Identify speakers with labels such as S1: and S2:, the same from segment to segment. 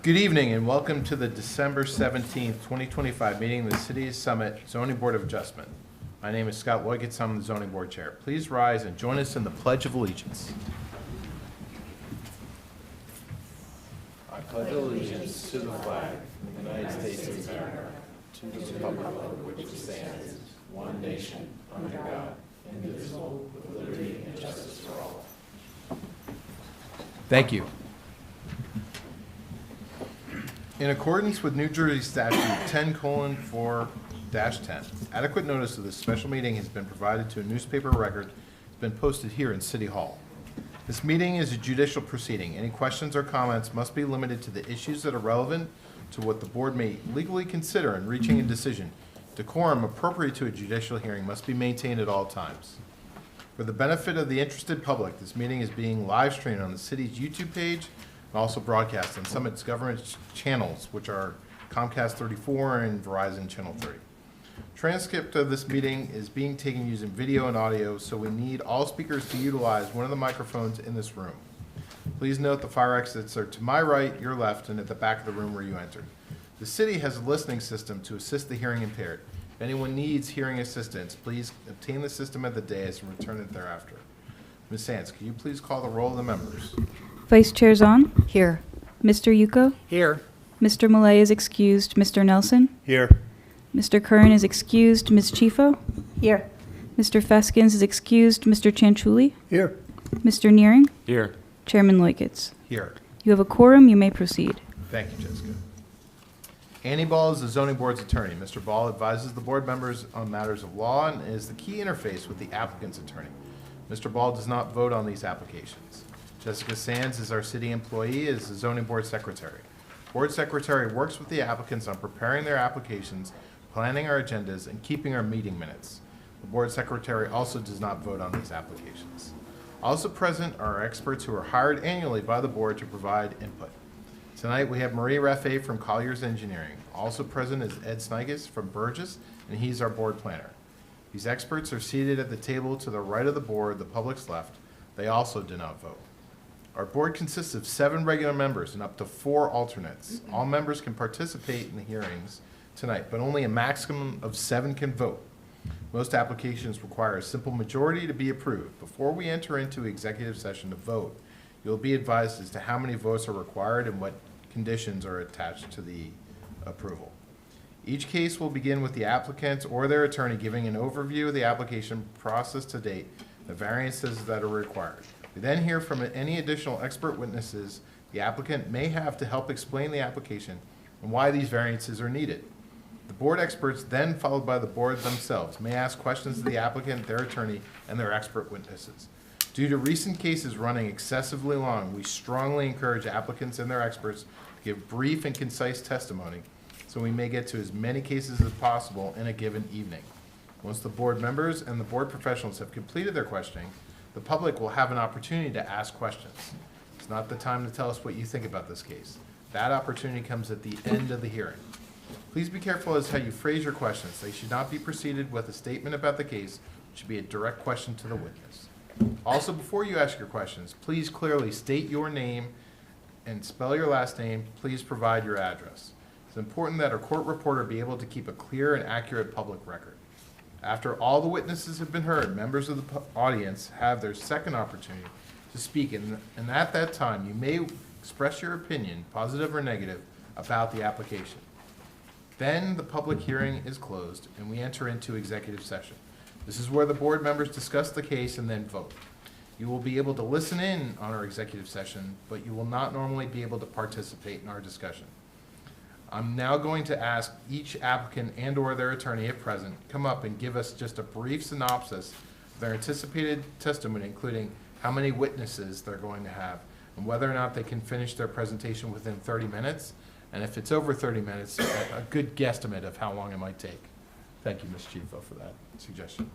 S1: Good evening and welcome to the December 17th, 2025 meeting of the City Summit Zoning Board of Adjustment. My name is Scott Loigitz. I'm the Zoning Board Chair. Please rise and join us in the Pledge of Allegiance. I pledge allegiance to the flag of the United States of America, to the republic for which it stands, one nation, under God, indivisible, with liberty and justice for all. Thank you. In accordance with New Jersey Statute 10:4-10, adequate notice of this special meeting has been provided to a newspaper record. It's been posted here in City Hall. This meeting is a judicial proceeding. Any questions or comments must be limited to the issues that are relevant to what the board may legally consider in reaching a decision. Decorum appropriate to a judicial hearing must be maintained at all times. For the benefit of the interested public, this meeting is being live streamed on the city's YouTube page and also broadcast on some of its government channels, which are Comcast 34 and Verizon Channel 3. Transcript of this meeting is being taken using video and audio, so we need all speakers to utilize one of the microphones in this room. Please note the fire exits are to my right, your left, and at the back of the room where you entered. The city has a listening system to assist the hearing impaired. If anyone needs hearing assistance, please obtain the system at the dais and return it thereafter. Ms. Sands, can you please call the roll of the members?
S2: Vice Chair Zahn?
S3: Here.
S2: Mr. Yuko?
S4: Here.
S2: Mr. Millay is excused. Mr. Nelson?
S4: Here.
S2: Mr. Curran is excused. Ms. Chifo?
S3: Here.
S2: Mr. Feskins is excused. Mr. Chanchuli?
S4: Here.
S2: Mr. Nearing?
S4: Here.
S2: Chairman Loikitz.
S1: Here.
S2: You have a quorum. You may proceed.
S1: Thank you, Jessica. Andy Ball is the zoning board's attorney. Mr. Ball advises the board members on matters of law and is the key interface with the applicant's attorney. Mr. Ball does not vote on these applications. Jessica Sands is our city employee as the zoning board secretary. Board secretary works with the applicants on preparing their applications, planning our agendas, and keeping our meeting minutes. The board secretary also does not vote on these applications. Also present are experts who are hired annually by the board to provide input. Tonight we have Marie Raffe from Colliers Engineering. Also present is Ed Snigus from Burgess, and he's our board planner. These experts are seated at the table to the right of the board, the public's left. They also do not vote. Our board consists of 7 regular members and up to 4 alternates. All members can participate in the hearings tonight, but only a maximum of 7 can vote. Most applications require a simple majority to be approved. Before we enter into executive session to vote, you'll be advised as to how many votes are required and what conditions are attached to the approval. Each case will begin with the applicant or their attorney giving an overview of the application process to date, the variances that are required. We then hear from any additional expert witnesses the applicant may have to help explain the application and why these variances are needed. The board experts, then followed by the board themselves, may ask questions of the applicant, their attorney, and their expert witnesses. Due to recent cases running excessively long, we strongly encourage applicants and their experts to give brief and concise testimony so we may get to as many cases as possible in a given evening. Once the board members and the board professionals have completed their questioning, the public will have an opportunity to ask questions. It's not the time to tell us what you think about this case. That opportunity comes at the end of the hearing. Please be careful as how you phrase your questions. They should not be preceded with a statement about the case. It should be a direct question to the witness. Also, before you ask your questions, please clearly state your name and spell your last name. Please provide your address. It's important that our court reporter be able to keep a clear and accurate public record. After all the witnesses have been heard, members of the audience have their second opportunity to speak, and at that time, you may express your opinion, positive or negative, about the application. Then the public hearing is closed, and we enter into executive session. This is where the board members discuss the case and then vote. You will be able to listen in on our executive session, but you will not normally be able to participate in our discussion. I'm now going to ask each applicant and or their attorney, if present, come up and give us just a brief synopsis of their anticipated testimony, including how many witnesses they're going to have and whether or not they can finish their presentation within 30 minutes. And if it's over 30 minutes, a good guesstimate of how long it might take. Thank you, Ms. Chifo, for that suggestion.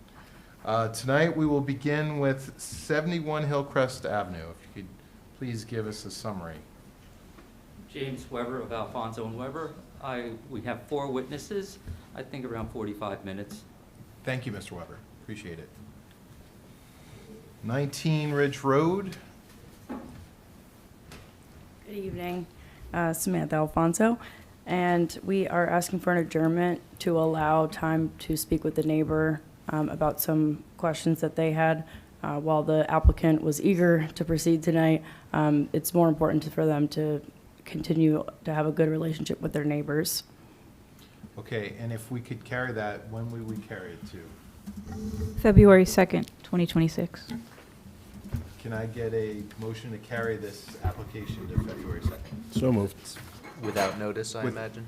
S1: Tonight we will begin with 71 Hillcrest Avenue. If you could please give us a summary.
S5: James Weber of Alfonso and Weber. We have 4 witnesses, I think around 45 minutes.
S1: Thank you, Mr. Weber. Appreciate it. 19 Ridge Road.
S3: Good evening, Samantha Alfonso, and we are asking for an adjournment to allow time to speak with the neighbor about some questions that they had. While the applicant was eager to proceed tonight, it's more important for them to continue to have a good relationship with their neighbors.
S1: Okay, and if we could carry that, when would we carry it to?
S2: February 2nd, 2026.
S1: Can I get a motion to carry this application to February 2nd?
S4: So moved.
S6: Without notice, I
S1: With-
S6: imagine?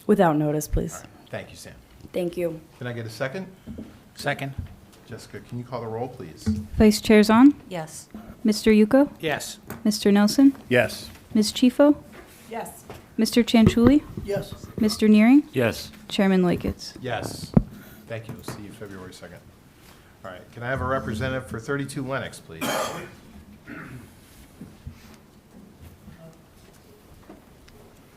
S3: Without notice,
S1: All
S3: please.
S1: right, thank you, Sam.
S3: Thank you.
S1: Can I get a second?
S4: Second.
S1: Jessica, can you call the roll, please?
S2: Vice Chair Zahn,
S3: Yes.
S2: Mr. Yuko,
S4: Yes.
S2: Mr. Nelson,
S4: Yes.
S2: Ms. Chifo,
S3: Yes.
S2: Mr. Chanchuli,
S4: Yes.
S2: Mr. Neering,
S4: Yes.
S2: Chairman Liketz.
S1: Yes. Thank you. We'll see you February 2nd. All right, can I have a representative for 32 Lennox, please?
S7: Hi,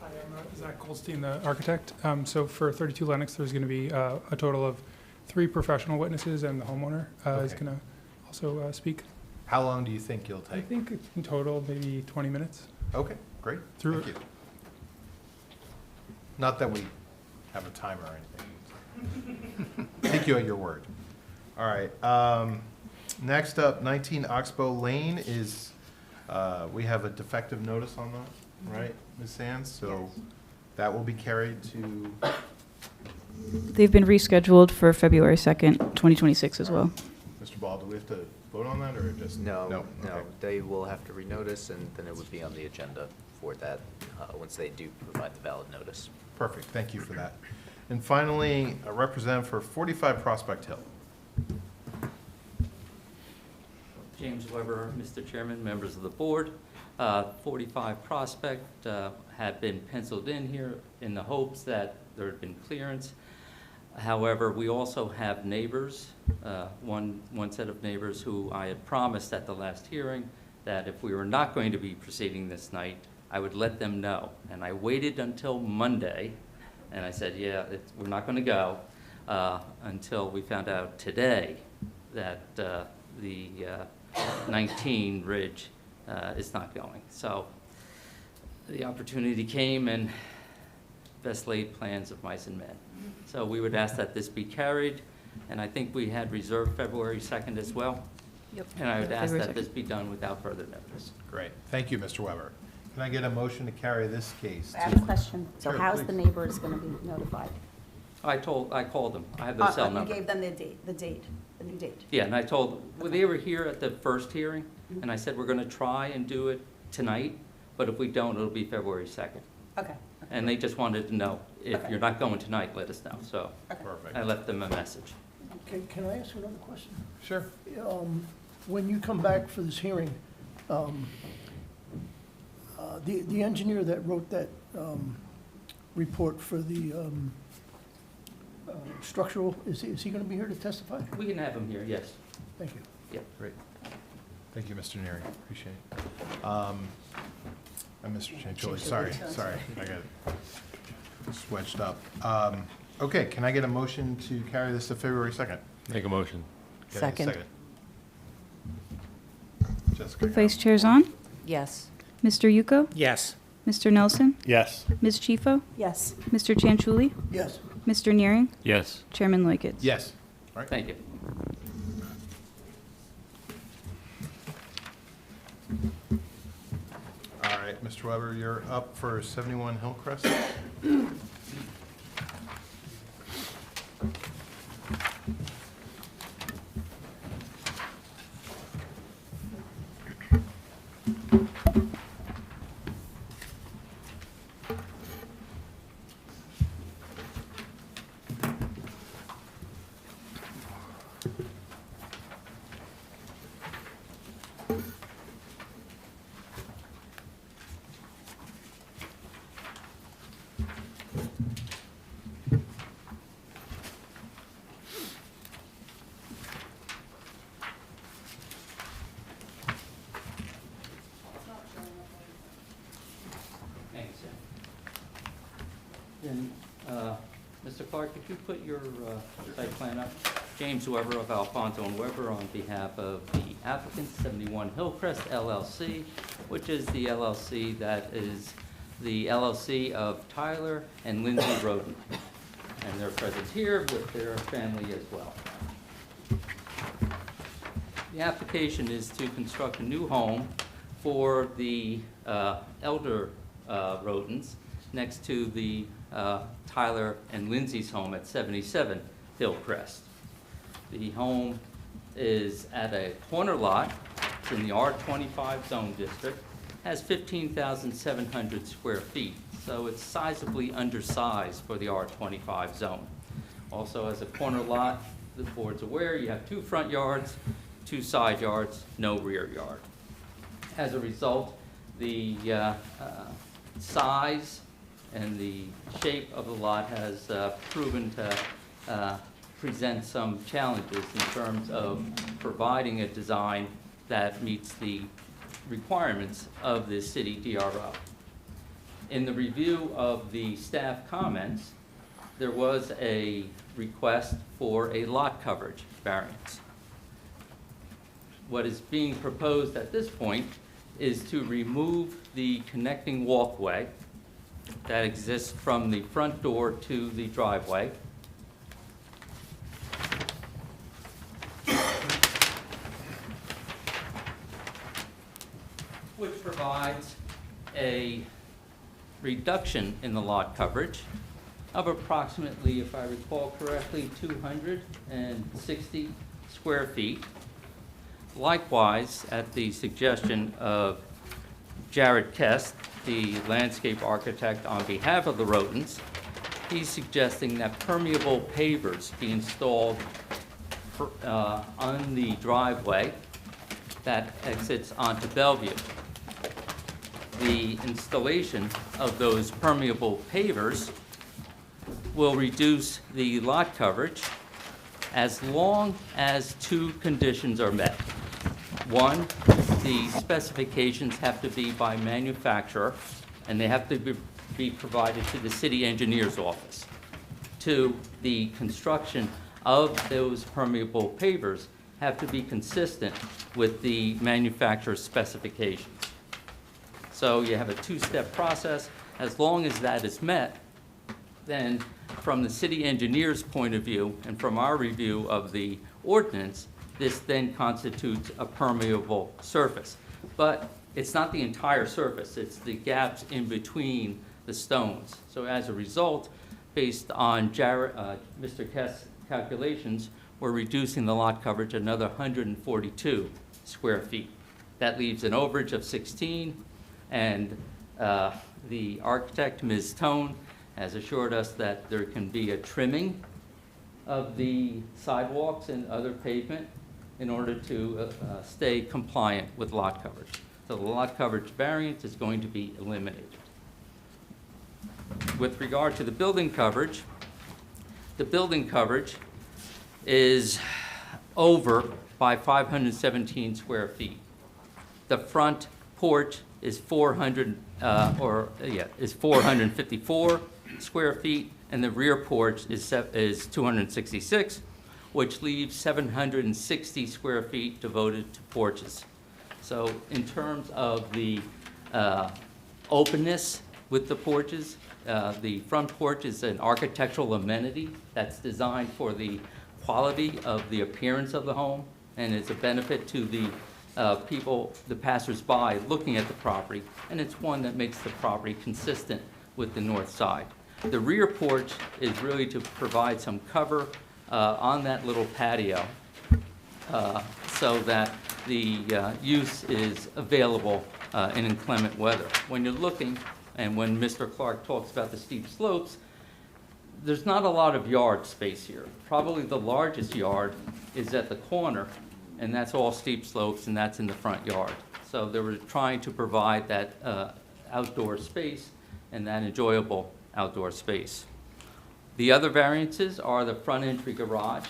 S7: I'm Zach Goldstein, the architect. So for 32 Lennox, there's going to be a total of 3 professional witnesses, and the homeowner is
S1: Okay.
S7: going to also speak.
S1: How long do you think you'll
S7: I
S1: take?
S7: think in total, maybe 20 minutes.
S1: Okay, great.
S7: Through
S1: Thank you. Not that we have a timer or anything. Take you at your word. All right. Next up, 19 Oxbow Lane is, we have a defective notice on that, right, Ms. Sands? So that will be carried to,
S2: They've been rescheduled for February 2nd, 2026 as well.
S1: Mr. Ball, do we have to vote on that or just?
S6: No,
S1: Okay.
S6: they will have to renotice, and then it would be on the agenda for that, once they do provide the valid notice.
S1: Perfect, thank you for that. And finally, a representative for 45 Prospect Hill.
S5: James Weber, Mr. Chairman, members of the board. 45 Prospect had been penciled in here in the hopes that there had been clearance. However, we also have neighbors, one set of neighbors who I had promised at the last hearing that if we were not going to be proceeding this night, I would let them know. And I waited until Monday, and I said, yeah, we're not going to go, until we found out today that the 19 Ridge is not going. So the opportunity came, and best laid plans of mice and men. So we would ask that this be carried, and I think we had reserved February 2nd as well.
S3: Yep.
S5: And I would ask
S2: February
S5: that
S2: 2nd.
S5: this be done without further notice.
S1: Great, thank you, Mr. Weber. Can I get a motion to carry this case
S8: I have
S1: to?
S8: a question. So
S1: Sure,
S8: how's
S1: please.
S8: the neighbors going to be notified?
S5: I called them. I have their cell number.
S8: You gave them the new date.
S5: Yeah, and I told, well, they were here at the first hearing, and I said, we're going to try and do it tonight, but if we don't, it'll be February 2nd.
S8: Okay.
S5: And they just wanted to know, if
S8: Okay.
S5: you're not going tonight, let us know. So
S1: Perfect.
S5: I left them a message.
S9: Can I ask another question?
S1: Sure.
S9: When you come back for this hearing, the engineer that wrote that report for the structural, is he going to be here to testify?
S5: We can have them here, yes.
S9: Thank you.
S1: Great. Thank you, Mr. Neary, appreciate it. And Mr. Chanchuli, sorry, I got it switched up. Okay, can I get a motion to carry this to February 2nd?
S4: Make a motion.
S1: Can I get a
S3: Second.
S1: Jessica?
S2: Vice Chair Zahn,
S3: Yes.
S2: Mr. Yuko,
S4: Yes.
S2: Mr. Nelson,
S4: Yes.
S2: Ms. Chifo,
S8: Yes.
S2: Mr. Chanchuli,
S9: Yes.
S2: Mr. Neering,
S4: Yes.
S2: Chairman Liketz.
S1: Yes. All right.
S5: Thank you.
S1: All right, Mr. Weber, you're up for 71 Hillcrest.
S5: Thanks, Sam. Then, Mr. Clark, could you put your site plan up? James Weber of Alfonso and Weber on behalf of the applicant, 71 Hillcrest LLC, which is the LLC that is the LLC of Tyler and Lindsay Roden. And they're present here with their family as well. The application is to construct a new home for the elder Rodens next to the Tyler and Lindsay's home at 77 Hillcrest. The home is at a corner lot. It's in the R25 zone district, has 15,700 square feet, so it's sizably undersized for the R25 zone. Also, as a corner lot, the board's aware, you have 2 front yards, 2 side yards, no rear yard. As a result, the size and the shape of the lot has proven to present some challenges in terms of providing a design that meets the requirements of the city DRO. In the review of the staff comments, there was a request for a lot coverage variance. What is being proposed at this point is to remove the connecting walkway that exists from the front door to the driveway. Which provides a reduction in the lot coverage of approximately, if I recall correctly, 260 square feet. Likewise, at the suggestion of Jared Kest, the landscape architect on behalf of the Rodens, he's suggesting that permeable pavers be installed on the driveway that exits onto Bellevue. The installation of those permeable pavers will reduce the lot coverage as long as 2 conditions are met. 1, the specifications have to be by manufacturer, and they have to be provided to the city engineer's office. 2, the construction of those permeable pavers have to be consistent with the manufacturer's specifications. So you have a 2-step process. As long as that is met, then from the city engineer's point of view and from our review of the ordinance, this then constitutes a permeable surface. But it's not the entire surface, it's the gaps in between the stones. So as a result, based on Mr. Kest's calculations, we're reducing the lot coverage another 142 square feet. That leaves an overage of 16, and the architect, Ms. Tone, has assured us that there can be a trimming of the sidewalks and other pavement in order to stay compliant with lot coverage. So the lot coverage variance is going to be eliminated. With regard to the building coverage is over by 517 square feet. The front porch is 454 square feet, and the rear porch is 266, which leaves 760 square feet devoted to porches. So in terms of the openness with the porches, the front porch is an architectural amenity that's designed for the quality of the appearance of the home, and it's a benefit to the people, the passers-by looking at the property, and it's one that makes the property consistent with the north side. The rear porch is really to provide some cover on that little patio so that the use is available in inclement weather. When you're looking, and when Mr. Clark talks about the steep slopes, there's not a lot of yard space here. Probably the largest yard is at the corner, and that's all steep slopes, and that's in the front yard. So they were trying to provide that outdoor space and that enjoyable outdoor space. The other variances are the front entry garage.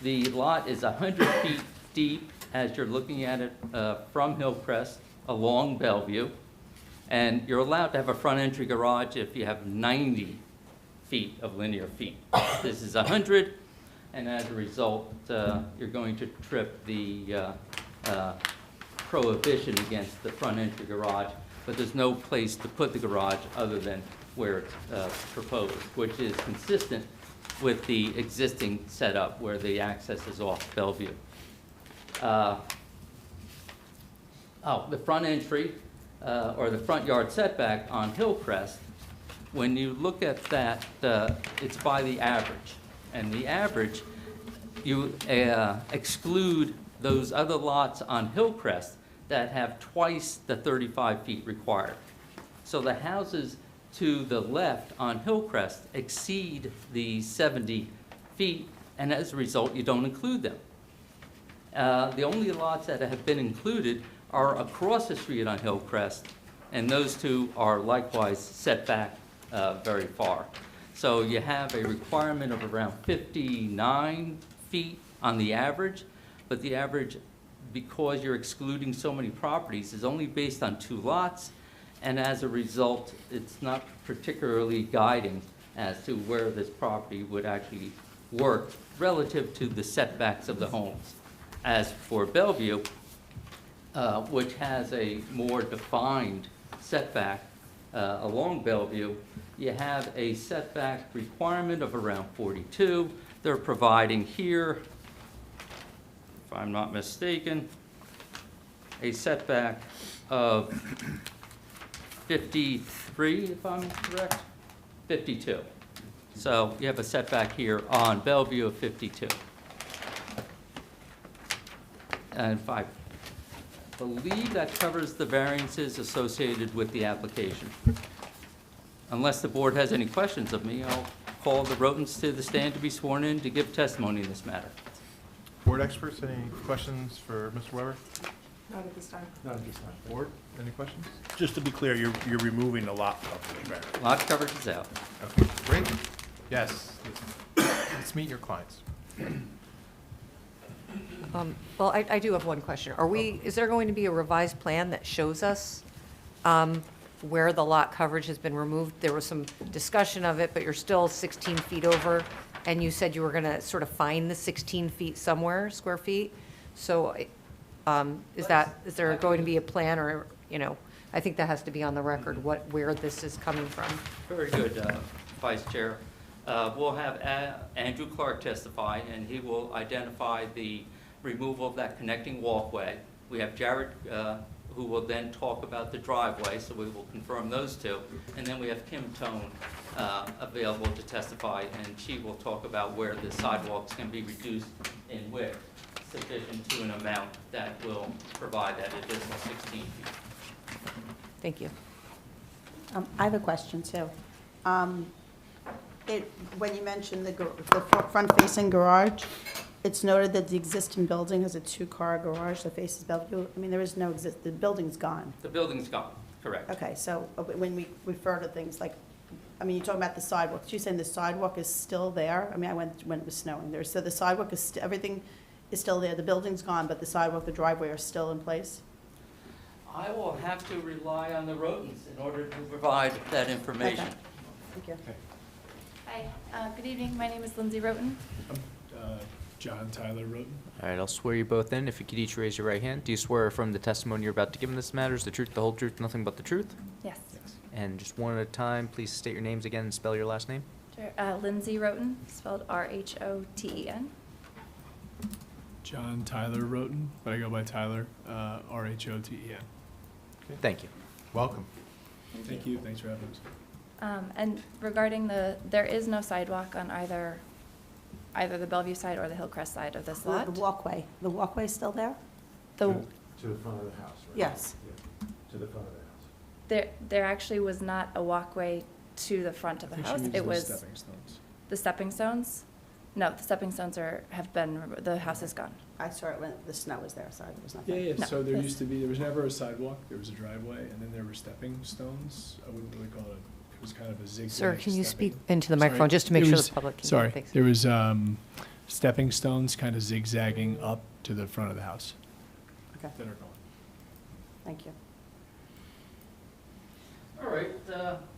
S5: The lot is 100 feet deep as you're looking at it from Hillcrest along Bellevue, and you're allowed to have a front entry garage if you have 90 feet of linear feet. This is 100, and as a result, you're going to trip the prohibition against the front entry garage, but there's no place to put the garage other than where it's proposed, which is consistent with the existing setup where the access is off Bellevue. The front entry, or the front yard setback on Hillcrest, when you look at that, it's by the average. And the average, you exclude those other lots on Hillcrest that have twice the 35 feet required. So the houses to the left on Hillcrest exceed the 70 feet, and as a result, you don't include them. The only lots that have been included are across the street on Hillcrest, and those two are likewise set back very far. So you have a requirement of around 59 feet on the average, but the average, because you're excluding so many properties, is only based on 2 lots, and as a result, it's not particularly guiding as to where this property would actually work relative to the setbacks of the homes. As for Bellevue, which has a more defined setback along Bellevue, you have a setback requirement of around 42. They're providing here, if I'm not mistaken, a setback of 53, if I'm correct, 52. So you have a setback here on Bellevue of 52. And if I believe that covers the variances associated with the application. Unless the board has any questions of me, I'll call the Rotens to the stand to be sworn in to give testimony in this matter.
S1: Board experts, any questions for Mr. Weber?
S8: Not at this time.
S4: Not at this time.
S1: Board, any questions?
S4: Just to be clear, you're removing the lot coverage, right?
S5: Lot coverage is out.
S1: Okay, great. Yes, let's meet your clients.
S10: Well, I do have one question. Is there going to be a revised plan that shows us where the lot coverage has been removed? There was some discussion of it, but you're still 16 feet over, and you said you were going to sort of find the 16 feet somewhere, square feet. So is there going to be a plan, or, I think that has to be on the record, where this is coming from?
S5: Very good, Vice Chair. We'll have Andrew Clark testify, and he will identify the removal of that connecting walkway. We have Jared, who will then talk about the driveway, so we will confirm those two. And then we have Kim Tone available to testify, and she will talk about where the sidewalks can be reduced in width sufficient to an amount that will provide that additional 16 feet.
S10: Thank you.
S8: I have a question, too. When you mentioned the front-facing garage, it's noted that the existing building has a 2-car garage that faces Bellevue. I mean, there is no the building's gone.
S5: The building's gone, correct.
S8: Okay, so when we refer to things like, you're talking about the sidewalk. You're saying the sidewalk is still there? I mean, I went when it was snowing there. So the sidewalk is, everything is still there. The building's gone, but the sidewalk, the driveway are still in place?
S5: I will have to rely on the Rotens in order to provide that information.
S8: Okay. Thank you.
S11: Hi, good evening. My name is Lindsay Roten.
S12: John Tyler Roten.
S6: All right, I'll swear you both in. If you could each raise your right hand. Do you swear from the testimony you're about to give in this matter is the truth, the whole truth, nothing but the truth?
S11: Yes.
S6: And just one at a time, please state your names again and spell your last name.
S11: Sure. Lindsay Roten, spelled R-H-O-T-E-N.
S12: John Tyler Roten, but I go by Tyler, R-H-O-T-E-N.
S6: Thank you.
S1: Welcome.
S12: Thank you, thanks for having us.
S11: And regarding there is no sidewalk on either the Bellevue side or the Hillcrest side of this lot.
S8: The walkway is still there?
S11: The,
S4: To the front of the house, right?
S8: Yes.
S4: Yeah, to the front of the house.
S11: there actually was not a walkway to the front of the house. It was
S12: Stepping stones.
S11: the stepping stones. No, the stepping stones have been removed. The house is gone.
S8: I saw it when the snow was there, sorry, there was
S12: Yeah,
S8: nothing.
S12: yeah,
S11: No,
S12: so there
S11: this-
S12: used to be, there was never a sidewalk, there was a driveway, and then there were stepping stones. I wouldn't really call it was kind of a zigzag.
S10: Sir, can you speak
S12: stepping-
S10: into the
S12: Sorry,
S10: microphone, just to make
S12: it
S10: sure
S12: was-
S10: the public can
S12: Sorry,
S10: hear? Thanks.
S12: there was stepping stones kind of zigzagging up to the front of the house
S8: Okay,
S12: that are gone.
S8: thank you.
S5: All right,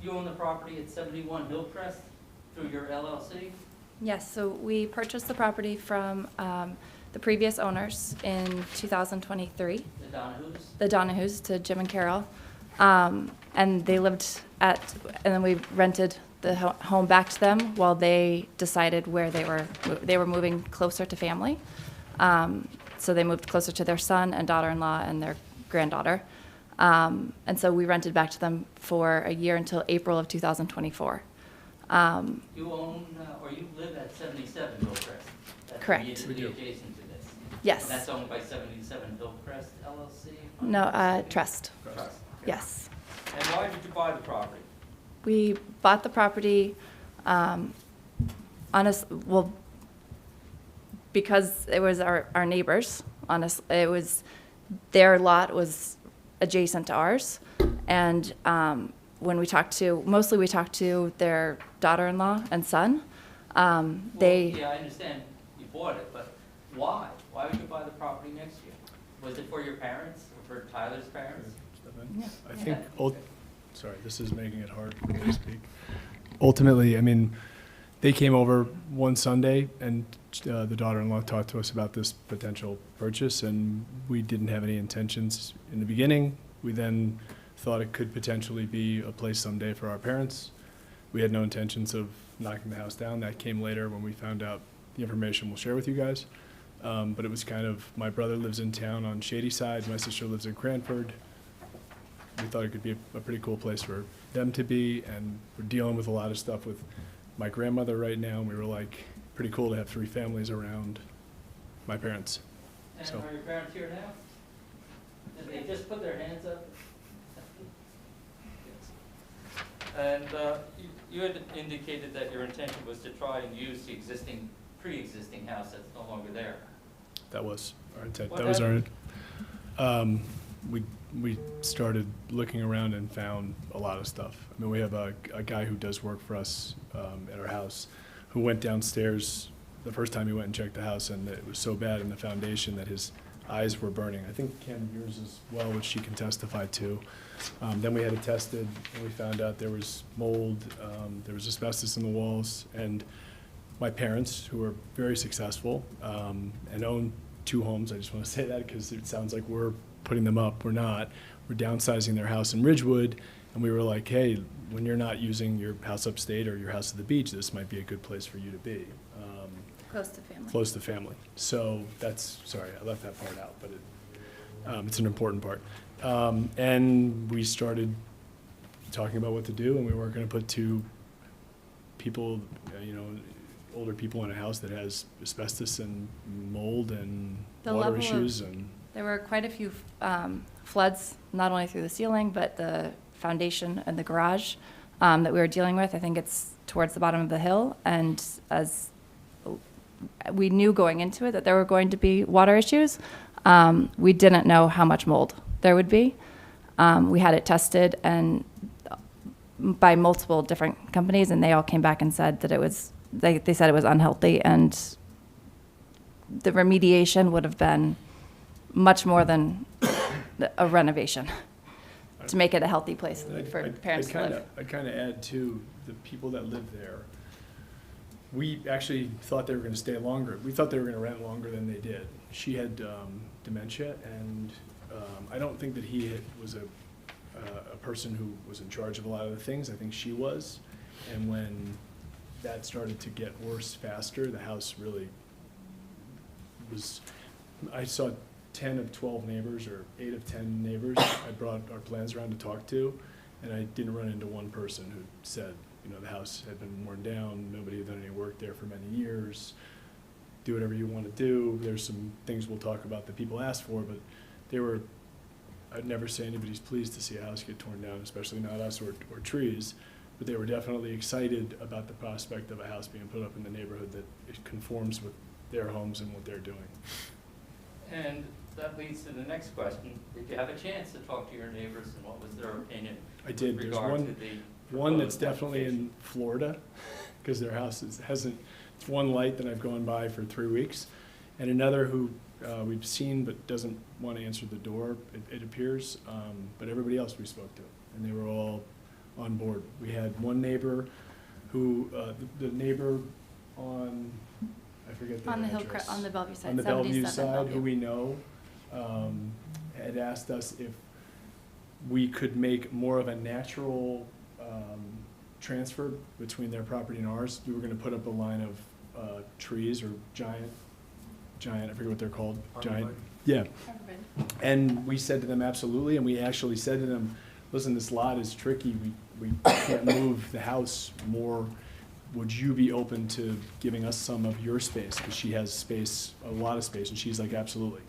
S5: you own the property at 71 Hillcrest through your LLC?
S11: Yes, so we purchased the property from the previous owners in 2023.
S5: The Donahues?
S11: The Donahues, to Jim and Carol. And they lived and then we rented the home back to them while they decided where they were moving closer to family. So they moved closer to their son and daughter-in-law and their granddaughter. And so we rented back to them for a year until April of 2024.
S5: You own, or you live at 77 Hillcrest? That's
S11: Correct.
S5: immediately adjacent to this?
S11: Yes.
S5: And that's owned by 77 Hillcrest LLC?
S11: No, trust.
S5: Trust.
S11: Yes.
S5: And why did you buy the property?
S11: We bought the property, because it was our neighbors, it was, their lot was adjacent to ours. And when we talked to their daughter-in-law and son, they.
S5: Yeah, I understand you bought it, but why? Why would you buy the property next to you? Was it for your parents or for Tyler's parents?
S12: I think, sorry, this is making it hard for me to speak. Ultimately, I mean, they came over one Sunday and the daughter-in-law talked to us about this potential purchase, and we didn't have any intentions in the beginning. We then thought it could potentially be a place someday for our parents. We had no intentions of knocking the house down. That came later when we found out the information we'll share with you guys. But it was kind of, my brother lives in town on Shady Side, my sister lives in Cranford. We thought it could be a pretty cool place for them to be, and we're dealing with a lot of stuff with my grandmother right now, and we were like, pretty cool to have 3 families around my parents.
S5: And
S12: So.
S5: are your parents here now? Did they just put their hands up? And you had indicated that your intention was to try and use the pre-existing house that's no longer there.
S12: That was our intent.
S5: What
S12: That was our,
S5: happened?
S12: we started looking around and found a lot of stuff. I mean, we have a guy who does work for us at our house who went downstairs the first time he went and checked the house, and it was so bad in the foundation that his eyes were burning. I think Ken, yours as well, which she can testify to. Then we had it tested, and we found out there was mold, there was asbestos in the walls, and my parents, who are very successful and own 2 homes, I just want to say that because it sounds like we're putting them up. We're not. We're downsizing their house in Ridgewood, and we were like, hey, when you're not using your house upstate or your house at the beach, this might be a good place for you to be.
S11: Close to family.
S12: Close to family. So that's, sorry, I left that part out, but it's an important part. And we started talking about what to do, and we weren't going to put 2 people, older people in a house that has asbestos and mold and
S11: The
S12: water
S11: level of-
S12: issues. And
S11: There were quite a few floods, not only through the ceiling, but the foundation and the garage that we were dealing with. I think it's towards the bottom of the hill, and as we knew going into it that there were going to be water issues, we didn't know how much mold there would be. We had it tested and by multiple different companies, and they all came back and said that it was, they said it was unhealthy, and the remediation would have been much more than a renovation to make it a healthy place for parents to live.
S12: I'd kind of add to the people that live there. We actually thought they were going to stay longer. We thought they were going to rent longer than they did. She had dementia, and I don't think that he was a person who was in charge of a lot of the things. I think she was. And when that started to get worse faster, the house really was, I saw 10 of 12 neighbors or 8 of 10 neighbors I brought our plans around to talk to, and I didn't run into one person who said, the house had been worn down, nobody had done any work there for many years, do whatever you want to do. There's some things we'll talk about that people asked for, but they were, I'd never say anybody's pleased to see a house get torn down, especially not us or trees, but they were definitely excited about the prospect of a house being put up in the neighborhood that it conforms with their homes and what they're doing.
S5: And that leads to the next question. Did you have a chance to talk to your neighbors, and what was their opinion?
S12: I did.
S5: With
S12: There's
S5: regard to the
S12: one that's
S5: proposed
S12: definitely in
S5: application?
S12: Florida, because their house hasn't, it's one light that I've gone by for 3 weeks, and another who we've seen but doesn't want to answer the door, it appears, but everybody else we spoke to, and they were all on board. We had one neighbor who, the neighbor on, I forget their
S11: On the
S12: address.
S11: on the Bellevue side,
S12: On the Bellevue
S11: 77
S12: side, who
S11: Bellevue.
S12: we know, had asked us if we could make more of a natural transfer between their property and ours. We were gonna put up a line of trees or giant, I forget what they're called, giant, yeah. And we said to them, absolutely, and we actually said to them, listen, this lot is tricky, we can't move the house more. Would you be open to giving us some of your space? Because she has space, a lot of space, and she's like, absolutely.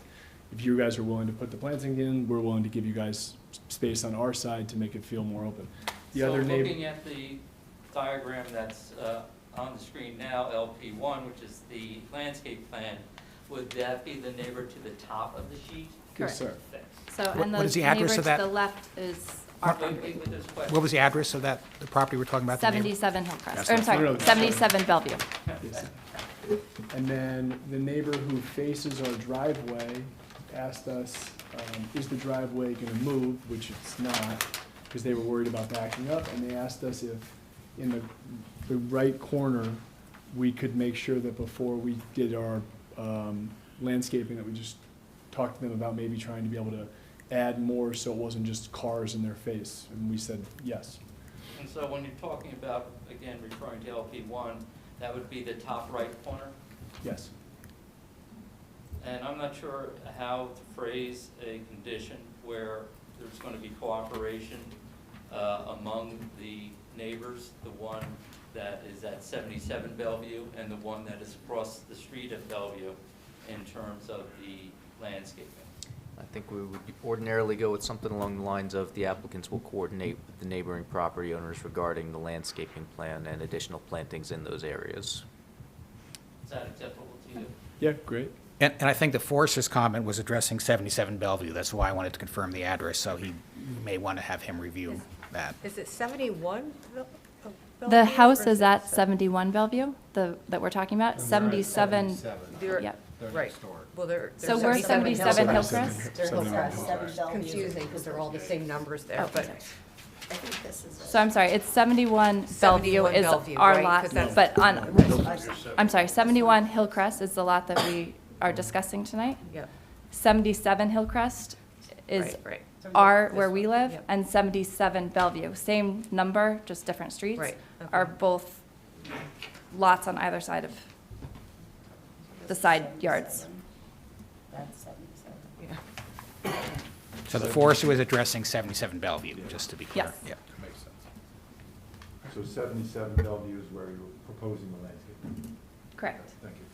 S12: If you guys are willing to put the planting in, we're willing to give you guys space on our side to make it feel more open. The
S5: So
S12: other neighbor,
S5: looking at the diagram that's on the screen now, LP1, which is the landscape plan, would that be the neighbor to the top of the sheet?
S12: yes, sir.
S11: So,
S13: What-
S11: and
S13: what
S11: the
S13: is the address
S11: neighbor
S13: of
S11: to
S13: that?
S11: the left is our
S5: Wait, wait, with this question.
S13: What was the address of that, the property we're talking about? the neighbor?
S11: 77 Hillcrest,
S13: That's
S11: or I'm
S13: not-
S11: sorry,
S12: no, no,
S11: 77 Bellevue.
S12: Yes. And then the neighbor who faces our driveway asked us, is the driveway gonna move, which it's not, because they were worried about backing up, and they asked us if in the right corner, we could make sure that before we did our landscaping, that we just talked to them about maybe trying to be able to add more so it wasn't just cars in their face, and we said yes.
S5: And so when you're talking about, again, referring to LP1, that would be the top right corner?
S12: Yes.
S5: And I'm not sure how to phrase a condition where there's going to be cooperation among the neighbors, the one that is at 77 Bellevue and the one that is across the street at Bellevue in terms of the landscaping.
S6: I think we would ordinarily go with something along the lines of the applicants will coordinate with the neighboring property owners regarding the landscaping plan and additional plantings in those areas.
S5: Is that acceptable to you?
S12: Yeah, great.
S13: And I think the Forester's comment was addressing 77 Bellevue. That's why I wanted to confirm the address, so he may want to have him review that.
S10: Is it 71?
S11: The house is at 71 Bellevue, that we're talking about,
S1: And they're at
S11: 77,
S10: They're-
S11: yep.
S1: They're
S10: Right.
S1: next door.
S10: Well, they're.
S11: So we're 77 Hillcrest?
S10: They're
S12: 77
S10: Hillcrest.
S8: Hillcrest.
S10: It's confusing because they're all the same numbers there,
S11: Oh,
S10: but.
S11: sorry.
S8: I think this is it.
S11: So I'm sorry, it's 71 Bellevue
S10: 71
S11: is
S10: Bellevue,
S11: our
S10: right?
S11: lot,
S10: 'Cause that's-
S11: but I'm sorry, 71 Hillcrest is the lot that we are discussing tonight.
S10: Yep.
S11: 77 Hillcrest is
S10: Right.
S11: where we live,
S10: Yep.
S11: and 77 Bellevue, same number, just different streets.
S10: Right, okay.
S11: Are both lots on either side of the side yards.
S8: That's 77.
S10: Yeah.
S13: So the Forester was addressing 77 Bellevue, just to be clear.
S11: Yes.
S13: Yeah.
S1: Makes sense.
S4: So 77 Bellevue is where you're proposing the landscape.
S11: Correct.
S4: Thank you.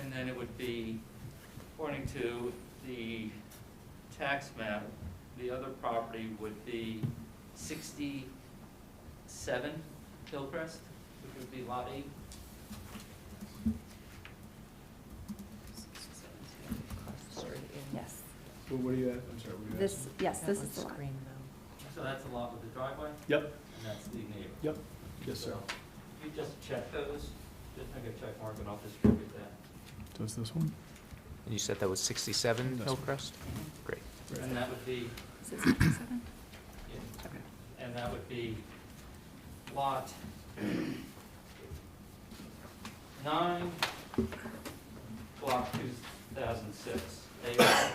S5: And then it would be, according to the tax map, the other property would be 67 Hillcrest, which would be lot 8.
S11: Yes.
S12: Well, what are you at? I'm sorry, what are you
S11: This,
S12: asking?
S11: yes, this is the lot.
S5: So that's the lot with the driveway,
S12: Yep,
S5: and that's the neighbor.
S12: yep, yes, sir.
S5: You just check those, just make a check mark and I'll distribute that.
S12: Does this one?
S6: And you said that was 67
S12: That's-
S6: Hillcrest? Great.
S5: And that would be,
S11: Is it 67?
S5: yeah, and that would be lot 9, block 2006, A1.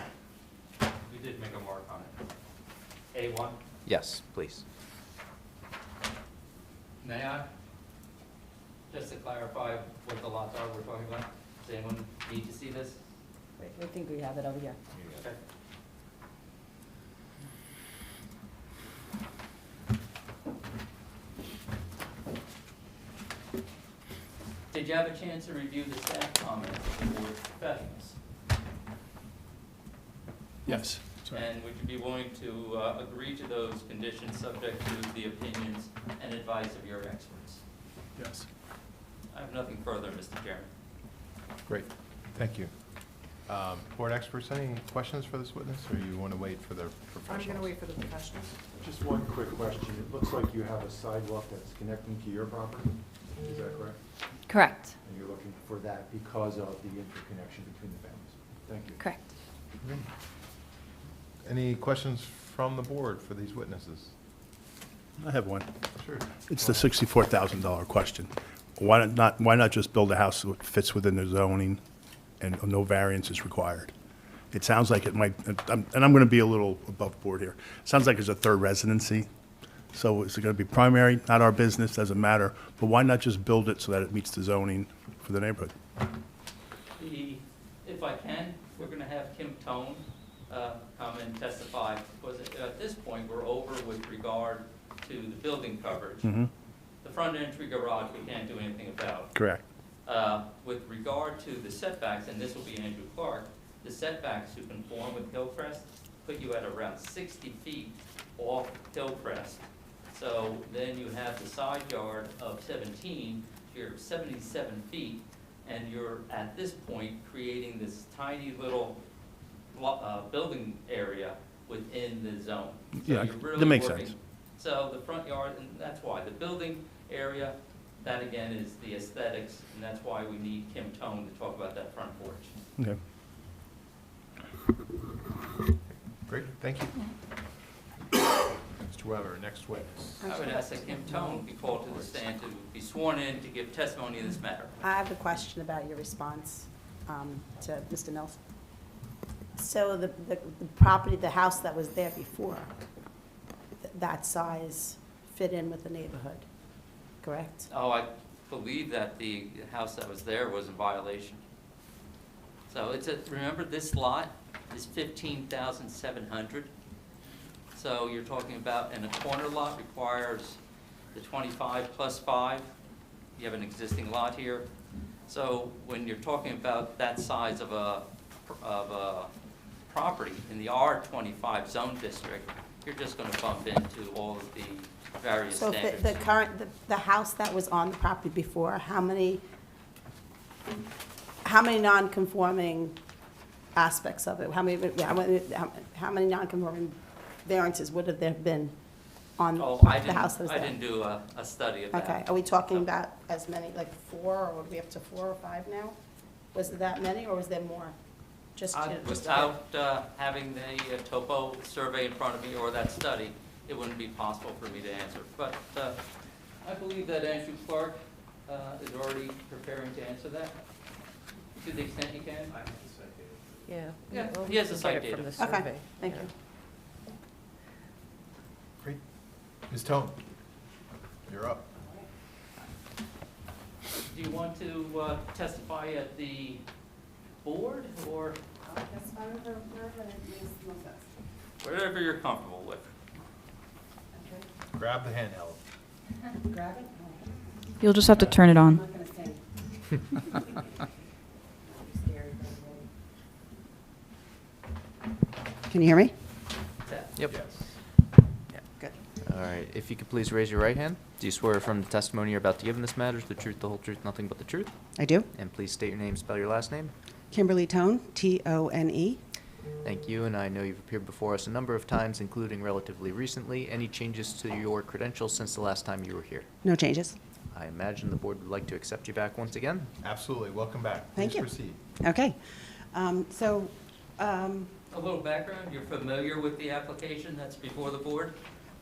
S5: We did make a mark on it. A1,
S6: Yes, please.
S5: may I? Just to clarify what the lots are we're talking about. Does anyone need to see this?
S3: I think we have it over here.
S5: Okay. Did you have a chance to review the staff comments of the board's professionals?
S12: Yes, sorry.
S5: And would you be willing to agree to those conditions subject to the opinions and advice of your experts?
S12: Yes.
S5: I have nothing further, Mr. Chairman.
S1: Great, thank you. Board experts, any questions for this witness, or you want to wait for their professionals?
S10: I'm going to wait for the professionals.
S4: Just one quick question. It looks like you have a sidewalk that's connecting to your property. Is that correct?
S11: Correct,
S4: And you're looking for that because of the interconnection between the families. Thank you.
S11: correct.
S1: Any questions from the board for these witnesses?
S4: I have one.
S1: Sure.
S4: It's the $64,000 question.
S14: why not just build a house that fits within the zoning and no variance is required? It sounds like it might, and I'm going to be a little above board here. It sounds like there's a third residency. So is it going to be primary? Not our business, doesn't matter. But why not just build it so that it meets the zoning for the neighborhood?
S5: If I can, we're going to have Kim Tone come and testify, because at this point, we're over with regard to the building coverage.
S14: Mm-hmm.
S5: The front entry garage, we can't do anything about.
S14: Correct.
S5: With regard to the setbacks, and this will be Andrew Clark, the setbacks to conform with Hillcrest put you at around 60 feet off Hillcrest. So then you have the side yard of 17, you're 77 feet, and you're at this point creating this tiny little building area within the zone. So
S14: Yeah,
S5: you're really
S14: that makes
S5: working-
S14: sense.
S5: So the front yard, and that's why, the building area, that again is the aesthetics, and that's why we need Kim Tone to talk about that front porch.
S14: Okay.
S1: Great, thank you. Mr. Weber, next witness.
S5: I would ask that Kim Tone be called to the stand to be sworn in to give testimony in this matter.
S8: I have a question about your response to Mr. Nelson. So the property, the house that was there before, that size fit in with the neighborhood, correct?
S5: Oh, I believe that the house that was there was in violation. So it's remember this lot is 15,700. So you're talking about, and a corner lot requires the 25 plus 5. You have an existing lot here. So when you're talking about that size of a property in the R25 zone district, you're just going to bump into all of the various
S8: So
S5: standards.
S8: the house that was on the property before, how many non-conforming aspects of it? How many non-conforming variances would there have been on
S5: Oh,
S8: the house that was
S5: I
S8: there?
S5: didn't do a study of that.
S8: Okay, are we talking about as many, like 4, or are we up to 4 or 5 now? Was it that many, or was there more? Just
S5: Without having the topo survey in front of me or that study, it wouldn't be possible for me to answer. But I believe that Andrew Clark is already preparing to answer that, to the extent he can.
S10: Yeah.
S5: Yeah,
S10: well,
S5: he has the
S10: we
S5: site
S10: get it from
S5: data.
S10: the
S8: Okay,
S10: survey.
S8: thank
S10: Yeah.
S8: you.
S1: Great. Ms. Tone, you're up.
S5: Do you want to testify at the board or wherever you're comfortable with?
S1: Grab the handheld.
S8: Grab it?
S2: You'll just have to turn it
S8: I'm
S2: on.
S8: not gonna say. Can you hear me?
S6: Yep.
S1: Yes.
S8: Good.
S6: All right, if you could please raise your right hand. Do you swear from the testimony you're about to give in this matter is the truth, the whole truth, nothing but the truth?
S8: I do.
S6: And please state your name, spell your last name.
S8: Kimberly Tone, T-O-N-E.
S6: Thank you, and I know you've appeared before us a number of times, including relatively recently. Any changes to your credentials since the last time you were here?
S8: No changes.
S6: I imagine the board would like to accept you back once again.
S1: Absolutely, welcome back.
S8: Thank
S1: Please
S8: you.
S1: proceed.
S8: Okay.
S5: A little background, you're familiar with the application that's before the board?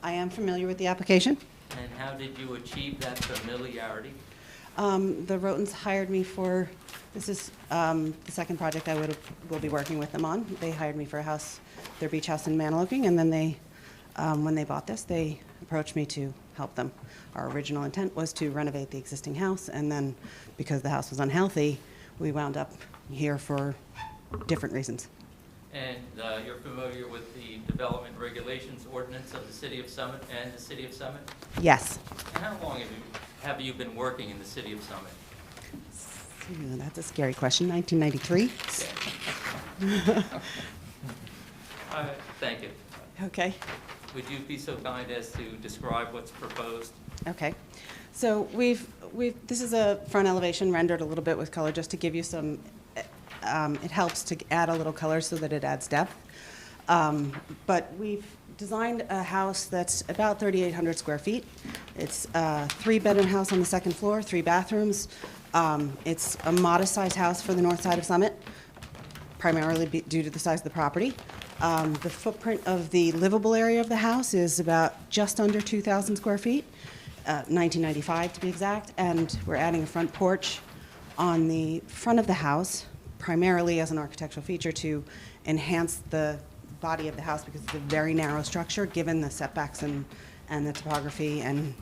S8: I am familiar with the application.
S5: And how did you achieve that familiarity?
S8: The Rotens hired me for, this is the second project I will be working with them on. They hired me for a house, their beach house in Manalooking, and then they, when they bought this, they approached me to help them. Our original intent was to renovate the existing house, and then because the house was unhealthy, we wound up here for different reasons.
S5: And you're familiar with the development regulations ordinance of the City of Summit and the City of Summit?
S8: Yes.
S5: And how long have you been working in the City of Summit?
S8: Ooh, that's a scary question. 1993.
S5: Thank you.
S8: Okay.
S5: Would you be so kind as to describe what's proposed?
S8: Okay. So this is a front elevation rendered a little bit with color just to give you some, it helps to add a little color so that it adds depth. But we've designed a house that's about 3,800 square feet. It's a 3-bedroom house on the second floor, 3 bathrooms. It's a modest-sized house for the north side of Summit, primarily due to the size of the property. The footprint of the livable area of the house is about just under 2,000 square feet.
S15: 1995 to be exact, and we're adding a front porch on the front of the house, primarily as an architectural feature to enhance the body of the house because it's a very narrow structure given the setbacks and the topography and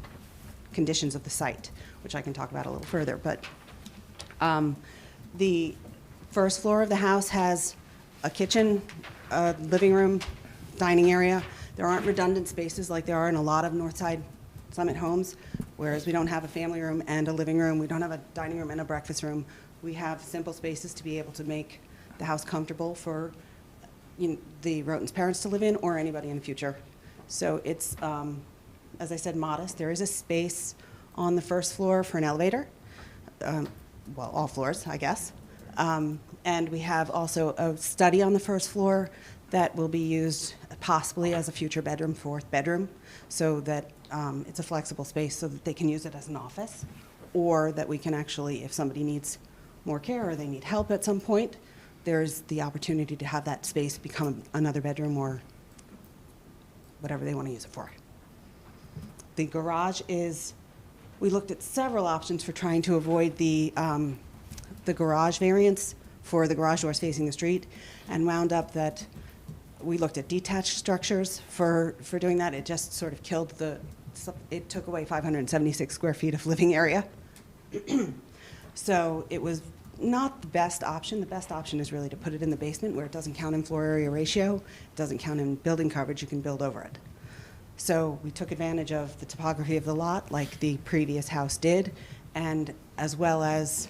S15: conditions of the site, which I can talk about a little further. But the first floor of the house has a kitchen, a living room, dining area. There aren't redundant spaces like there are in a lot of Northside Summit homes, whereas we don't have a family room and a living room. We don't have a dining room and a breakfast room. We have simple spaces to be able to make the house comfortable for the Roten's parents to live in or anybody in the future. So it's, as I said, modest. There is a space on the first floor for an elevator. Well, all floors, I guess. And we have also a study on the first floor that will be used possibly as a future bedroom, fourth bedroom, so that it's a flexible space so that they can use it as an office, or that we can actually, if somebody needs more care or they need help at some point, there's the opportunity to have that space become another bedroom or whatever they want to use it for. The garage is, we looked at several options for trying to avoid the garage variance for the garage doors facing the street, and wound up that we looked at detached structures for doing that. It just sort of killed it took away 576 square feet of living area. So it was not the best option. The best option is really to put it in the basement where it doesn't count in floor area ratio, it doesn't count in building coverage, you can build over it. So we took advantage of the topography of the lot like the previous house did, and as well as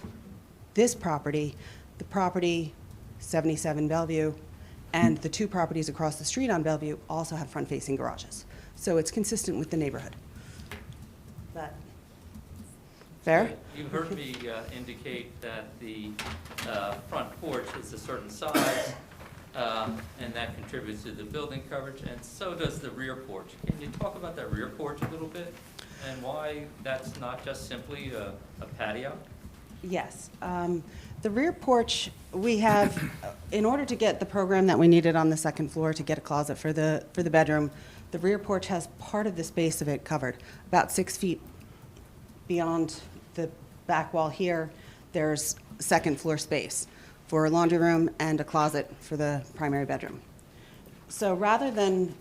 S15: this property, the property 77 Bellevue, and the two properties across the street on Bellevue also have front-facing garages. So it's consistent with the neighborhood. That fair?
S5: You heard me indicate that the front porch is a certain size, and that contributes to the building coverage, and so does the rear porch. Can you talk about that rear porch a little bit, and why that's not just simply a patio?
S15: Yes. The rear porch, we have, in order to get the program that we needed on the second floor to get a closet for the bedroom, the rear porch has part of the space of it covered. About 6 feet beyond the back wall here, there's second floor space for a laundry room and a closet for the primary bedroom. So rather than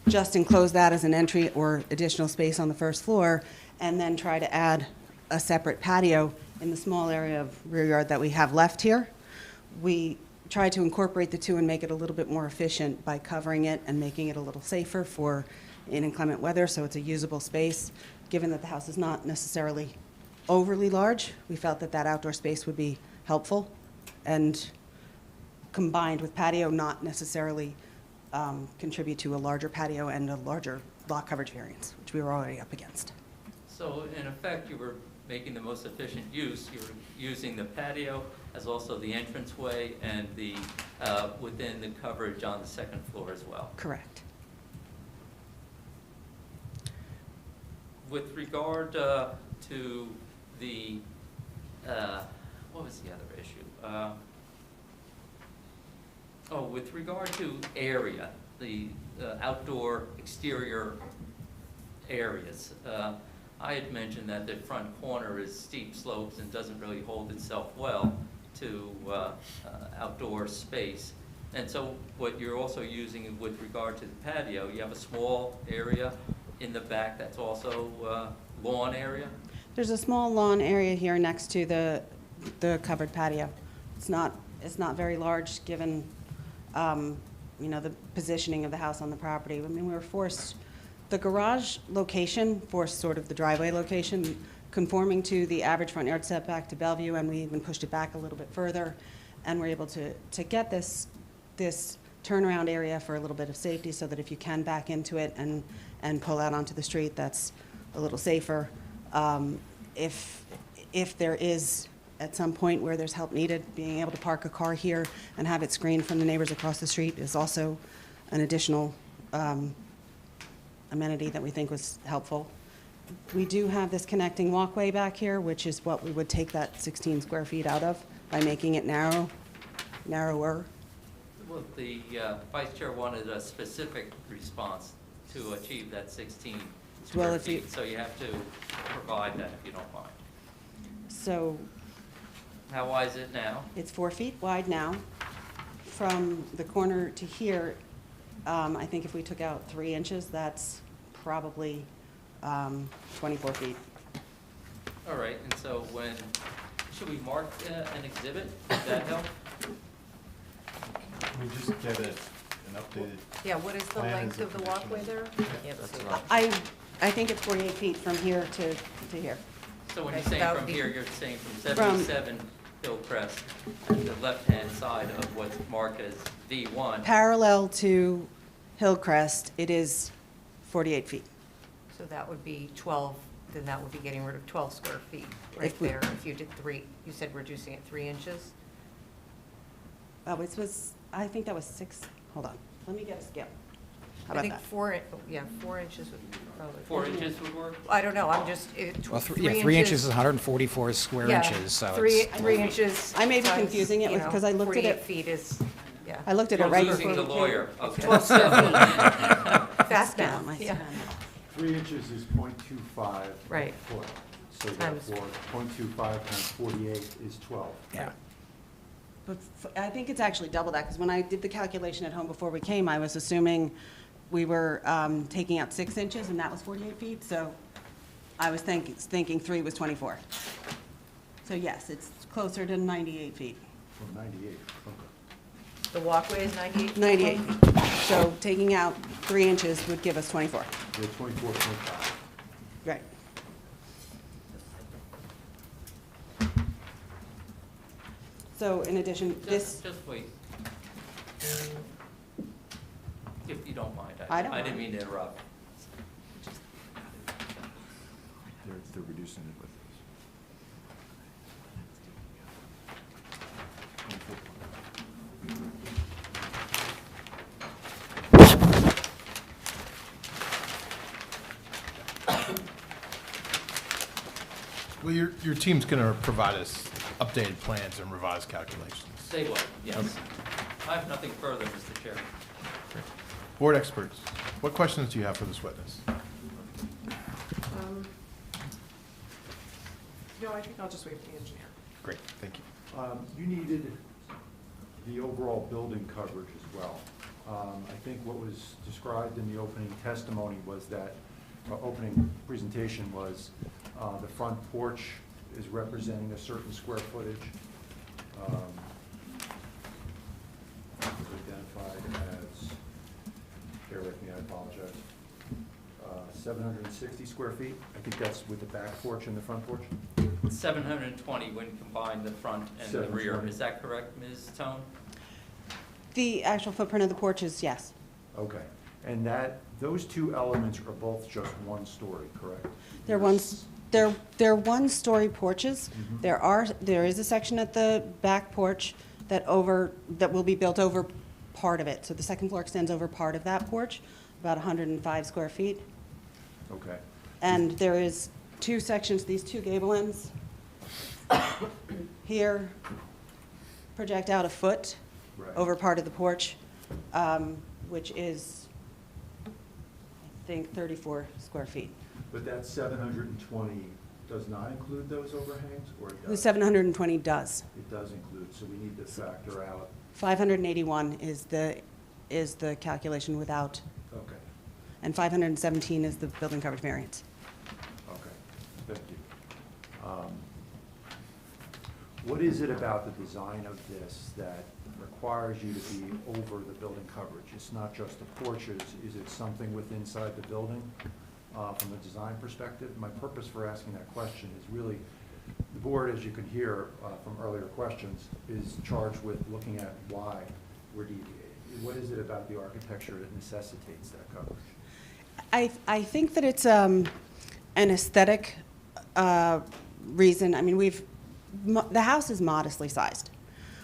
S15: just enclose that as an entry or additional space on the first floor and then try to add a separate patio in the small area of rear yard that we have left here, we tried to incorporate the two and make it a little bit more efficient by covering it and making it a little safer for in inclement weather, so it's a usable space. Given that the house is not necessarily overly large, we felt that that outdoor space would be helpful, and combined with patio, not necessarily contribute to a larger patio and a larger lot coverage variance, which we were already up against.
S5: So in effect, you were making the most efficient use. You were using the patio as also the entranceway and the within the coverage on the second floor as well.
S15: Correct.
S5: With regard to the, what was the other issue? With regard to area, the outdoor exterior areas. I had mentioned that the front corner is steep slopes and doesn't really hold itself well to outdoor space. And so what you're also using with regard to the patio, you have a small area in the back that's also lawn area?
S15: There's a small lawn area here next to the covered patio. It's not very large given the positioning of the house on the property. I mean, we were forced, the garage location forced sort of the driveway location conforming to the average front yard setback to Bellevue, and we even pushed it back a little bit further, and we're able to get this turnaround area for a little bit of safety so that if you can back into it and pull out onto the street, that's a little safer. If there is at some point where there's help needed, being able to park a car here and have it screened from the neighbors across the street is also an additional amenity that we think was helpful. We do have this connecting walkway back here, which is what we would take that 16 square feet out of by making it narrower.
S5: Well, the Vice Chair wanted a specific response to achieve that 16
S15: Well,
S5: square
S15: if you-
S5: feet, so you have to provide that if you don't mind.
S15: So
S5: How wide is it now?
S15: it's 4 feet wide now. From the corner to here, I think if we took out 3 inches, that's probably 24 feet.
S5: All right, and so should we mark an exhibit? Would that help?
S1: Can we just get an updated?
S10: Yeah, what is the
S1: Plan
S10: length
S1: is
S10: of the
S1: a
S10: walkway
S1: condition.
S10: there? I can't
S6: That's
S10: see.
S6: right.
S15: I think it's 48 feet from here to here.
S5: So when
S10: Okay,
S5: you're
S10: so
S5: saying
S10: that
S5: from
S10: would be-
S5: here, you're saying from 77 Hillcrest, and the left-hand side of what's marked as V1.
S15: Parallel to Hillcrest, it is 48 feet.
S10: So that would be 12, then that would be getting rid of 12 square feet right
S15: If we-
S10: there. If you did 3, you said reducing it 3 inches?
S15: Oh, it was, I think that was 6, hold on, let me get a scale. How
S10: I
S15: about
S10: think
S15: that?
S10: 4 inches would probably.
S5: 4 inches would work?
S10: I don't know, I'm just,
S13: Well, 3 inches is 144 square
S10: Yeah,
S13: inches, so
S10: three,
S13: it's,
S10: 3 inches.
S15: I may be
S10: times,
S15: confusing it
S10: you
S15: with-
S10: know,
S15: 'cause I looked at
S10: 48
S15: it-
S10: feet is, yeah.
S15: I looked at it
S5: You're
S15: right
S5: losing
S15: before
S5: the
S15: we came.
S5: lawyer, okay.
S10: 12 square feet. Fast
S15: Scale
S10: math,
S15: my
S10: yeah.
S15: scale.
S4: 3 inches is .25
S10: Right.
S4: foot. So
S10: Times-
S4: therefore, .25 times 48 is 12.
S13: yeah.
S15: But I think it's actually double that, because when I did the calculation at home before we came, I was assuming we were taking out 6 inches, and that was 48 feet, so I was thinking 3 was 24. So yes, it's closer to 98 feet.
S4: From 98. Okay.
S10: The walkway is 98?
S15: 98 feet. So taking out 3 inches would give us 24.
S4: Yeah, 24.5.
S15: Right. So in addition, this,
S5: Just wait. If you don't mind.
S15: I don't
S5: I didn't
S15: mind.
S5: mean to interrupt.
S4: They're reducing it with
S1: Well, your team's going to provide us updated plans and revised calculations.
S5: Say what? Yes. I have nothing further, Mr. Chairman.
S1: Board experts, what questions do you have for this witness?
S16: No, I think I'll just wait for the engineer.
S1: Great, thank you.
S4: You needed the overall building coverage as well. I think what was described in the opening testimony was that, opening presentation was, the front porch is representing a certain square footage. Identified as, bear with me, I apologize, 760 square feet. I think that's with the back porch and the front porch.
S5: 720 when combined the front and the rear.
S4: 720.
S5: Is that correct, Ms. Tone?
S15: the actual footprint of the porch is, yes.
S4: Okay, and those two elements are both just one story, correct?
S15: They're one-story porches.
S4: Mhm.
S15: There is a section at the back porch that will be built over part of it. So the second floor extends over part of that porch, about 105 square feet.
S4: Okay.
S15: And there is 2 sections, these 2 gable ends here project out a foot
S4: Right.
S15: over part of the porch, which is, I think, 34 square feet.
S4: But that 720 does not include those overhangs, or it
S15: The
S4: does?
S15: 720 does.
S4: It does include, so we need to factor out,
S15: 581 is the calculation without,
S4: okay,
S15: and 517 is the building coverage variance.
S4: okay, thank you. What is it about the design of this that requires you to be over the building coverage? It's not just the porches, is it something with inside the building, from a design perspective? My purpose for asking that question is really, the board, as you can hear from earlier questions, is charged with looking at why we're deviating. What is it about the architecture that necessitates that coverage?
S15: I think that it's an aesthetic reason. I mean, the house is modestly sized.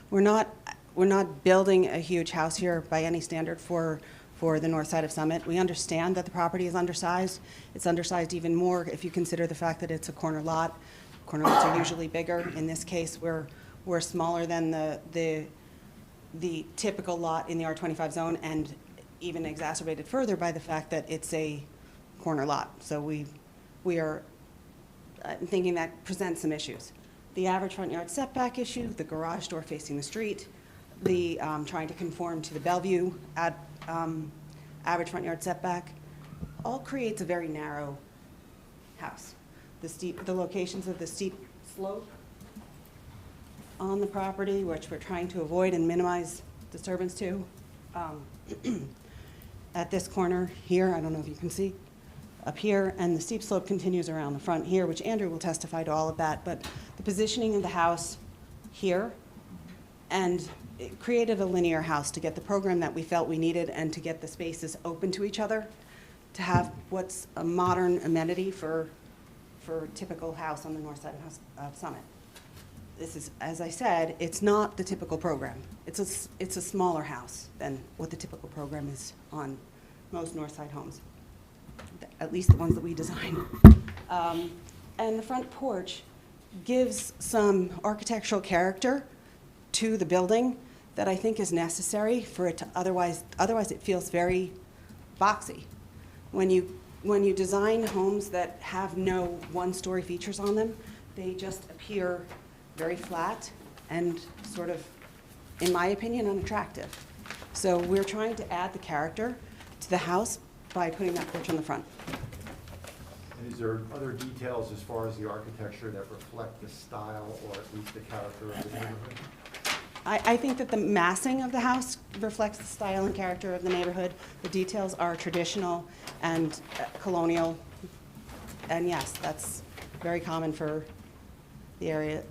S15: We're not building a huge house here by any standard for the north side of Summit. We understand that the property is undersized. It's undersized even more if you consider the fact that it's a corner lot. Corner lots are usually bigger. In this case, we're smaller than the typical lot in the R25 zone, and even exacerbated further by the fact that it's a corner lot. So we are thinking that presents some issues. The average front yard setback issue, the garage door facing the street, the trying to conform to the Bellevue average front yard setback, all creates a very narrow house. The locations of the steep slope on the property, which we're trying to avoid and minimize disturbance to. At this corner here, I don't know if you can see, up here, and the steep slope continues around the front here, which Andrew will testify to all of that, but the positioning of the house here, and it created a linear house to get the program that we felt we needed and to get the spaces open to each other, to have what's a modern amenity for a typical house on the north side of Summit. This is, as I said, it's not the typical program. It's a smaller house than what the typical program is on most north side homes, at least the ones that we design. And the front porch gives some architectural character to the building that I think is necessary for it to otherwise it feels very boxy. When you design homes that have no one-story features on them, they just appear very flat and sort of, in my opinion, unattractive. So we're trying to add the character to the house by putting that porch on the front.
S4: And is there other details as far as the architecture that reflect the style or at least the character of the neighborhood?
S15: I think that the massing of the house reflects the style and character of the neighborhood. The details are traditional and colonial. And yes, that's very common for the area.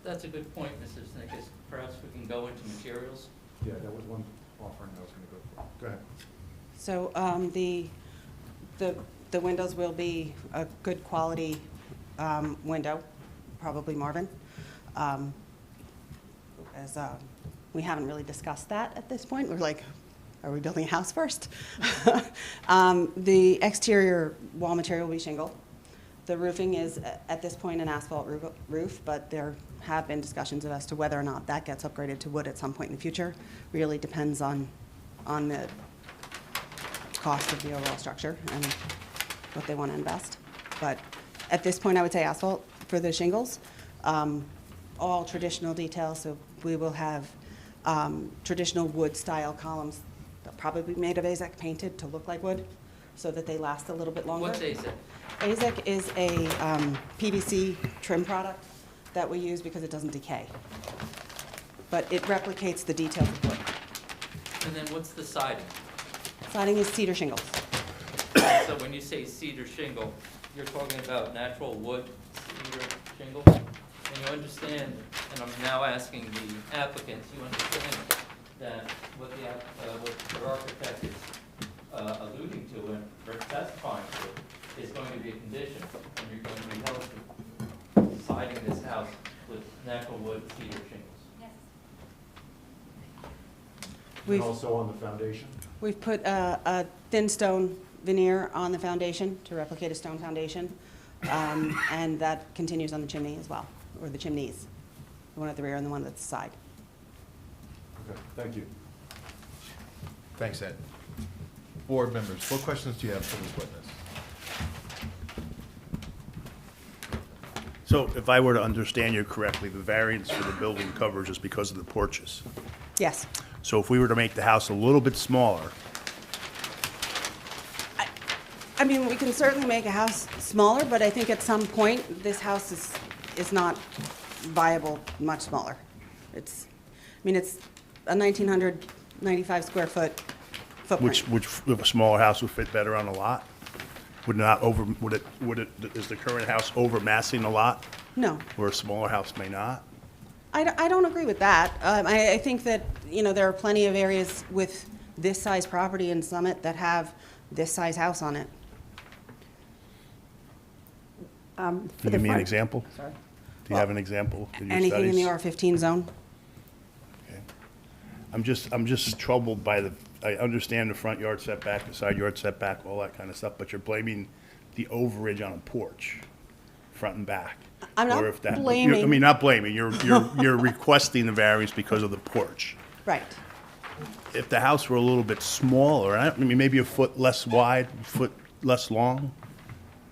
S5: That's a good point, Mrs. Snickes. Perhaps we can go into materials.
S4: Yeah, that was one offering I was going to go for. Go ahead.
S15: So the windows will be a good quality window, probably Marvin. As we haven't really discussed that at this point. We're like, are we building a house first? The exterior wall material will be shingle. The roofing is, at this point, an asphalt roof, but there have been discussions as to whether or not that gets upgraded to wood at some point in the future. Really depends on the cost of the overall structure and what they want to invest. But at this point, I would say asphalt for the shingles. All traditional details, so we will have traditional wood-style columns. They'll probably be made of AZEK painted to look like wood, so that they last a little bit longer.
S5: What's AZEK?
S15: AZEK is a PVC trim product that we use because it doesn't decay. But it replicates the details of wood.
S5: And then what's the siding?
S15: Siding is cedar shingles.
S5: So when you say cedar shingle, you're talking about natural wood cedar shingle? And you understand, and I'm now asking the applicants, you understand that what the architect is alluding to and testifying to is going to be a condition, and you're going to be held to siding this house with natural wood cedar shingles.
S11: Yes.
S4: And also on the foundation?
S15: We've put a thin stone veneer on the foundation to replicate a stone foundation, and that continues on the chimney as well, or the chimneys, the one at the rear and the one at the side.
S4: Okay, thank you.
S1: Thanks, Ed. Board members, what questions do you have for this witness?
S14: So if I were to understand you correctly, the variance for the building coverage is because of the porches.
S15: Yes.
S14: So if we were to make the house a little bit smaller,
S15: I mean, we can certainly make a house smaller, but I think at some point, this house is not viable much smaller. It's a 1,995 square foot footprint.
S14: which if a smaller house would fit better on a lot? Would it, is the current house over massing a lot,
S15: No,
S14: where a smaller house may not?
S15: I don't agree with that. I think that, there are plenty of areas with this size property in Summit that have this size house on it.
S14: Can you give me an example?
S15: Sorry.
S14: Do you have an example in your
S15: Anything in the
S14: studies?
S15: R15 zone?
S14: Okay. I'm just troubled by I understand the front yard setback, the side yard setback, all that kind of stuff, but you're blaming the overage on a porch, front and back.
S15: I'm not
S14: Or if that-
S15: blaming-
S14: I mean, not blaming, you're requesting the variance because of the porch.
S15: Right.
S14: If the house were a little bit smaller, maybe a foot less wide, foot less long?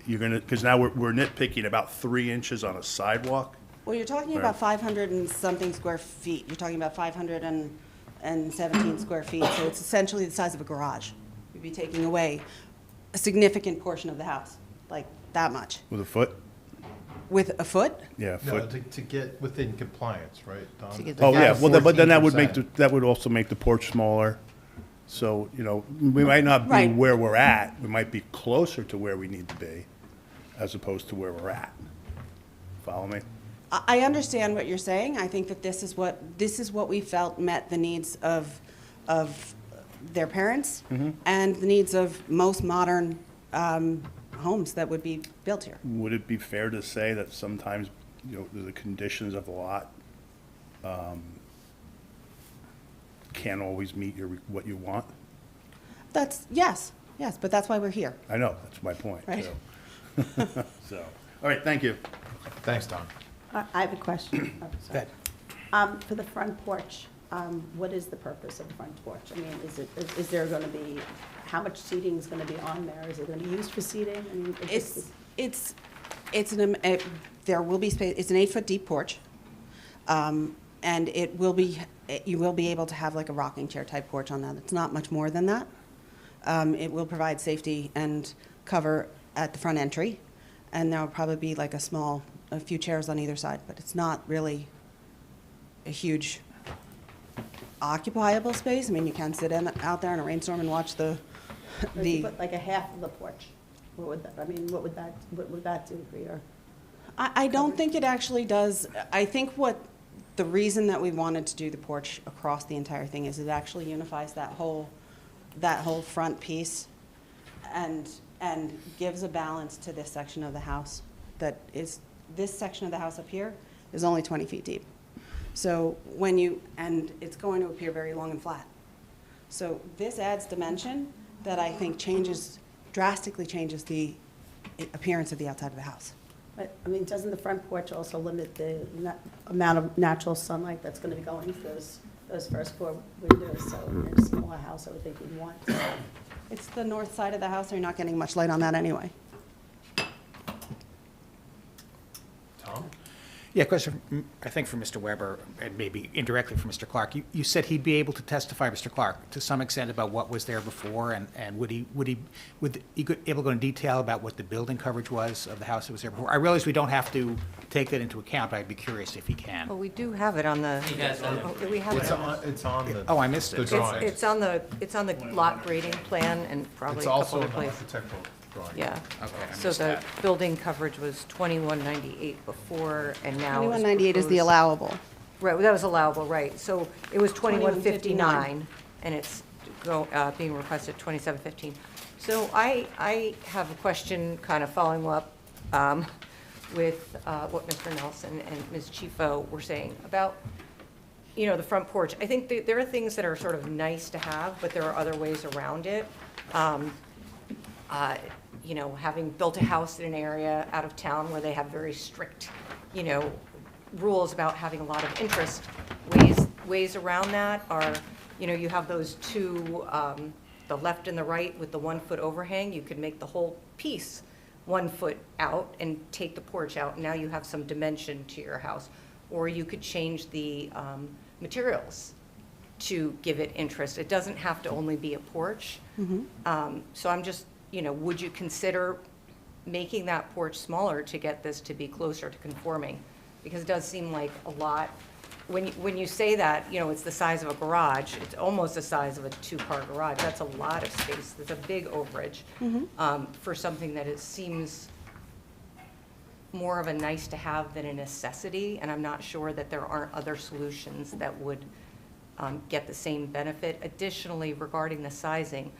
S14: You're gonna, because now we're nitpicking about 3 inches on a sidewalk?
S15: Well, you're talking
S14: Right.
S15: about 500 and something square feet. You're talking about 517 square feet, so it's essentially the size of a garage. You'd be taking away a significant portion of the house, like that much.
S14: With a foot?
S15: With a foot?
S14: Yeah, a
S1: No,
S14: foot.
S1: to get within compliance, right, Don?
S10: To get
S14: Oh,
S1: To get
S14: yeah,
S1: a
S14: well, but then that would
S1: 14%.
S14: that would also make the porch smaller. So, you know, we might not be
S15: Right.
S14: where we're at. We might be closer to where we need to be as opposed to where we're at. Follow me?
S15: I understand what you're saying. I think that this is what we felt met the needs of their parents and the needs of most modern homes that would be built here.
S14: Would it be fair to say that sometimes, you know, the conditions of the lot can't always meet what you want?
S15: Yes, but that's why we're here.
S14: I know, that's my point.
S15: Right.
S14: So, so, all right, thank you.
S1: Thanks, Don.
S8: I have a question. Oh, sorry.
S13: Good.
S8: For the front porch, what is the purpose of the front porch? I mean, is there going to be, how much seating is going to be on there? Is it going to be used for seating? I mean,
S15: There will be space, it's an 8-foot deep porch. And you will be able to have like a rocking chair type porch on that. It's not much more than that. It will provide safety and cover at the front entry. And there'll probably be like a few chairs on either side, but it's not really a huge occupiable space. I mean, you can sit out there in a rainstorm and watch
S8: Or if you put like a half of the porch, what would that do for your?
S15: I don't think it actually does. I think the reason that we wanted to do the porch across the entire thing is it actually unifies that whole front piece and gives a balance to this section of the house this section of the house up here is only 20 feet deep. So and it's going to appear very long and flat. So this adds dimension that I think drastically changes the appearance of the outside of the house.
S8: But, I mean, doesn't the front porch also limit the amount of natural sunlight that's going to be going through those first 4 windows? So in a smaller house, I would think you'd want to.
S15: It's the north side of the house, so you're not getting much light on that anyway.
S1: Tom?
S13: Yeah, question, I think for Mr. Weber, and maybe indirectly for Mr. Clark. You said he'd be able to testify, Mr. Clark, to some extent about what was there before, and would he able to go in detail about what the building coverage was of the house that was there before? I realize we don't have to take that into account, but I'd be curious if he can.
S10: Well, we do have it on the,
S5: You guys have it?
S10: oh, do we have it on?
S1: It's on the.
S13: Oh, I missed it.
S1: the drawing.
S10: It's on the lot grading plan and probably
S1: It's
S10: a couple
S1: also
S10: other
S1: an
S10: places.
S1: architectural drawing.
S10: Yeah.
S13: Okay, I
S10: So
S13: missed
S10: the
S13: that.
S10: building coverage was 2198 before, and now it's
S15: 2198 is the
S10: proposed-
S15: allowable.
S10: Right, well, that was allowable, right. So it was
S15: 2159.
S10: 2159, and it's being requested 2715. So I have a question kind of following up with what Mr. Nelson and Ms. Chifo were saying about, the front porch. I think there are things that are sort of nice to have, but there are other ways around it. Having built a house in an area out of town where they have very strict, rules about having a lot of interest, ways around that are, you have those two, the left and the right with the 1 foot overhang. You could make the whole piece 1 foot out and take the porch out, and now you have some dimension to your house. Or you could change the materials to give it interest. It doesn't have to only be a porch. So I'm just, would you consider making that porch smaller to get this to be closer to conforming? Because it does seem like a lot. When you say that, it's the size of a garage, it's almost the size of a 2-car garage. That's a lot of space. That's a big overage for something that it seems more of a nice to have than a necessity. And I'm not sure that there aren't other solutions that would get the same benefit. Additionally, regarding the sizing,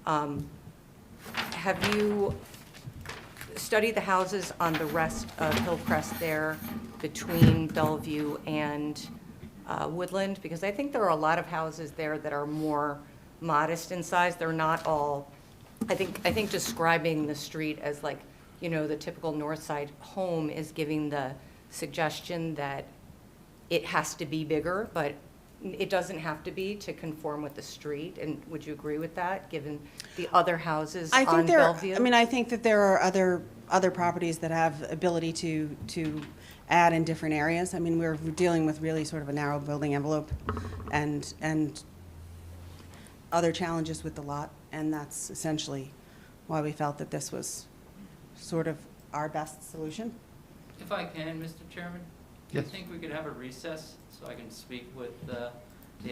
S10: have you studied the houses on the rest of Hillcrest there between Bellevue and Woodland? Because I think there are a lot of houses there that are more modest in size. They're not all, I think describing the street as like, the typical north side home is giving the suggestion that it has to be bigger, but it doesn't have to be to conform with the street, and would you agree with that, given the other houses
S15: I think
S10: on
S15: there,
S10: Bellevue?
S15: I mean, I think that there are other properties that have ability to add in different areas. I mean, we're dealing with really sort of a narrow building envelope and other challenges with the lot, and that's essentially why we felt that this was sort of our best solution.
S5: If I can, Mr. Chairman, do you
S1: Yes.
S5: think we could have a recess so I can speak with the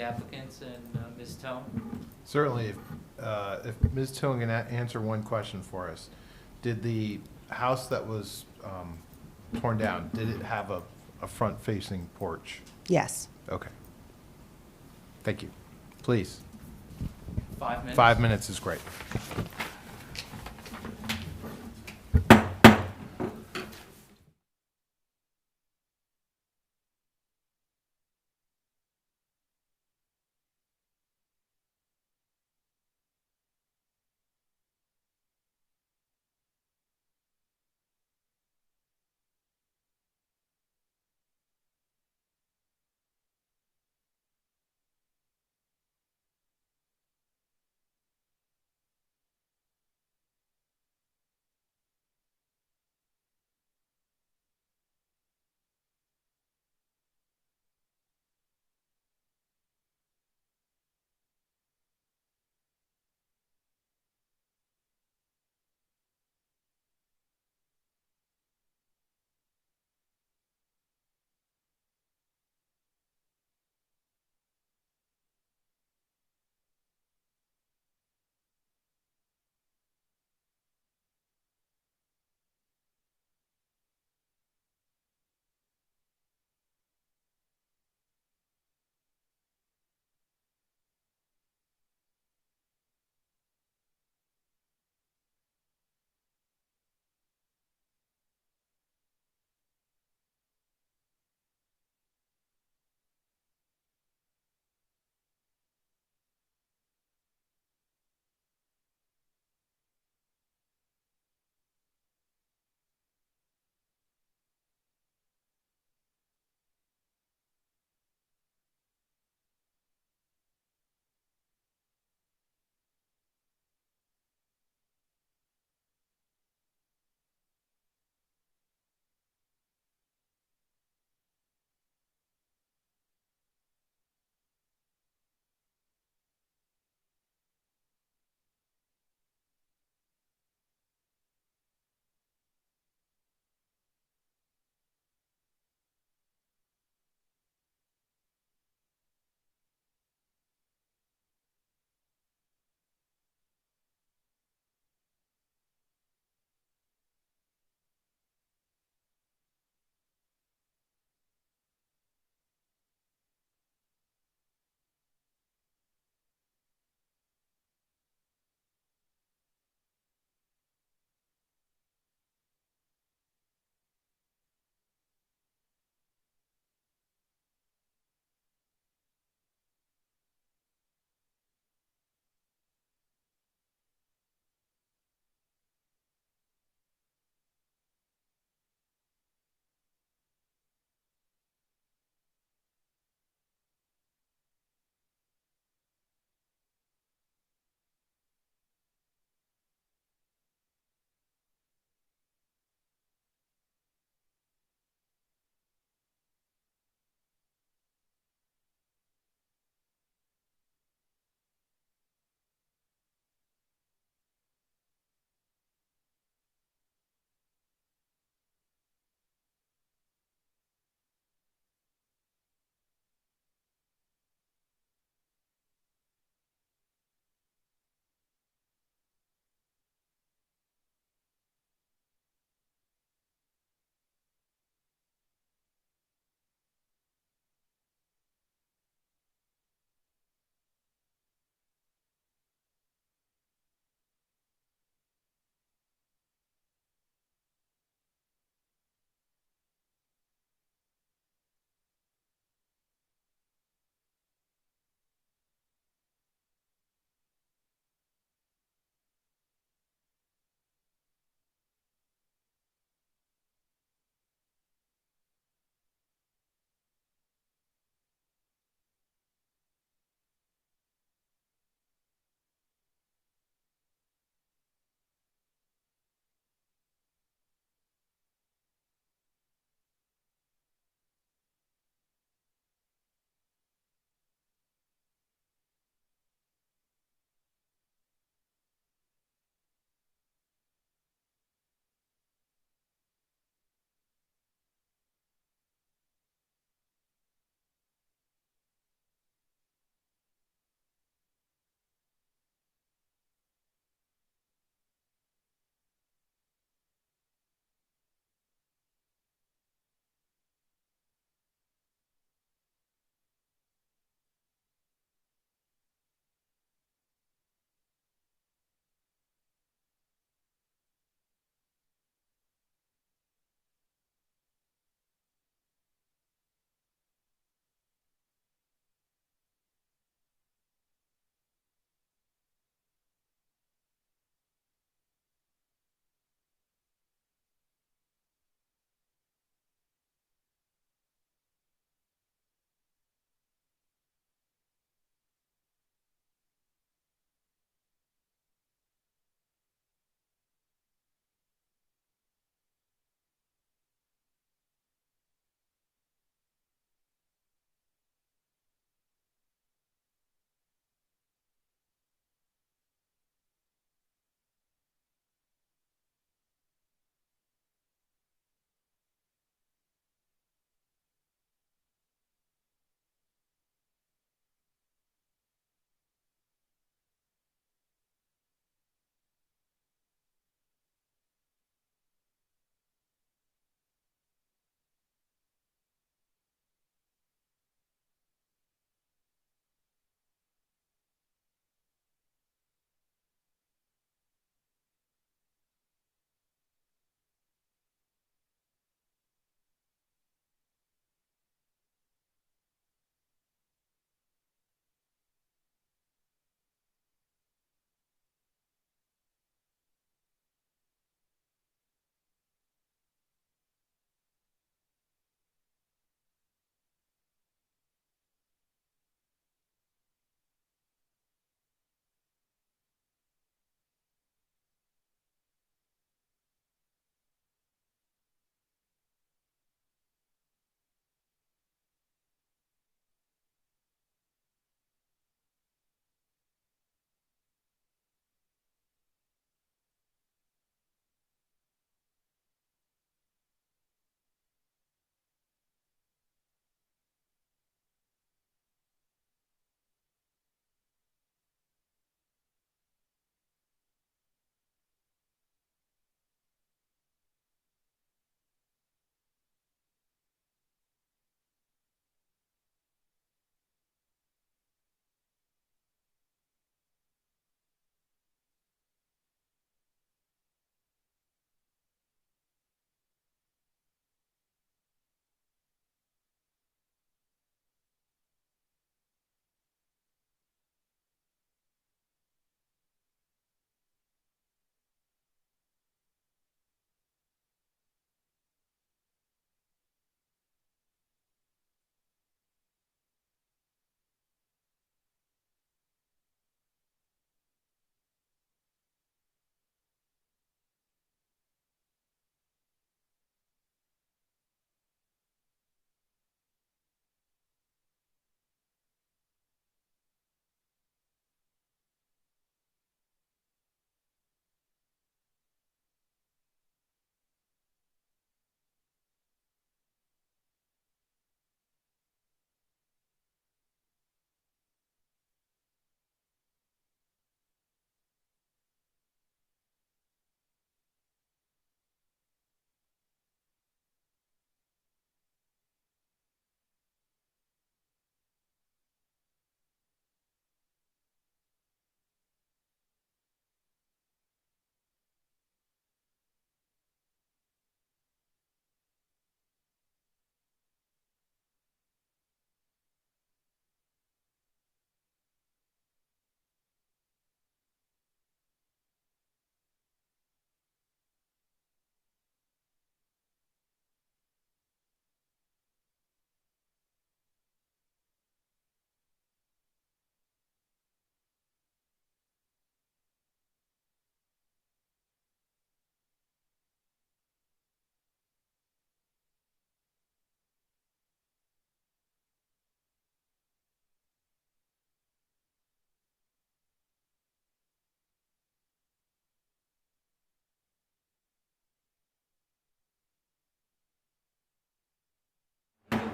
S5: applicants and Ms. Tone?
S1: Certainly, if Ms. Tillman can answer one question for us. Did the house that was torn down, did it have a front-facing porch?
S15: Yes.
S1: Okay. Thank you. Please.
S5: 5 minutes?
S1: 5 minutes is great.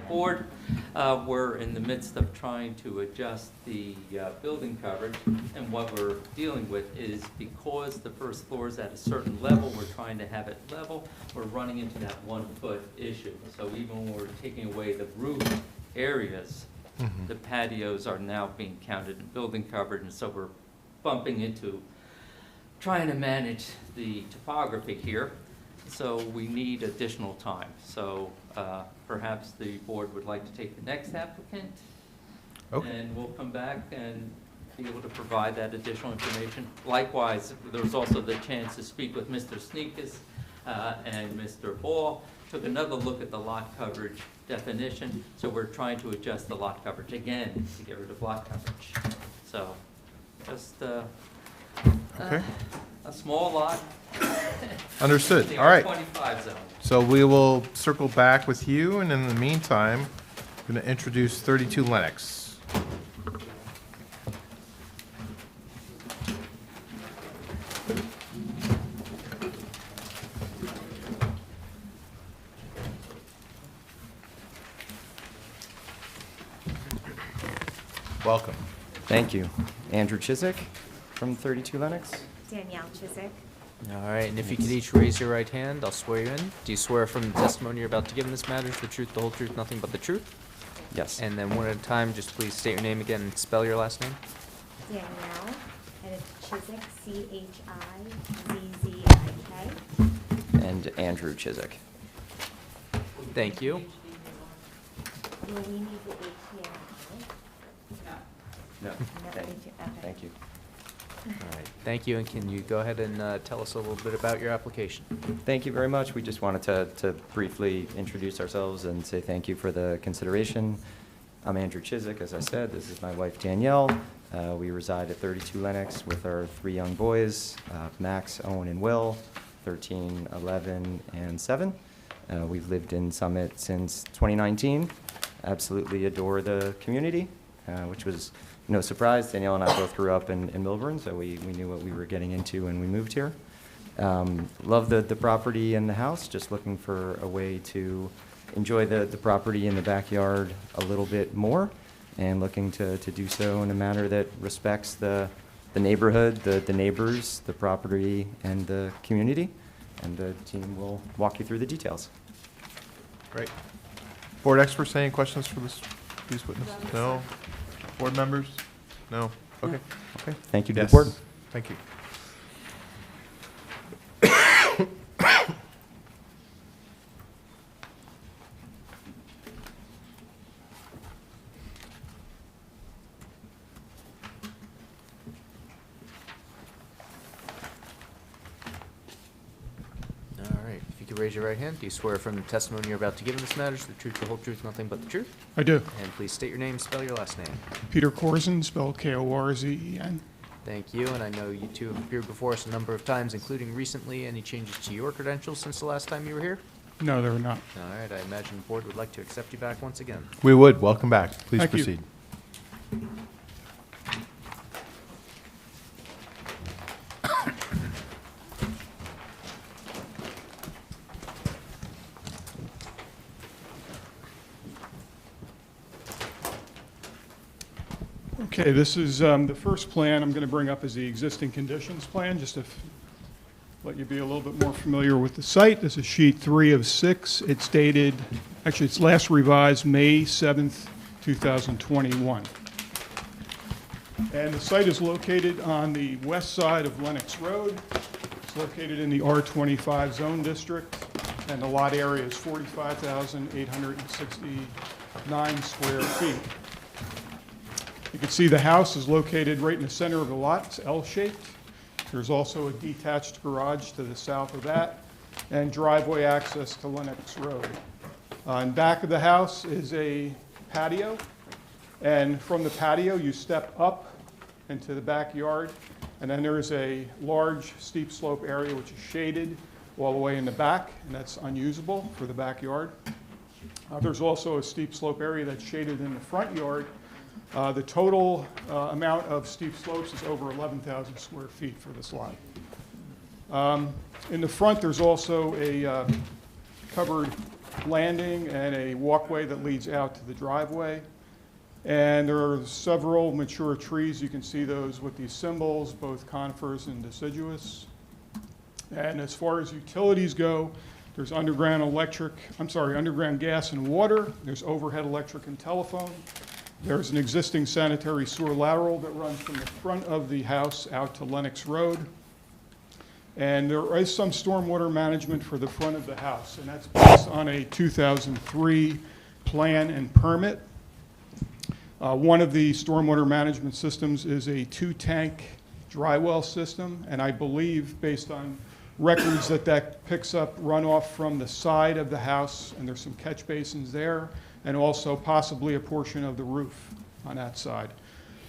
S5: board. We're in the midst of trying to adjust the building coverage, and what we're dealing with is because the first floor is at a certain level, we're trying to have it level, we're running into that 1 foot issue. So even when we're taking away the roof areas, the patios are now being counted in building coverage, and so we're bumping into trying to manage the topography here. So we need additional time. So perhaps the board would like to take the next applicant.
S1: Okay.
S5: And we'll come back and be able to provide that additional information. Likewise, there was also the chance to speak with Mr. Sneakus and Mr. Ball. Took another look at the lot coverage definition. So we're trying to adjust the lot coverage again to get rid of lot coverage. So just
S1: Okay.
S5: a small lot.
S1: Understood.
S5: The
S1: All right.
S5: R25 zone.
S1: So we will circle back with you, and in the meantime, I'm going to introduce 32 Lennox. Welcome.
S17: Thank you. Andrew Chiswick from 32 Lennox.
S18: Danielle Chiswick.
S6: All right, and if you could each raise your right hand, I'll swear you in. Do you swear from the testimony you're about to give in this matter is the truth, the whole truth, nothing but the truth?
S17: Yes.
S6: And then one at a time, just please state your name again and spell your last name.
S18: Danielle, and it's Chiswick, Chizzzik.
S17: And Andrew Chiswick.
S6: Thank you.
S18: Will we need the HDMI?
S17: No.
S18: No,
S17: Thank,
S18: okay.
S17: thank you.
S6: All right, thank you, and can you go ahead and tell us a little bit about your application?
S17: Thank you very much. We just wanted to briefly introduce ourselves and say thank you for the consideration. I'm Andrew Chiswick, as I said. This is my wife Danielle. We reside at 32 Lennox with our 3 young boys, Max, Owen, and Will, 13, 11, and 7. We've lived in Summit since 2019. Absolutely adore the community, which was no surprise. Danielle and I both grew up in Milburn, so we knew what we were getting into when we moved here. Love the property and the house, just looking for a way to enjoy the property in the backyard a little bit more, and looking to do so in a manner that respects the neighborhood, the neighbors, the property, and the community. And the team will walk you through the details.
S1: Great. Board experts, any questions for these witnesses? No? Board members? No? Okay.
S17: Okay, thank you to the
S1: Yes.
S17: board.
S1: Thank you.
S6: All right, if you could raise your right hand, do you swear from the testimony you're about to give in this matter is the truth, the whole truth, nothing but the truth?
S7: I do.
S6: And please state your name, spell your last name.
S7: Peter Korzen, spelled Korzen.
S6: Thank you, and I know you two have appeared before us a number of times, including recently. Any changes to your credentials since the last time you were here?
S7: No, there are not.
S6: All right, I imagine the board would like to accept you back once again.
S1: We would. Welcome back. Please
S7: Thank you.
S1: proceed.
S7: Okay, this is the first plan I'm going to bring up is the existing conditions plan, just to let you be a little bit more familiar with the site. This is sheet 3 of 6. It's dated, actually, it's last revised May 7th, 2021. And the site is located on the west side of Lennox Road. It's located in the R25 zone district, and the lot area is 45,869 square feet. You can see the house is located right in the center of the lot. It's L-shaped. There's also a detached garage to the south of that, and driveway access to Lennox Road. In back of the house is a patio, and from the patio you step up into the backyard, and then there is a large steep slope area which is shaded all the way in the back, and that's unusable for the backyard. There's also a steep slope area that's shaded in the front yard. The total amount of steep slopes is over 11,000 square feet for this lot. In the front, there's also a covered landing and a walkway that leads out to the driveway. And there are several mature trees. You can see those with these symbols, both conifers and deciduous. And as far as utilities go, there's underground gas and water. There's overhead electric and telephone. There's an existing sanitary sewer lateral that runs from the front of the house out to Lenox Road. And there is some stormwater management for the front of the house, and that's based on a 2003 plan and permit. One of the stormwater management systems is a 2-tank dry well system, and I believe, based on records, that picks up runoff from the side of the house, and there's some catch basins there, and also possibly a portion of the roof on that side.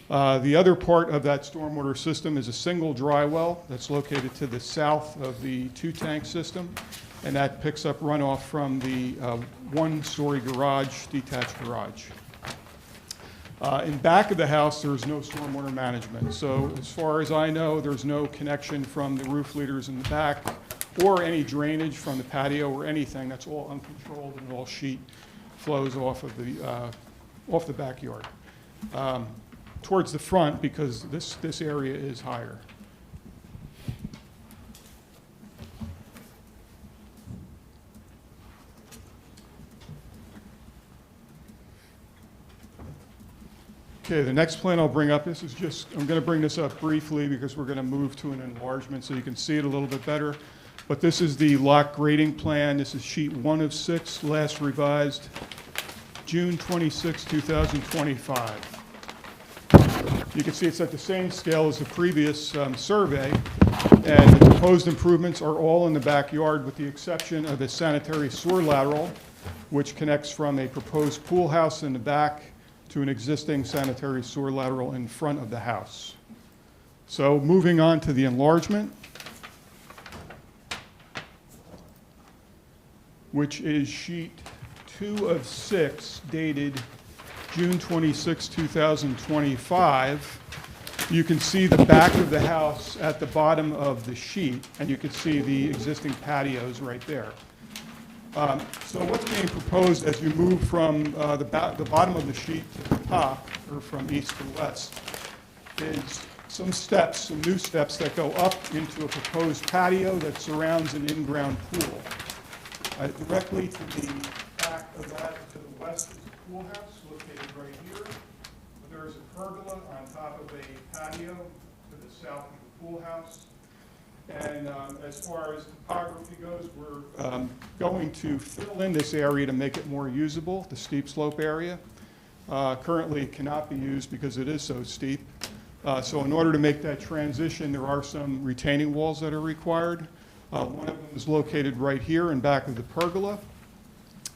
S7: The other part of that stormwater system is a single dry well that's located to the south of the 2-tank system, and that picks up runoff from the 1-story garage, detached garage. In back of the house, there's no stormwater management. So as far as I know, there's no connection from the roof leaders in the back or any drainage from the patio or anything. That's all uncontrolled, and all sheet flows off of the backyard. Towards the front, because this area is higher. Okay, the next plan I'll bring up, I'm going to bring this up briefly because we're going to move to an enlargement so you can see it a little bit better. But this is the lot grading plan. This is sheet 1 of 6, last revised June 26, 2025. You can see it's at the same scale as the previous survey, and the proposed improvements are all in the backyard with the exception of a sanitary sewer lateral, which connects from a proposed pool house in the back to an existing sanitary sewer lateral in front of the house. So moving on to the enlargement, which is sheet 2 of 6, dated June 26, 2025. You can see the back of the house at the bottom of the sheet, and you can see the existing patios right there. So what's being proposed as you move from the bottom of the sheet to the top, or from east to west, is some steps, some new steps that go up into a proposed patio that surrounds an in-ground pool. Directly to the back of that, to the west, is the pool house located right here. There is a pergola on top of a patio to the south of the pool house. And as far as topography goes, we're going to fill in this area to make it more usable, the steep slope area. Currently it cannot be used because it is so steep. So in order to make that transition, there are some retaining walls that are required. One of them is located right here in back of the pergola.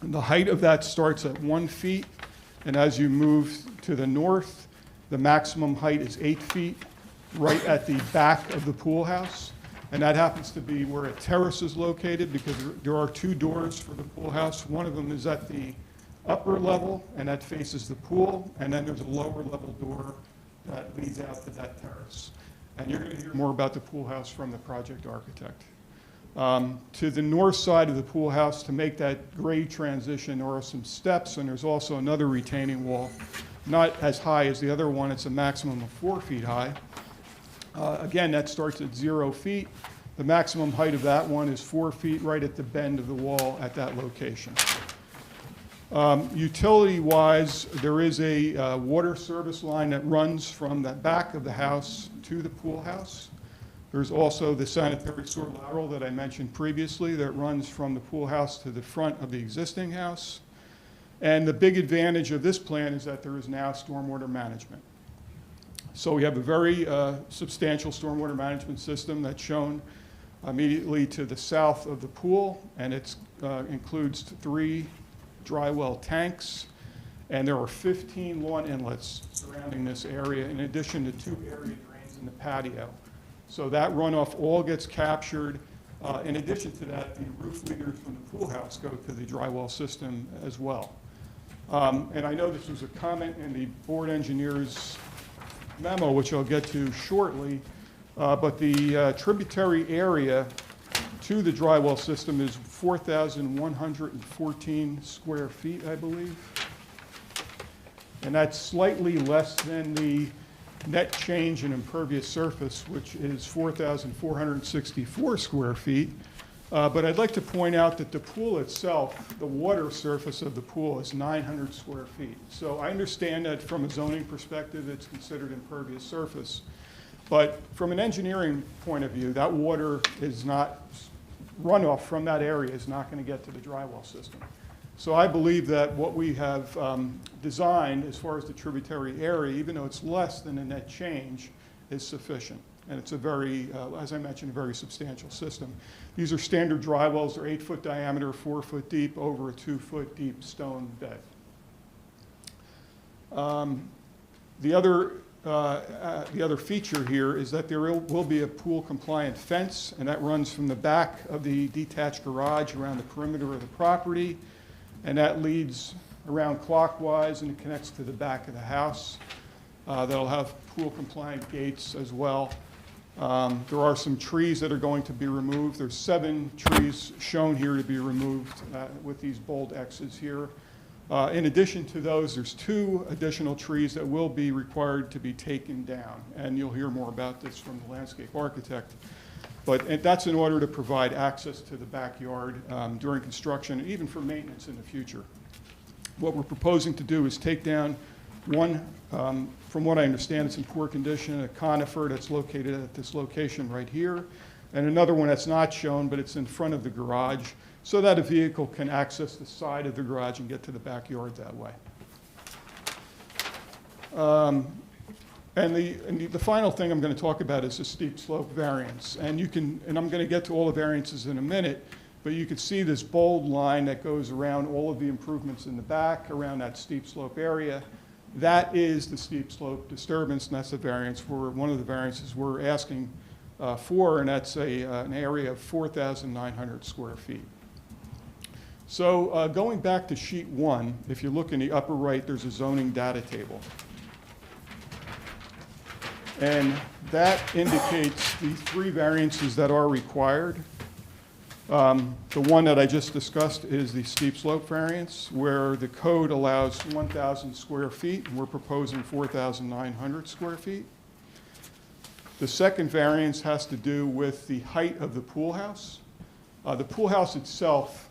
S7: And the height of that starts at 1 feet, and as you move to the north, the maximum height is 8 feet, right at the back of the pool house. And that happens to be where a terrace is located, because there are 2 doors for the pool house. One of them is at the upper level, and that faces the pool, and then there's a lower level door that leads out to that terrace. And you're going to hear more about the pool house from the project architect. To the north side of the pool house, to make that grade transition, there are some steps, and there's also another retaining wall, not as high as the other one. It's a maximum of 4 feet high. Again, that starts at 0 feet. The maximum height of that one is 4 feet, right at the bend of the wall at that location. Utility-wise, there is a water service line that runs from the back of the house to the pool house. There's also the sanitary sewer lateral that I mentioned previously that runs from the pool house to the front of the existing house. And the big advantage of this plan is that there is now stormwater management. So we have a very substantial stormwater management system that's shown immediately to the south of the pool, and it includes 3 dry well tanks, and there are 15 lawn inlets surrounding this area, in addition to 2 area drains in the patio. So that runoff all gets captured. In addition to that, the roof leaders from the pool house go to the dry well system as well. And I know this was a comment in the board engineer's memo, which I'll get to shortly, but the tributary area to the dry well system is 4,114 square feet, I believe. And that's slightly less than the net change in impervious surface, which is 4,464 square feet. But I'd like to point out that the pool itself, the water surface of the pool is 900 square feet. So I understand that from a zoning perspective, it's considered impervious surface. But from an engineering point of view, that water is not, runoff from that area is not going to get to the dry well system. So I believe that what we have designed as far as the tributary area, even though it's less than the net change, is sufficient. And it's a very, as I mentioned, a very substantial system. These are standard dry wells. They're 8-foot diameter, 4-foot deep, over a 2-foot deep stone bed. The other feature here is that there will be a pool-compliant fence, and that runs from the back of the detached garage around the perimeter of the property, and that leads around clockwise and it connects to the back of the house. That'll have pool-compliant gates as well. There are some trees that are going to be removed. There's 7 trees shown here to be removed with these bold X's here. In addition to those, there's 2 additional trees that will be required to be taken down, and you'll hear more about this from the landscape architect. But that's in order to provide access to the backyard during construction, and even for maintenance in the future. What we're proposing to do is take down one, from what I understand, it's in poor condition, a conifer that's located at this location right here, and another one that's not shown, but it's in front of the garage, so that a vehicle can access the side of the garage and get to the backyard that way. And the final thing I'm going to talk about is the steep slope variance. And I'm going to get to all the variances in a minute, but you can see this bold line that goes around all of the improvements in the back, around that steep slope area. That is the steep slope disturbance, and that's the variance for one of the variances we're asking for, and that's an area of 4,900 square feet. So going back to sheet 1, if you look in the upper right, there's a zoning data table. And that indicates the 3 variances that are required. The one that I just discussed is the steep slope variance, where the code allows 1,000 square feet, and we're proposing 4,900 square feet. The second variance has to do with the height of the pool house. The pool house itself,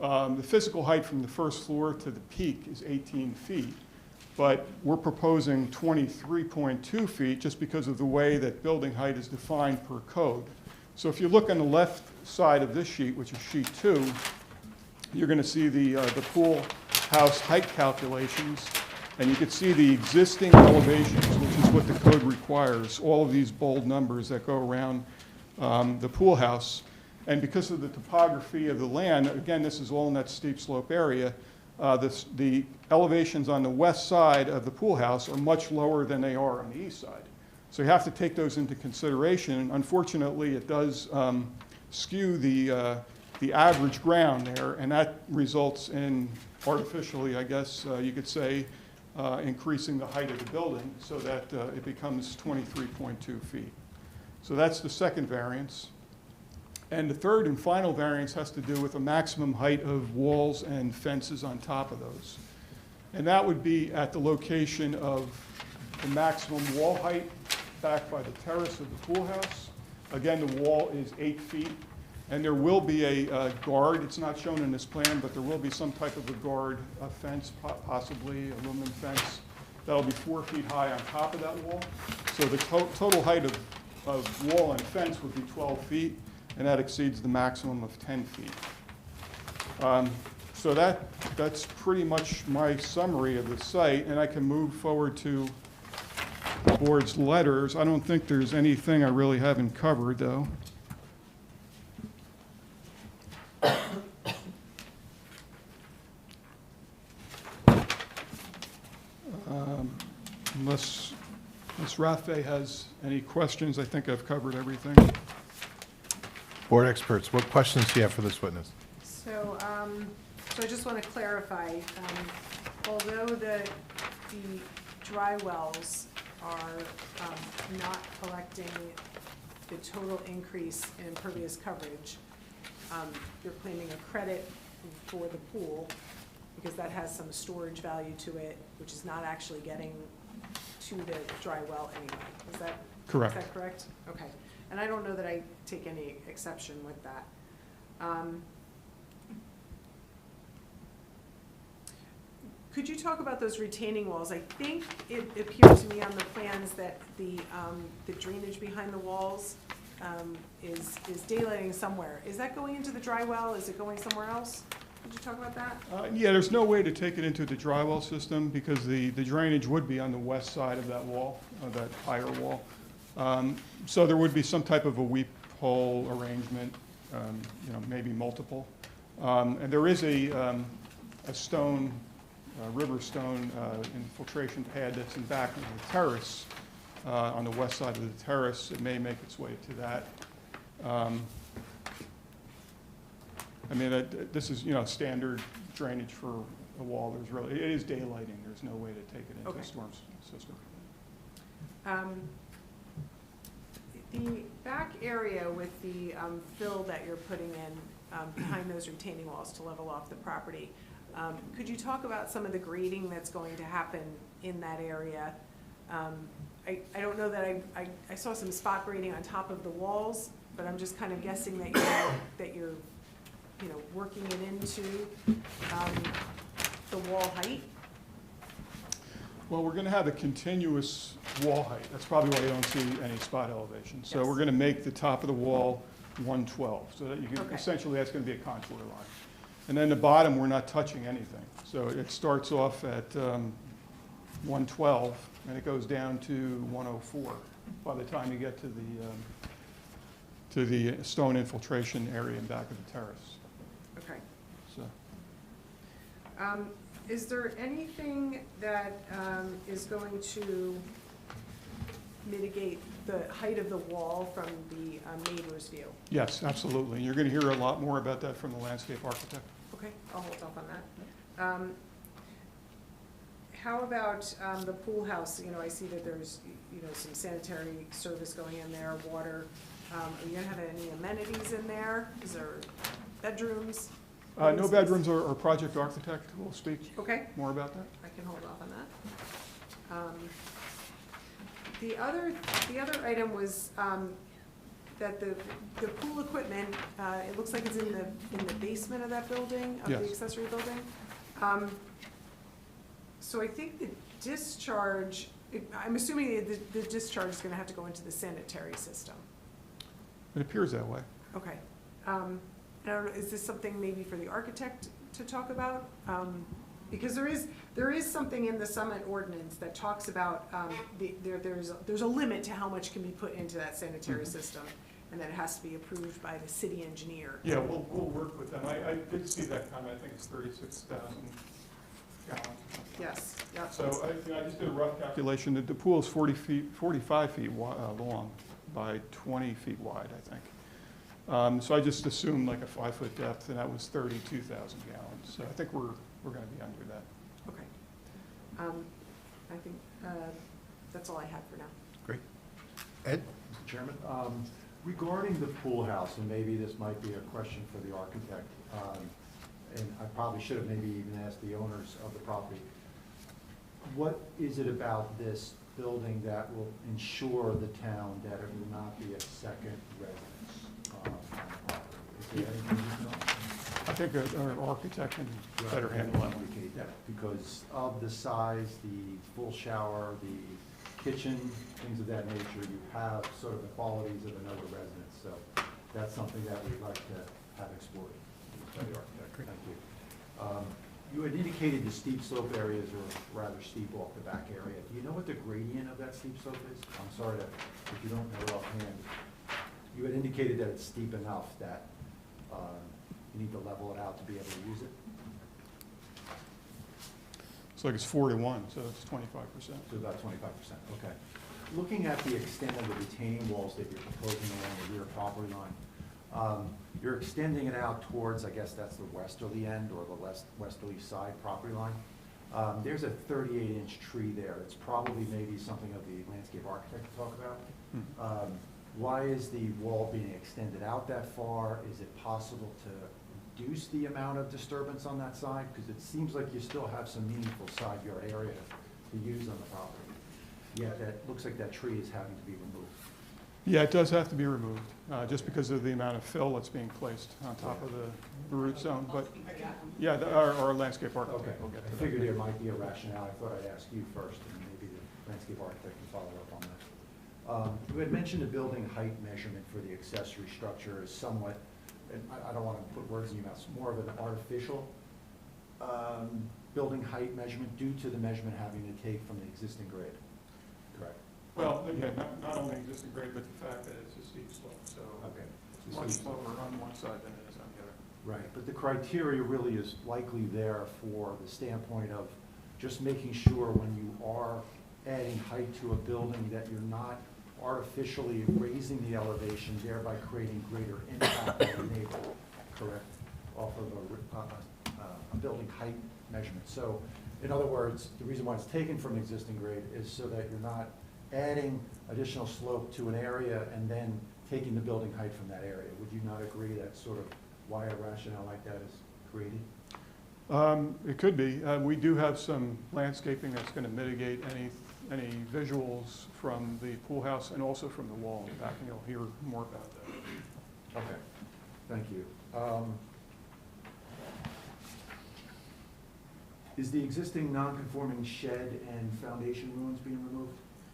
S7: the physical height from the first floor to the peak is 18 feet. But we're proposing 23.2 feet just because of the way that building height is defined per code. So if you look on the left side of this sheet, which is sheet 2, you're going to see the pool house height calculations, and you can see the existing elevations, which is what the code requires, all of these bold numbers that go around the pool house. And because of the topography of the land, again, this is all in that steep slope area, the elevations on the west side of the pool house are much lower than they are on the east side. So you have to take those into consideration. Unfortunately, it does skew the average ground there, and that results in artificially, I guess you could say, increasing the height of the building so that it becomes 23.2 feet. So that's the second variance. And the third and final variance has to do with a maximum height of walls and fences on top of those. And that would be at the location of the maximum wall height back by the terrace of the pool house. Again, the wall is 8 feet, and there will be a guard. It's not shown in this plan, but there will be some type of a guard, a fence, possibly aluminum fence, that'll be 4 feet high on top of that wall. So the total height of wall and fence would be 12 feet, and that exceeds the maximum of 10 feet. So that's pretty much my summary of the site, and I can move forward to the board's letters. I don't think there's anything I really haven't covered, though. Unless Rafe has any questions, I think I've covered everything.
S1: Board experts, what questions do you have for this witness?
S16: So, so I just want to clarify, although the dry wells are not collecting the total increase in impervious coverage, you're claiming a credit for the pool, because that has some storage value to it, which is not actually getting to the dry well anyway. Is that
S7: Correct.
S16: Is that correct? Okay. And I don't know that I take any exception with that. Could you talk about those retaining walls? I think it appears to me on the plans that the drainage behind the walls is daylighting somewhere. Is that going into the dry well? Is it going somewhere else? Could you talk about that?
S7: Yeah, there's no way to take it into the dry well system because the drainage would be on the west side of that wall, that higher wall. So there would be some type of a weep hole arrangement, maybe multiple. And there is a stone, river stone infiltration pad that's in back of the terrace, on the west side of the terrace. It may make its way to that. This is, standard drainage for a wall. It is daylighting. There's no way to take it into
S16: Okay.
S7: the storm system.
S16: The back area with the fill that you're putting in behind those retaining walls to level off the property, could you talk about some of the grading that's going to happen in that area? I don't know that I saw some spot grading on top of the walls, but I'm just kind of guessing that you're working it into the wall height.
S7: Well, we're going to have a continuous wall height. That's probably why you don't see any spot elevation. So
S16: Yes.
S7: we're going to make the top of the wall 112. So that you can,
S16: Okay.
S7: essentially, that's going to be a contour line. And then the bottom, we're not touching anything. So it starts off at 112, and it goes down to 104 by the time you get to the stone infiltration area in back of the terrace.
S16: Okay.
S7: So.
S16: Is there anything that is going to mitigate the height of the wall from the neighbor's view?
S7: Yes, absolutely. You're going to hear a lot more about that from the landscape architect.
S16: Okay, I'll hold off on that. How about the pool house? I see that there's, some sanitary service going in there, water. Are you gonna have any amenities in there? Is there bedrooms?
S7: No bedrooms. Our project architect will speak
S16: Okay,
S7: more about that.
S16: I can hold off on that. The other item was that the pool equipment, it looks like it's in the basement of that building, of the
S7: Yes.
S16: accessory building. So I think the discharge, I'm assuming the discharge is gonna have to go into the sanitary system.
S7: It appears that way.
S16: Okay. I don't know, is this something maybe for the architect to talk about? Because there is something in the Summit ordinance that talks about, there's a limit to how much can be put into that sanitary system, and that it has to be approved by the city engineer.
S7: Yeah, we'll work with them. I did see that comment. I think it's 36,000 gallons.
S16: Yes, yeah.
S7: So I just did a rough calculation. The pool is 45 feet long by 20 feet wide, I think. So I just assumed like a 5-foot depth, and that was 32,000 gallons. So I think we're going to be under that.
S16: Okay. I think that's all I have for now.
S1: Great. Ed?
S4: Mr. Chairman, regarding the pool house, and maybe this might be a question for the architect, and I probably should have maybe even asked the owners of the property, what is it about this building that will ensure the town that it will not be a second residence on the property? Is there anything you know?
S7: I think our architect can better handle that one.
S4: Indicate that, because of the size, the full shower, the kitchen, things of that nature, you have sort of the qualities of another residence. So that's something that we'd like to have explored by the architect. Thank you. You had indicated the steep slope areas are rather steep off the back area. Do you know what the gradient of that steep slope is? I'm sorry if you don't know offhand. You had indicated that it's steep enough that you need to level it out to be able to use it.
S7: It's like it's 4 to 1, so it's 25%.
S4: So about 25%, okay. Looking at the extent of the retaining walls that you're proposing along the rear property line, you're extending it out towards, I guess that's the westerly end or the westerly side property line. There's a 38-inch tree there. It's probably maybe something of the landscape architect to talk about. Why is the wall being extended out that far? Is it possible to reduce the amount of disturbance on that side? Because it seems like you still have some meaningful side yard area to use on the property. Yet that looks like that tree is having to be removed.
S7: Yeah, it does have to be removed, just because of the amount of fill that's being placed on top of the root zone, but, yeah, our landscape
S4: Okay,
S7: architect will get
S4: I
S7: to
S4: figured
S7: that.
S4: there might be a rationale. I thought I'd ask you first, and maybe the landscape architect can follow up on that. You had mentioned the building height measurement for the accessory structure is somewhat, and I don't want to put words in your mouth, more of an artificial building height measurement due to the measurement having to take from the existing grade, correct?
S7: Well, again, not only existing grade, but the fact that it's a steep slope, so
S4: Okay.
S7: it's much slower on one side than it is on the other.
S4: Right, but the criteria really is likely there for the standpoint of just making sure when you are adding height to a building that you're not artificially raising the elevation, thereby creating greater impact on the neighbor, correct? Off of a building height measurement. So, in other words, the reason why it's taken from existing grade is so that you're not adding additional slope to an area and then taking the building height from that area. Would you not agree that's sort of why a rationale like that is created?
S7: It could be. We do have some landscaping that's going to mitigate any visuals from the pool house and also from the wall in the back, and you'll hear more about that.
S4: Okay, thank you. Is the existing non-conforming shed and foundation ruins being removed?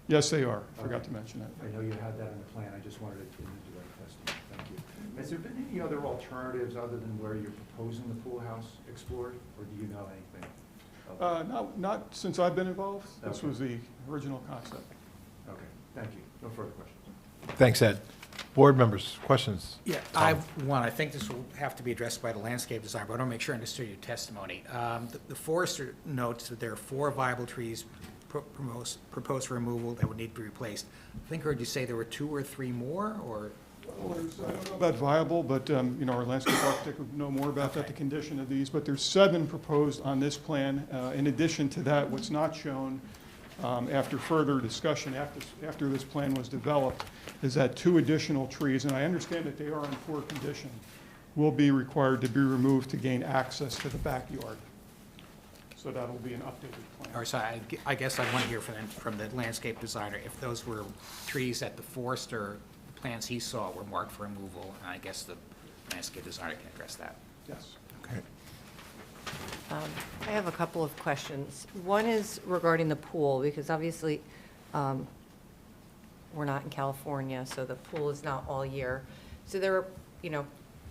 S7: Yes, they are. Forgot
S4: Okay.
S7: to mention that.
S4: I know you had that in the plan, I just wanted to do the right testing. Thank you. Has there been any other alternatives other than where you're proposing the pool house explored, or do you know anything?
S7: Not since I've been involved. This
S4: Okay.
S7: was the original concept.
S4: Okay, thank you. No further questions.
S1: Thanks, Ed. Board members, questions?
S13: Yeah, I think this will have to be addressed by the landscape designer, but I want to make sure I understood your testimony. The forester notes that there are 4 viable trees proposed for removal that would need to be replaced. I think I heard you say there were 2 or 3 more, or?
S7: Well, I don't know about viable, but, our landscape architect would know more about that, the condition of these. But there's 7 proposed on this plan. In addition to that, what's not shown, after further discussion, after this plan was developed, is that 2 additional trees, and I understand that they are in poor condition, will be required to be removed to gain access to the backyard. So that'll be an updated plan.
S13: All right, so I guess I want to hear from the landscape designer if those were trees that the forester plans he saw were marked for removal, and I guess the landscape designer can address that.
S7: Yes.
S1: Okay.
S10: I have a couple of questions. One is regarding the pool, because obviously, we're not in California, so the pool is not all year. So there are,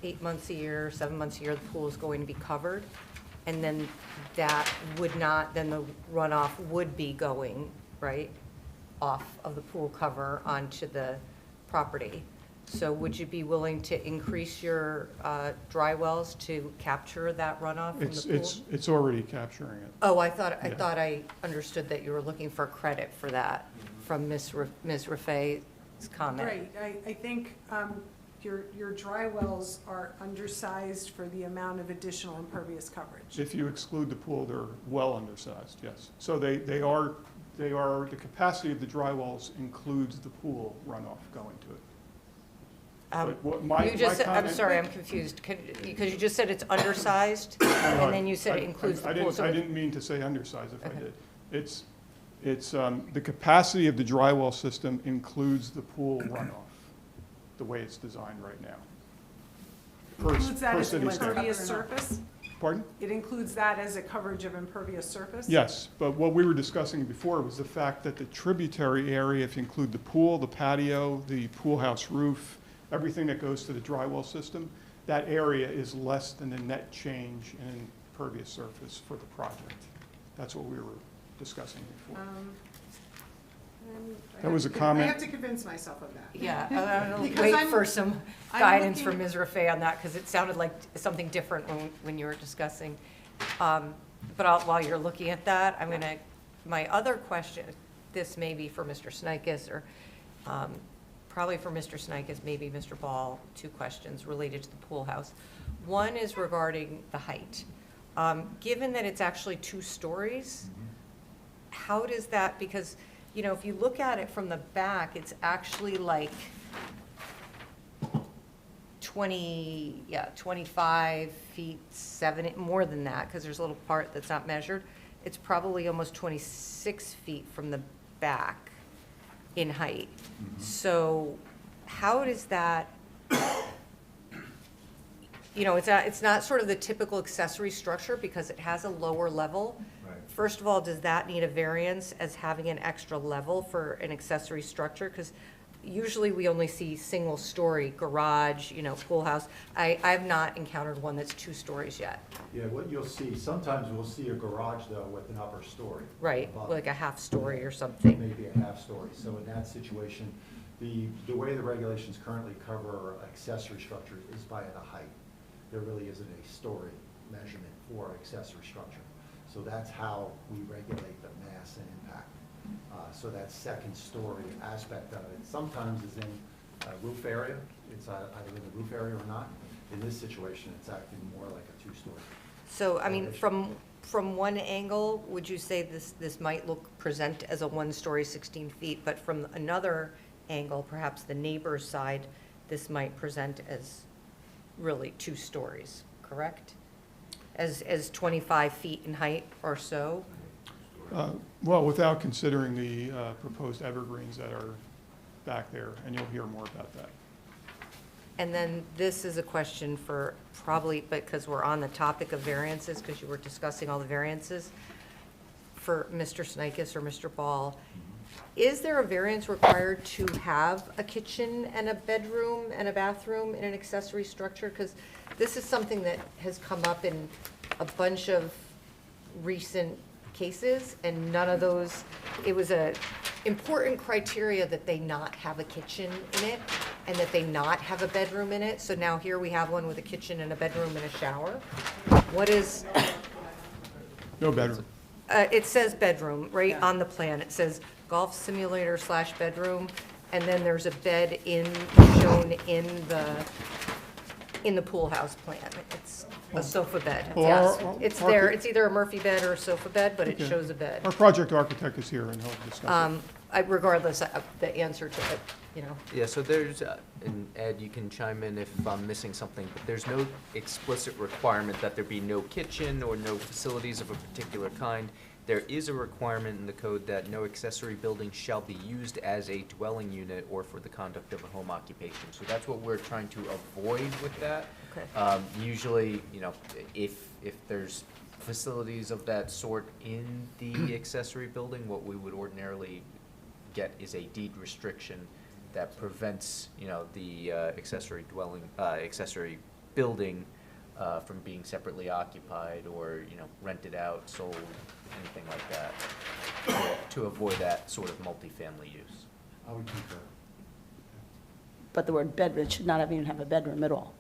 S10: 8 months a year, 7 months a year, the pool is going to be covered, and then that would not, then the runoff would be going, right, off of the pool cover onto the property. So would you be willing to increase your dry wells to capture that runoff from the pool?
S7: It's already capturing it.
S10: Oh, I thought
S7: Yeah.
S10: I understood that you were looking for credit for that from Ms. Raffay's comment.
S16: Right, I think your dry wells are undersized for the amount of additional impervious coverage.
S7: If you exclude the pool, they're well undersized, yes. So they are, the capacity of the dry wells includes the pool runoff going to it. But what my
S10: You just said, I'm
S7: comment-
S10: sorry, I'm confused, because you just said it's undersized, and then you said it includes the pool. So
S7: I didn't mean to say undersized if I
S10: Okay.
S7: did. It's the capacity of the dry well system includes the pool runoff, the way it's designed right now.
S16: Includes that
S7: per
S16: as
S7: city
S16: impervious
S7: standards.
S16: surface?
S7: Pardon?
S16: It includes that as a coverage of impervious surface?
S7: Yes, but what we were discussing before was the fact that the tributary area, if you include the pool, the patio, the pool house roof, everything that goes to the dry well system, that area is less than the net change in impervious surface for the project. That's what we were discussing before. That was a comment.
S16: I have to convince myself of that.
S10: Yeah, I'm going
S16: Because
S10: to wait
S16: I'm-
S10: for some
S16: I'm
S10: guidance from
S16: looking-
S10: Ms. Raffay on that, because it sounded like something different when you were discussing. But while you're looking at that, my other question, this may be for Mr. Snykes, or probably for Mr. Snykes, maybe Mr. Ball, 2 questions related to the pool house. One is regarding the height. Given that it's actually 2 stories, how does that, because, if you look at it from the back, it's actually like 25 feet, 7, more than that, because there's a little part that's not measured. It's probably almost 26 feet from the back in height. So how does that, it's not sort of the typical accessory structure because it has a lower level.
S4: Right.
S10: First of all, does that need a variance as having an extra level for an accessory structure? Because usually we only see single-story garage, pool house. I've not encountered one that's 2 stories yet.
S4: Yeah, what you'll see, sometimes we'll see a garage though with an upper story.
S10: Right,
S4: above
S10: like
S4: it.
S10: a half story or something.
S4: Maybe a half story. So in that situation, the way the regulations currently cover accessory structures is by the height. There really isn't a story measurement for accessory structure. So that's how we regulate the mass and impact. So that second story aspect of it sometimes is in a roof area. It's either in the roof area or not. In this situation, it's acting more like a 2-story.
S10: So, I mean, from one angle, would you say this might present as a 1-story, 16 feet, but from another angle, perhaps the neighbor's side, this might present as really 2 stories, correct? As 25 feet in height or so?
S7: Well, without considering the proposed evergreens that are back there, and you'll hear more about that.
S10: And then this is a question for probably, because we're on the topic of variances, because you were discussing all the variances, for Mr. Snikes or Mr. Ball. Is there a variance required to have a kitchen and a bedroom and a bathroom in an accessory structure? Because this is something that has come up in a bunch of recent cases, and none of those, it was a important criteria that they not have a kitchen in it and that they not have a bedroom in it. So now here we have one with a kitchen and a bedroom and a shower. What is,
S7: No bedroom.
S10: it says bedroom, right on the plan. It says golf simulator / bedroom, and then there's a bed shown in the pool house plan. It's a sofa bed.
S7: Well,
S10: Yes,
S7: our-
S10: it's
S7: our-
S10: there. It's either a Murphy bed or a sofa bed, but it
S7: Okay.
S10: shows a bed.
S7: Our project architect is here, and he'll discuss it.
S10: Regardless of the answer to it,
S6: Yeah, so there's, and Ed, you can chime in if I'm missing something, but there's no explicit requirement that there be no kitchen or no facilities of a particular kind. There is a requirement in the code that no accessory building shall be used as a dwelling unit or for the conduct of a home occupation. So that's what we're trying to avoid with that.
S10: Okay.
S6: Usually, if there's facilities of that sort in the accessory building, what we would ordinarily get is a deed restriction that prevents, the accessory building from being separately occupied or, rented out, sold, anything like that, to avoid that sort of multifamily use.
S4: I would concur.
S8: But the word bedroom, it should not even have a bedroom at all.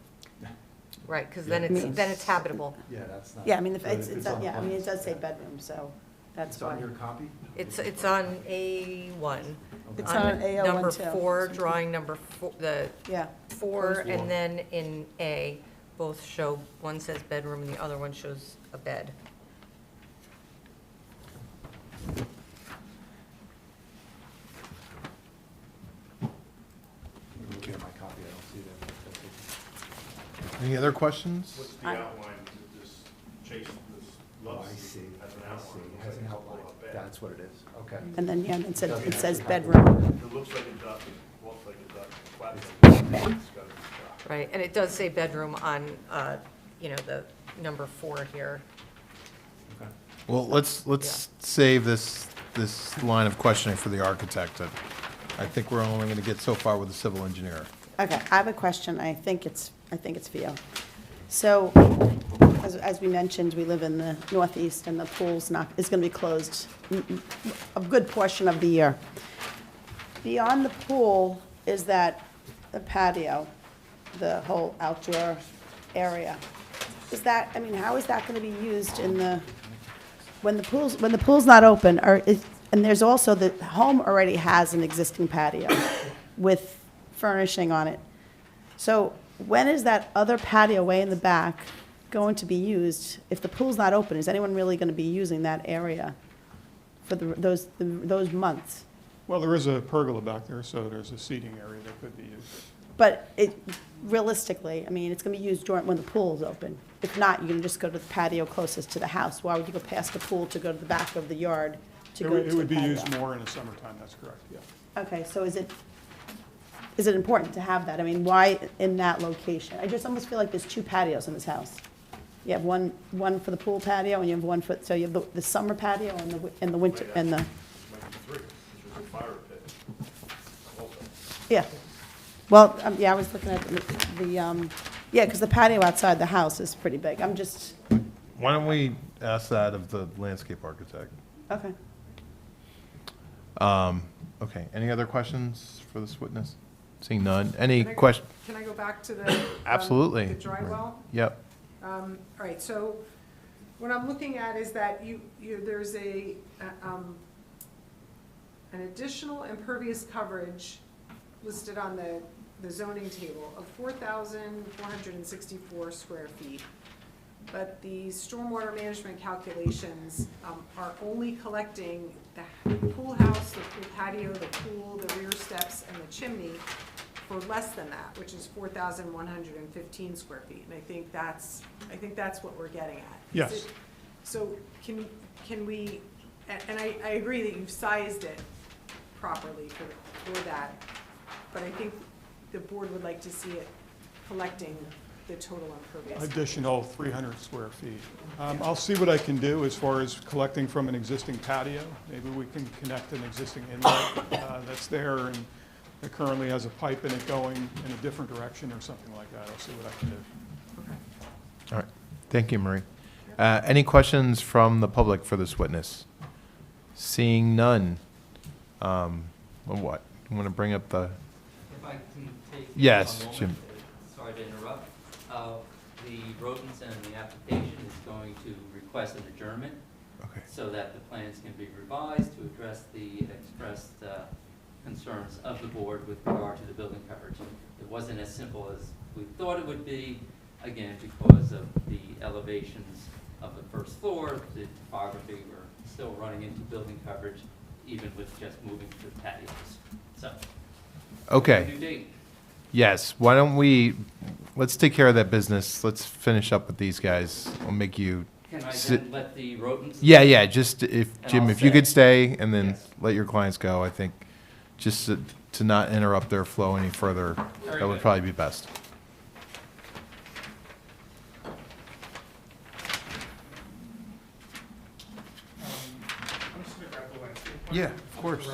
S10: right, because
S4: Yeah,
S10: then it's habitable.
S4: Yeah, that's not.
S8: Yeah, I mean,
S4: but
S8: it's,
S4: if
S8: it's,
S4: on the
S8: yeah, I mean, it
S4: plans,
S8: does say
S4: yeah.
S8: bedroom, so that's
S4: It's on
S8: why.
S4: your copy?
S10: It's on A1.
S8: It's on A01
S10: Number
S8: too.
S10: 4, drawing number 4, the
S8: Yeah.
S10: 4,
S4: First
S10: and
S4: one.
S10: then in A, both show, one says bedroom and the other one shows a bed.
S4: Looking at my copy, I don't see that.
S1: Any other questions?
S14: What's the outline? Is it just chase this
S4: Oh,
S14: love
S4: I see,
S14: as an
S4: I see,
S14: outline?
S4: it has an outline, that's what it is, okay.
S8: And then, yeah, it says,
S4: Doesn't
S8: it says
S4: actually have the-
S8: bedroom.
S14: It looks like a duck, it walks like a duck, flat. It's got a duck.
S10: Right, and it does say bedroom on, the number 4 here.
S4: Okay.
S1: Well, let's save this line of questioning for the architect. I think we're only going to get so far with the civil engineer.
S8: Okay, I have a question. I think it's for you. So, as we mentioned, we live in the Northeast, and the pool's is going to be closed a good portion of the year. Beyond the pool is that the patio, the whole outdoor area. Is that, I mean, how is that going to be used when the pool's not open? And there's also, the home already has an existing patio with furnishing on it. So when is that other patio way in the back going to be used? If the pool's not open, is anyone really going to be using that area for those months?
S7: Well, there is a pergola back there, so there's a seating area that could be used.
S8: But realistically, I mean, it's gonna be used during, when the pool's open. If not, you're gonna just go to the patio closest to the house. Why would you go past the pool to go to the back of the yard to
S7: It
S8: go to
S7: would,
S8: the
S7: it would be
S8: patio?
S7: used more in the summertime, that's correct, yeah.
S8: Okay, so is it important to have that? I mean, why in that location? I just almost feel like there's two patios in this house. You have one for the pool patio, and you have one for, so you have the summer patio and the winter, and the,
S14: Might be three, because there's a fire pit also.
S8: yeah. Well, yeah, I was looking at yeah, because the patio outside the house is pretty big. I'm just,
S1: Why don't we ask that of the landscape architect?
S8: okay.
S1: Okay, any other questions for this witness? Seeing none. Any
S16: Can I go-
S1: question?
S16: Can I go back to the?
S1: Absolutely.
S16: The dry well?
S1: Yep.
S16: All right, so what I'm looking at is that there's an additional impervious coverage listed on the zoning table of 4,464 square feet. But the stormwater management calculations are only collecting the pool house, the pool patio, the pool, the rear steps, and the chimney for less than that, which is 4,115 square feet. And I think that's what we're getting at.
S7: Yes.
S16: So can we, and I agree that you've sized it properly for that, but I think the board would like to see it collecting the total impervious.
S7: Additional 300 square feet. I'll see what I can do as far as collecting from an existing patio. Maybe we can connect an existing inlet that's there and it currently has a pipe in it going in a different direction or something like that. I'll see what I can do.
S1: All right. Thank you, Marie. Any questions from the public for this witness? Seeing none. Well, what? You want to bring up the?
S5: If I can take
S1: Yes,
S5: a moment,
S1: Jim.
S5: Sorry to interrupt. The rodents and the application is going to request an adjournment
S1: Okay.
S5: so that the plans can be revised to address the expressed concerns of the board with regard to the building coverage. It wasn't as simple as we thought it would be, again, because of the elevations of the first floor, the topography, we're still running into building coverage, even with just moving to the patios. So,
S1: Okay.
S5: new date.
S1: Yes. Why don't let's take care of that business. Let's finish up with these guys. I'll make you
S5: Can I
S1: sit.
S5: then let the rodents?
S1: Yeah. Just if,
S5: And
S1: Jim,
S5: I'll
S1: if you
S5: stay.
S1: could stay and then
S5: Yes.
S1: let your clients go, I think just to not interrupt their flow any further,
S5: Very
S1: that would
S5: good.
S1: probably be best.
S7: I'm just going to grab the landscape.
S1: Yeah, of course.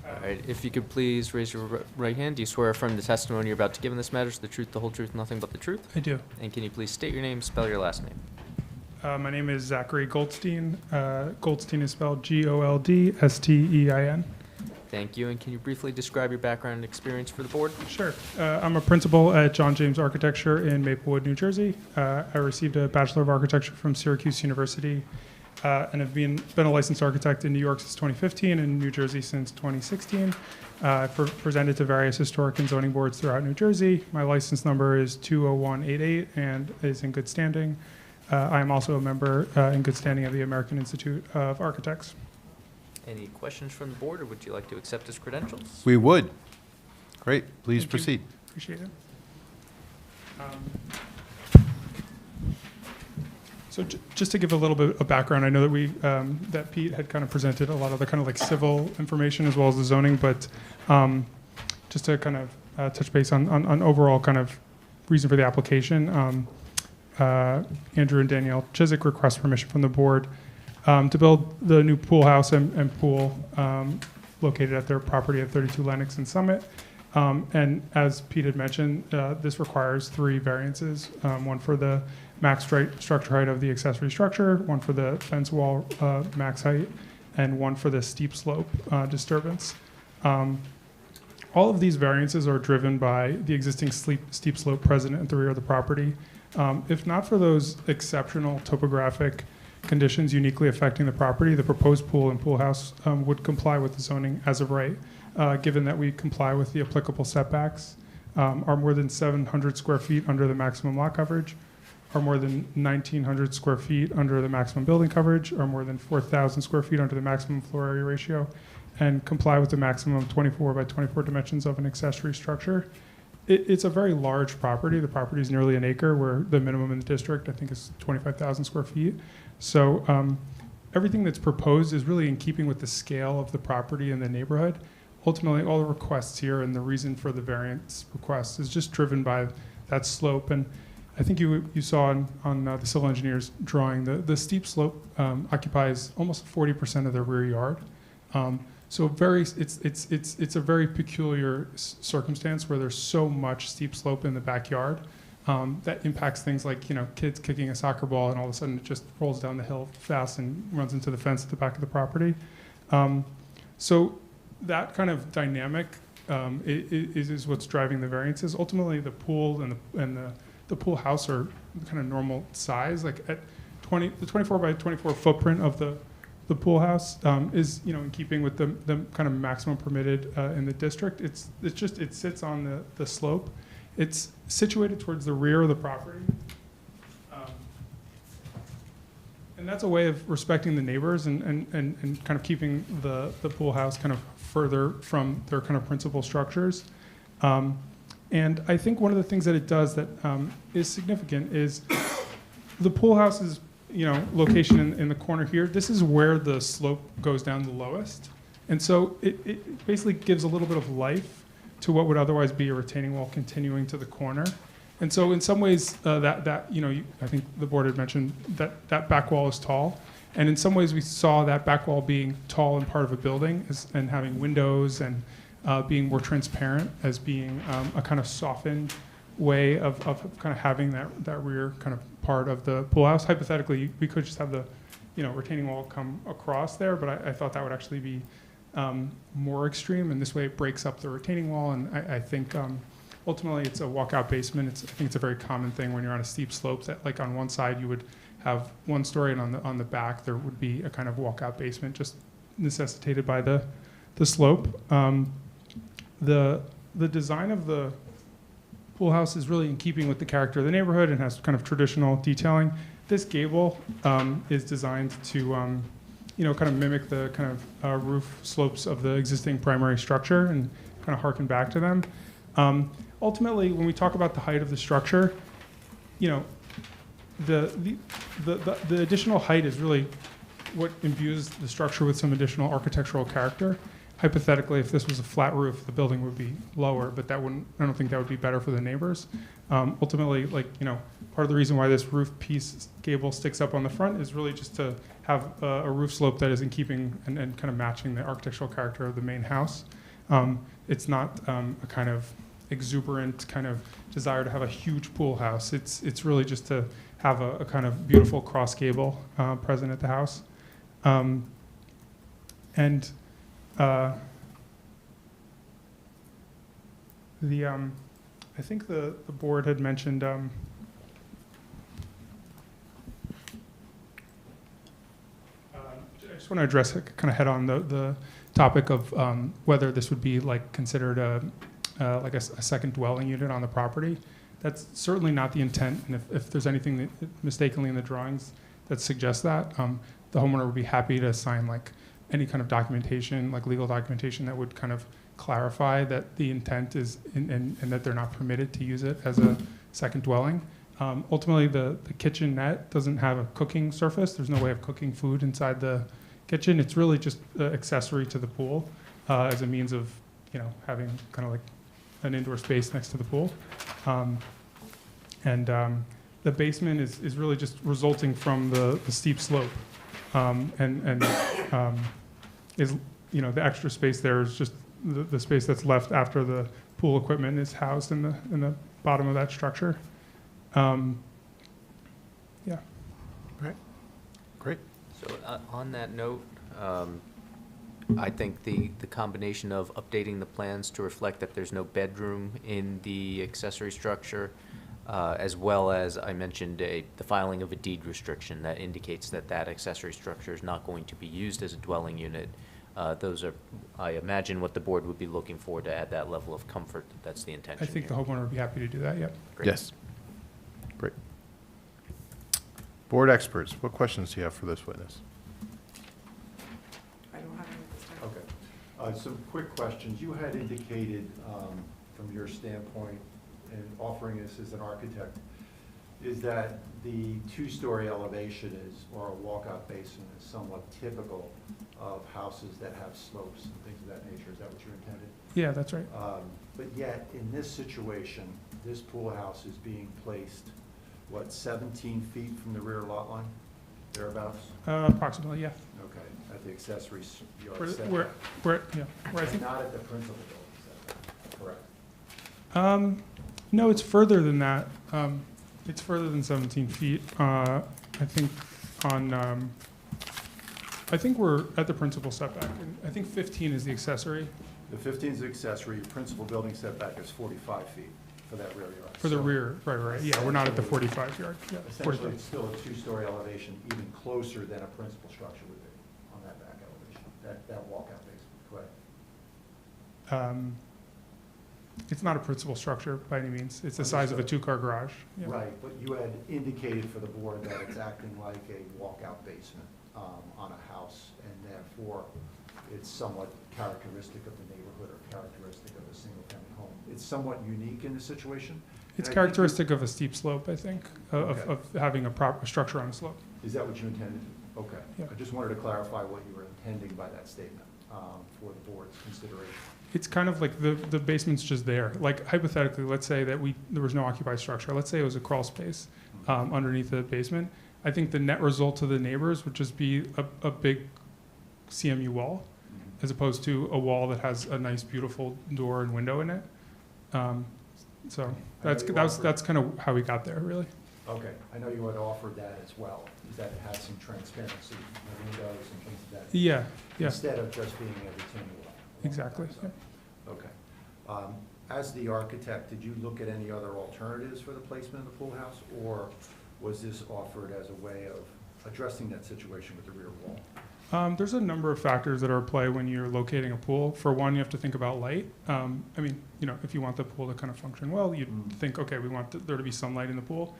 S6: All right, if you could please raise your right hand. Do you swear or affirm the testimony you're about to give in this matter is the truth, the whole truth, nothing but the truth?
S19: I do.
S6: And can you please state your name, spell your last name?
S19: My name is Zachary Goldstein. Goldstein is spelled Goldstein.
S6: Thank you, and can you briefly describe your background and experience for the board?
S19: Sure. I'm a principal at John James Architecture in Maplewood, New Jersey. I received a Bachelor of Architecture from Syracuse University and have been a licensed architect in New York since 2015 and New Jersey since 2016. I've presented to various historic and zoning boards throughout New Jersey. My license number is 20188 and is in good standing. I am also a member in good standing of the American Institute of Architects.
S6: Any questions from the board, or would you like to accept his credentials?
S1: We would. Great. Please
S19: Thank you.
S1: proceed.
S19: Appreciate it. So just to give a little bit of background, I know that that Pete had kind of presented a lot of the kind of like civil information as well as the zoning, but just to kind of touch base on overall kind of reason for the application, Andrew and Danielle Chiswick request permission from the board to build the new pool house and pool located at their property at 32 Lenox and Summit. And as Pete had mentioned, this requires 3 variances, one for the max structure height of the accessory structure, one for the fence wall max height, and one for the steep slope disturbance. All of these variances are driven by the existing steep slope present at the rear of the property. If not for those exceptional topographic conditions uniquely affecting the property, the proposed pool and pool house would comply with the zoning as of right, given that we comply with the applicable setbacks are more than 700 square feet under the maximum lot coverage, are more than 1,900 square feet under the maximum building coverage, are more than 4,000 square feet under the maximum floor area ratio, and comply with the maximum 24 by 24 dimensions of an accessory structure. It's a very large property. The property is nearly an acre, where the minimum in the district, I think, is 25,000 square feet. So everything that's proposed is really in keeping with the scale of the property and the neighborhood. Ultimately, all the requests here and the reason for the variance request is just driven by that slope. And I think you saw on the civil engineer's drawing, the steep slope occupies almost 40% of the rear yard. So it's a very peculiar circumstance where there's so much steep slope in the backyard that impacts things like, kids kicking a soccer ball and all of a sudden it just rolls down the hill fast and runs into the fence at the back of the property. So that kind of dynamic is what's driving the variances. Ultimately, the pool and the pool house are kind of normal size. Like at the 24 by 24 footprint of the pool house is in keeping with the kind of maximum permitted in the district. It sits on the slope. It's situated towards the rear of the property. And that's a way of respecting the neighbors and kind of keeping the pool house kind of further from their kind of principal structures. And I think one of the things that it does that is significant is the pool house's location in the corner here. This is where the slope goes down the lowest. And so it basically gives a little bit of life to what would otherwise be a retaining wall continuing to the corner. And so in some ways, I think the board had mentioned that back wall is tall. And in some ways, we saw that back wall being tall and part of a building and having windows and being more transparent as being a kind of softened way of kind of having that rear kind of part of the pool house. Hypothetically, we could just have the retaining wall come across there, but I thought that would actually be more extreme, and this way it breaks up the retaining wall. And I think ultimately it's a walkout basement. I think it's a very common thing when you're on a steep slope that, like, on one side you would have one story, and on the back there would be a kind of walkout basement, just necessitated by the slope. The design of the pool house is really in keeping with the character of the neighborhood and has kind of traditional detailing. This gable is designed to kind of mimic the kind of roof slopes of the existing primary structure and kind of harken back to them. Ultimately, when we talk about the height of the structure, the additional height is really what imbues the structure with some additional architectural character. Hypothetically, if this was a flat roof, the building would be lower, but I don't think that would be better for the neighbors. Ultimately, part of the reason why this roof piece gable sticks up on the front is really just to have a roof slope that is in keeping and kind of matching the architectural character of the main house. It's not a kind of exuberant kind of desire to have a huge pool house. It's really just to have a kind of beautiful cross gable present at the house. I think the board had mentioned I just want to address kind of head on the topic of whether this would be considered a second dwelling unit on the property. That's certainly not the intent, and if there's anything that mistakenly in the drawings that suggests that, the homeowner would be happy to sign any kind of documentation, legal documentation, that would kind of clarify that the intent is and that they're not permitted to use it as a second dwelling. Ultimately, the kitchenette doesn't have a cooking surface. There's no way of cooking food inside the kitchen. It's really just accessory to the pool as a means of having kind of an indoor space next to the pool. The basement is really just resulting from the steep slope, is the extra space there is just the space that's left after the pool equipment is housed in the bottom of that structure. Yeah.
S14: Right. Great.
S6: So on that note, I think the combination of updating the plans to reflect that there's no bedroom in the accessory structure, as well as I mentioned the filing of a deed restriction that indicates that accessory structure is not going to be used as a dwelling unit, Those are, I imagine, what the board would be looking for to add that level of comfort. That's the intention
S19: I think the
S6: here.
S19: homeowner would be happy to do that, yep.
S6: Great.
S1: Yes. Great. Board experts, what questions do you have for this witness?
S16: I don't have any at this time.
S4: Okay. Some quick questions. You had indicated, from your standpoint in offering this as an architect, is that the two-story elevation is, or a walkout basement is somewhat typical of houses that have slopes and things of that nature. Is that what you intended?
S19: Yeah, that's right.
S4: But yet, in this situation, this pool house is being placed, what, 17 feet from the rear lot line, thereabouts?
S19: Approximately, yeah.
S4: Okay, at the accessory yard
S19: Where,
S4: setback.
S19: where, yeah, where I
S4: And
S19: think,
S4: not at the principal building setback, correct?
S19: no, it's further than that. It's further than 17 feet. I think on, I think we're at the principal setback. And I think 15 is the accessory
S4: The 15 is the accessory, your principal building setback is 45 feet for that rear yard.
S19: for the
S4: So
S19: rear, right. Yeah, we're not at the 45 yard, yeah,
S4: essentially,
S19: 45.
S4: it's still a two-story elevation, even closer than a principal structure would be on that back elevation, that walkout basement, correct?
S19: It's not a principal structure by any means. It's the size of a
S4: Understood.
S19: two-car garage. Yeah.
S4: Right, but you had indicated for the board that it's acting like a walkout basement on a house, and therefore, it's somewhat characteristic of the neighborhood or characteristic of a single-family home. It's somewhat unique in this situation.
S19: It's
S4: and I think
S19: characteristic of a steep slope, I think,
S4: Okay.
S19: of having a proper structure on a slope.
S4: Is that what you intended? Okay.
S19: Yeah.
S4: I just wanted to clarify what you were intending by that statement for the board's consideration.
S19: It's kind of like the basement's just there. Like hypothetically, let's say that there was no occupied structure. Let's say it was a crawl space underneath the basement. I think the net result to the neighbors would just be a big CMU wall, as opposed to a wall that has a nice, beautiful door and window in it. So that's kind of how we got there, really.
S4: Okay, I know you had offered that as well, is that it has some transparency, the windows and things of that.
S19: Yeah, yeah,
S4: Instead of just being a retaining wall.
S19: exactly. Yeah.
S4: Okay. As the architect, did you look at any other alternatives for the placement of the pool house? Or was this offered as a way of addressing that situation with the rear wall?
S19: There's a number of factors that are at play when you're locating a pool. For one, you have to think about light. I mean, if you want the pool to kind of function well, you'd think, okay, we want there to be sunlight in the pool.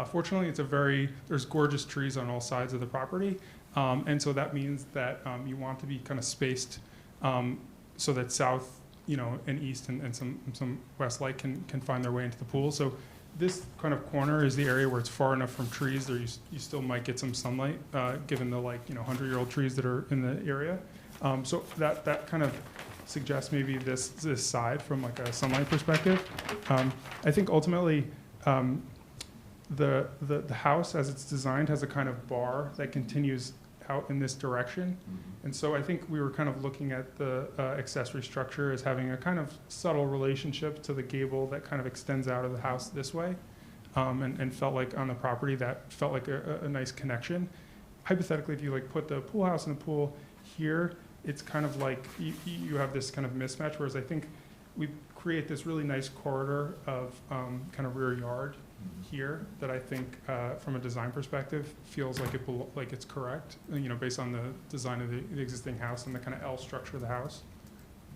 S19: Fortunately, there's gorgeous trees on all sides of the property. And so that means that you want to be kind of spaced so that south, and east and some west light can find their way into the pool. So this kind of corner is the area where it's far enough from trees that you still might get some sunlight, given the 100-year-old trees that are in the area. So that kind of suggests maybe this side from like a sunlight perspective. I think ultimately the house as it's designed has a kind of bar that continues out in this direction. And so I think we were kind of looking at the accessory structure as having a kind of subtle relationship to the gable that kind of extends out of the house this way, and felt like on the property that felt like a nice connection. Hypothetically, if you put the pool house and the pool here, it's kind of like you have this kind of mismatch, whereas I think we create this really nice corridor of kind of rear yard here that I think, from a design perspective, feels like it's correct, based on the design of the existing house and the kind of L structure of the house.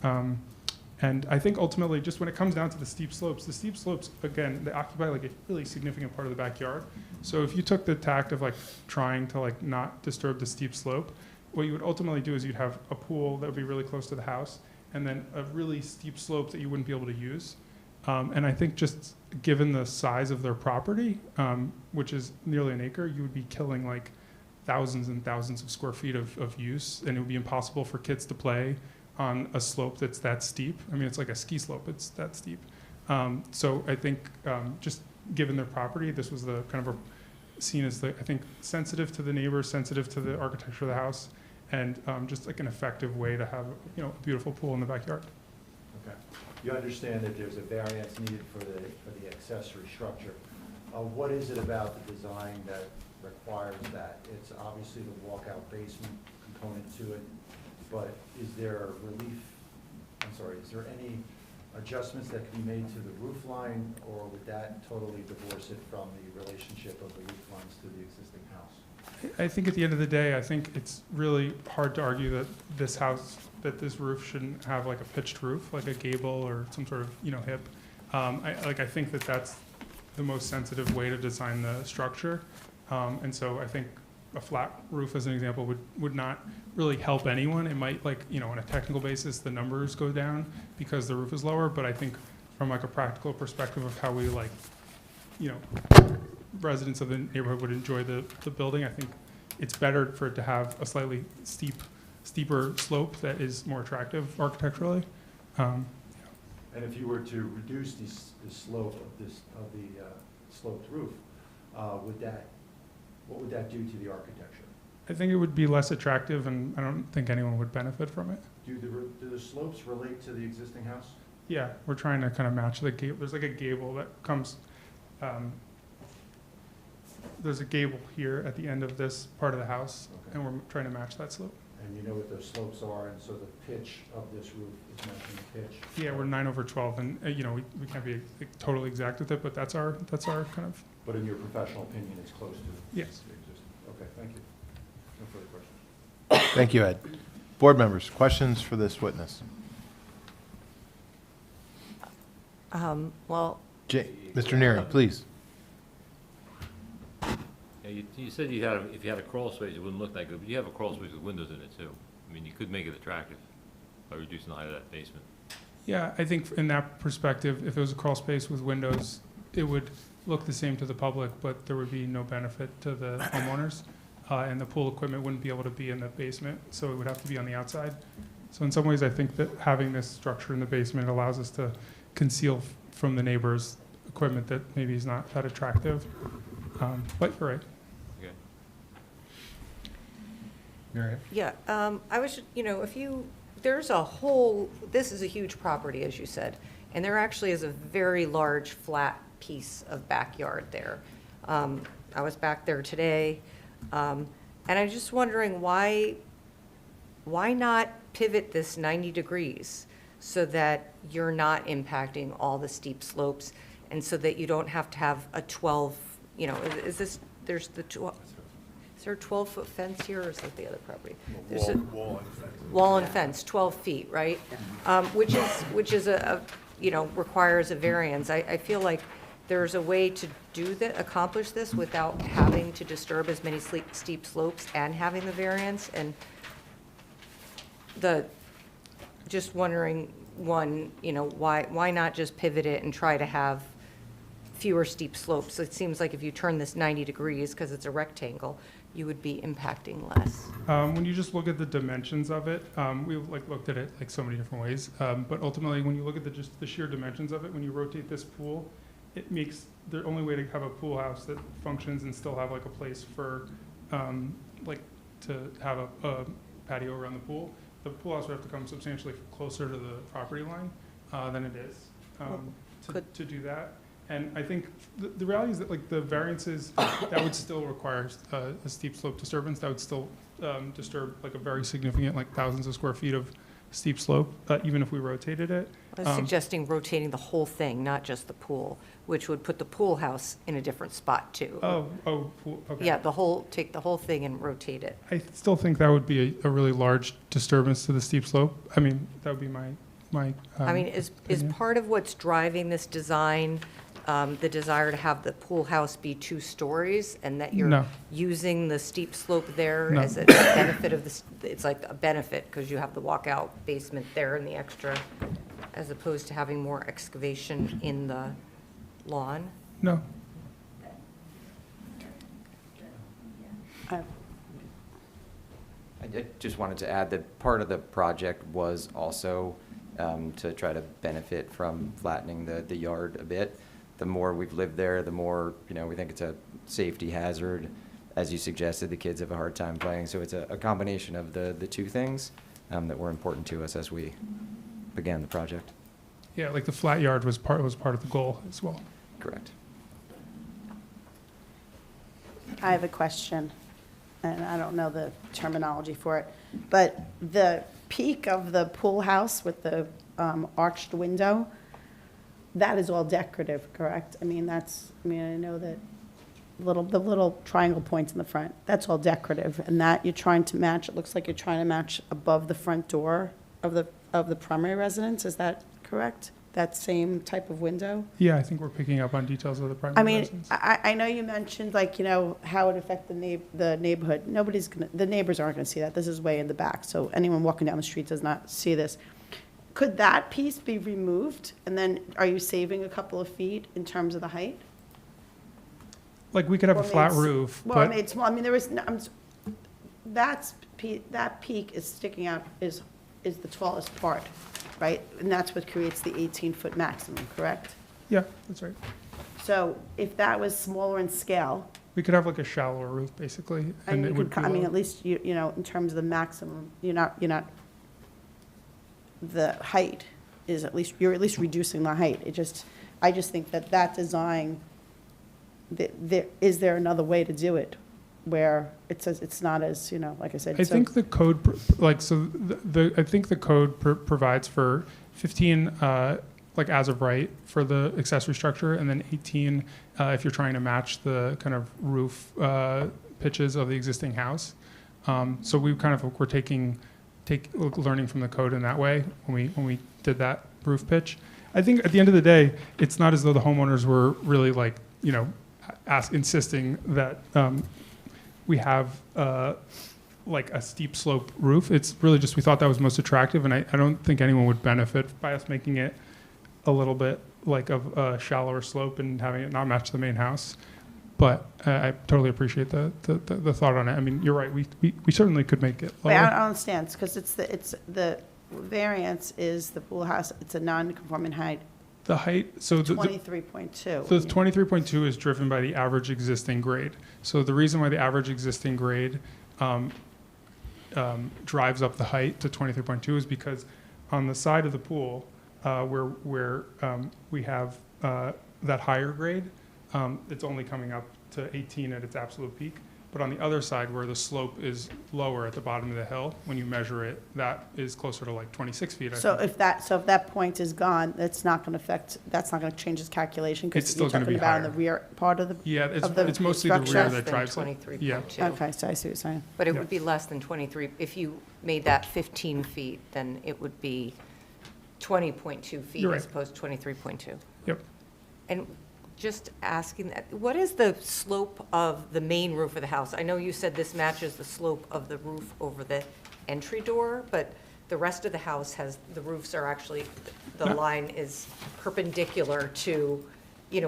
S19: And I think ultimately, just when it comes down to the steep slopes, again, they occupy a really significant part of the backyard. So if you took the tact of trying to not disturb the steep slope, what you would ultimately do is you'd have a pool that would be really close to the house, and then a really steep slope that you wouldn't be able to use. And I think just given the size of their property, which is nearly an acre, you would be killing thousands and thousands of square feet of use, and it would be impossible for kids to play on a slope that's that steep. I mean, it's like a ski slope, it's that steep. So I think just given their property, this was the kind of seen as I think sensitive to the neighbors, sensitive to the architecture of the house, and just an effective way to have a beautiful pool in the backyard.
S4: Okay. You understand that there's a variance needed for the accessory structure. What is it about the design that requires that? It's obviously the walkout basement component to it, but is there any adjustments that can be made to the roof line, or would that totally divorce it from the relationship of the roof lines to the existing house?
S19: I think at the end of the day, I think it's really hard to argue that this house that this roof shouldn't have like a pitched roof, like a gable or some sort of, hip. I think that that's the most sensitive way to design the structure. And so I think a flat roof, as an example, would not really help anyone. It might, on a technical basis, the numbers go down because the roof is lower, but I think from like a practical perspective of how we residents of the neighborhood would enjoy the building, I think it's better for it to have a slightly steeper slope that is more attractive architecturally.
S4: And if you were to reduce the slope of the sloped roof, what would that do to the architecture?
S19: I think it would be less attractive, and I don't think anyone would benefit from it.
S4: Do the slopes relate to the existing house?
S19: Yeah, we're trying to kind of match the gable. There's like a gable that comes, there's a gable here at the end of this part of the house,
S4: Okay.
S19: and we're trying to match that slope.
S4: And you know what those slopes are, and so the pitch of this roof is matching the pitch?
S19: Yeah, we're 9/12, and we can't be totally exact with it, but that's our kind of,
S4: But in your professional opinion, it's close to
S19: yes.
S4: the existing? Okay, thank you. No further questions.
S1: Thank you, Ed. Board members, questions for this witness?
S10: Well,
S1: Mr. Neary, please.
S20: Yeah, you said if you had a crawl space, it wouldn't look that good, but you have a crawl space with windows in it too. I mean, you could make it attractive by reducing the height of that basement.
S19: Yeah, I think in that perspective, if it was a crawl space with windows, it would look the same to the public, but there would be no benefit to the homeowners. And the pool equipment wouldn't be able to be in the basement, so it would have to be on the outside. So in some ways, I think that having this structure in the basement allows us to conceal from the neighbors equipment that maybe is not that attractive. But you're right.
S20: Okay.
S1: Miriam?
S10: yeah, I was, this is a huge property, as you said, and there actually is a very large flat piece of backyard there. I was back there today, and I'm just wondering why not pivot this 90 degrees so that you're not impacting all the steep slopes, and so that you don't have to have a 12, is there a 12-foot fence here, or is that the other property? There's a wall and fence, 12 feet, right? Which is requires a variance. I feel like there's a way to accomplish this without having to disturb as many steep slopes and having the variance, and just wondering, why not just pivot it and try to have fewer steep slopes? It seems like if you turn this 90 degrees, because it's a rectangle, you would be impacting less.
S19: When you just look at the dimensions of it, we've looked at it so many different ways. But ultimately, when you look at the sheer dimensions of it, when you rotate this pool, it makes the only way to have a pool house that functions and still have a place for to have a patio around the pool. The pool house would have to come substantially closer to the property line than it is to do that. And I think the reality is that the variances, that would still require a steep slope disturbance. That would still disturb a very significant, thousands of square feet of steep slope, even if we rotated it.
S10: I was suggesting rotating the whole thing, not just the pool, which would put the pool house in a different spot too.
S19: Pool, okay.
S10: Yeah, take the whole thing and rotate it.
S19: I still think that would be a really large disturbance to the steep slope. I mean, that would be my
S10: Is
S19: opinion.
S10: part of what's driving this design the desire to have the pool house be 2 stories, and that you're
S19: No.
S10: using the steep slope there
S19: No.
S10: as a benefit of this? It's like a benefit because you have the walkout basement there and the extra, as opposed to having more excavation in the lawn?
S19: No.
S17: I just wanted to add that part of the project was also to try to benefit from flattening the yard a bit. The more we've lived there, the more, we think it's a safety hazard. As you suggested, the kids have a hard time playing. So it's a combination of the 2 things that were important to us as we began the project.
S19: Yeah, the flat yard was part of the goal as well.
S17: Correct.
S8: I have a question, and I don't know the terminology for it, but the peak of the pool house with the arched window, that is all decorative, correct? I know that the little triangle points in the front, that's all decorative, and that you're trying to match, it looks like you're trying to match above the front door of the primary residence, is that correct? That same type of window?
S19: Yeah, I think we're picking up on details of the
S8: I
S19: primary
S8: mean,
S19: residence.
S8: I know you mentioned, like, how it affect the neighborhood. The neighbors aren't gonna see that. This is way in the back, so anyone walking down the street does not see this. Could that piece be removed, and then are you saving a couple of feet in terms of the height?
S19: Like, we could have a
S8: Or
S19: flat
S8: made s-
S19: roof,
S8: Well, I
S19: but
S8: made small, I mean, there is, that peak is sticking out, is the tallest part, right? And that's what creates the 18-foot maximum, correct?
S19: yeah, that's right.
S8: So if that was smaller in scale,
S19: We could have like a shallower roof, basically,
S8: and
S19: and
S8: you
S19: it would
S8: could,
S19: be
S8: I mean,
S19: low.
S8: at least, in terms of the maximum, you're not, the height is at least, you're at least reducing the height. I just think that design, is there another way to do it where it says it's not as, like I said.
S19: I
S8: so-
S19: think the code, I think the code provides for 15, like as of right for the accessory structure, and then 18 if you're trying to match the kind of roof pitches of the existing house. So we kind of were learning from the code in that way when we did that roof pitch. I think at the end of the day, it's not as though the homeowners were really like, insisting that we have like a steep slope roof. It's really just we thought that was most attractive, and I don't think anyone would benefit by us making it a little bit like of a shallower slope and having it not match the main house. But I totally appreciate the thought on it. I mean, you're right. We certainly could make it
S8: Wait, I
S19: lower.
S8: don't understand, because it's the variance is the pool house, it's a non-conforming height,
S19: The height, so the
S8: 23.2.
S19: the 23.2 is driven by the average existing grade. So the reason why the average existing grade drives up the height to 23.2 is because on the side of the pool where we have that higher grade, it's only coming up to 18 at its absolute peak. But on the other side, where the slope is lower at the bottom of the hill, when you measure it, that is closer to like 26 feet. I
S8: So
S19: think.
S8: if that point is gone, that's not going to change his calculation? 'Cause
S19: It's still
S8: you're
S19: gonna
S8: talking
S19: be
S8: about in
S19: higher.
S8: the rear part of the,
S19: Yeah,
S8: of the
S19: it's mostly the rear
S8: structure?
S19: that
S10: Less than
S19: drives it.
S10: 23.2.
S19: Yeah.
S8: Okay, so I see what you're saying.
S10: But it
S19: Yeah.
S10: would be less than 23, if you made that 15 feet, then it would be 20.2 feet
S19: You're
S10: as
S19: right.
S10: opposed to 23.2.
S19: Yep.
S10: And just asking, what is the slope of the main roof of the house? I know you said this matches the slope of the roof over the entry door, but the rest of the house the roofs are actually, the
S19: No.
S10: line is perpendicular to,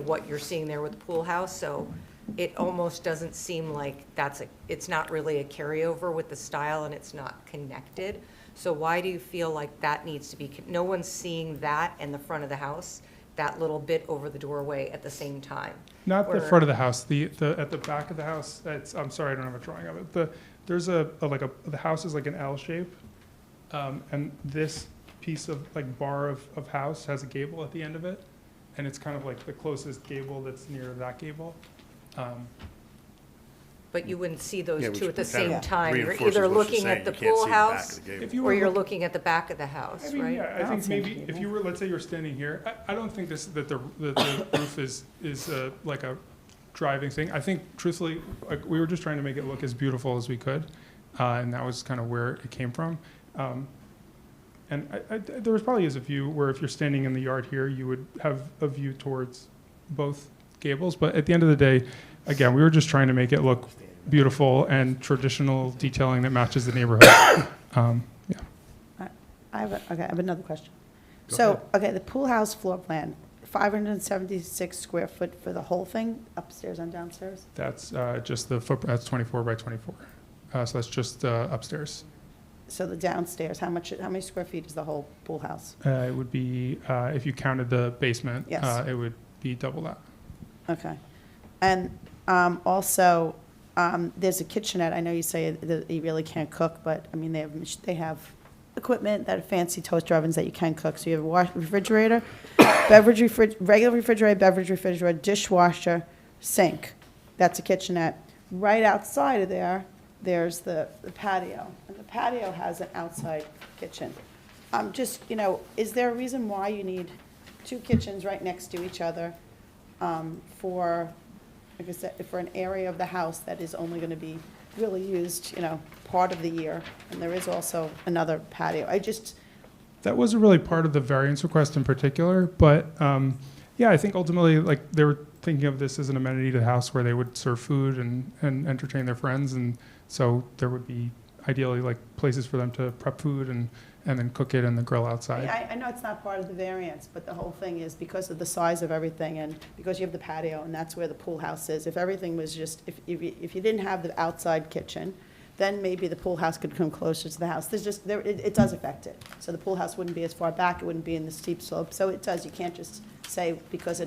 S10: what you're seeing there with the pool house, so it almost doesn't seem like it's not really a carryover with the style, and it's not connected. So why do you feel like that needs to be, no one's seeing that in the front of the house, that little bit over the doorway at the same time?
S19: Not the
S10: Or-
S19: front of the house, at the back of the house, I'm sorry, I don't have a drawing of it. There's the house is like an L shape, and this piece of like bar of house has a gable at the end of it, and it's kind of like the closest gable that's near that gable.
S10: But you wouldn't see those
S14: Yeah,
S10: two
S14: which
S10: at the
S14: kind of
S10: same time. You're
S14: reinforces
S10: either
S14: what you're
S10: looking
S14: saying.
S10: at the
S14: You can't
S10: pool
S14: see the back
S10: house,
S14: of the gable.
S19: If you
S10: or
S19: were
S10: you're
S19: look-
S10: looking at the back of the house,
S19: I mean,
S10: right?
S19: yeah, I think
S8: don't see
S19: maybe
S8: the
S19: if you were, let's say you're standing here, I don't think that the roof is like a driving thing. I think truthfully, like, we were just trying to make it look as beautiful as we could, and that was kind of where it came from. And there probably is a view where if you're standing in the yard here, you would have a view towards both gables. But at the end of the day, again, we were just trying to make it look beautiful and traditional detailing that matches the neighborhood. Yeah.
S8: I have another question. So, okay, the pool house floor plan, 576 square foot for the whole thing, upstairs and downstairs?
S19: That's just that's 24 by 24. So that's just upstairs.
S8: So the downstairs, how many square feet is the whole pool house?
S19: It would be, if you counted the basement,
S8: Yes.
S19: it would be double that.
S8: Okay. And also, there's a kitchenette. I know you say that you really can't cook, but, I mean, they have equipment, that fancy toaster ovens that you can cook. So you have a refrigerator, regular refrigerator, beverage refrigerator, dishwasher, sink. That's a kitchenette. Right outside of there, there's the patio. And the patio has an outside kitchen. Just, is there a reason why you need two kitchens right next to each other for, like I said, for an area of the house that is only going to be really used, part of the year? And there is also another patio.
S19: That wasn't really part of the variance request in particular, but yeah, I think ultimately, like, they were thinking of this as an amenity to the house where they would serve food and entertain their friends, and so there would be ideally like places for them to prep food and then cook it and the grill outside.
S8: I know it's not part of the variance, but the whole thing is because of the size of everything and because you have the patio and that's where the pool house is, if everything was just, if you didn't have the outside kitchen, then maybe the pool house could come closer to the house. There's just, it does affect it. So the pool house wouldn't be as far back, it wouldn't be in the steep slope. So it does, you can't just say because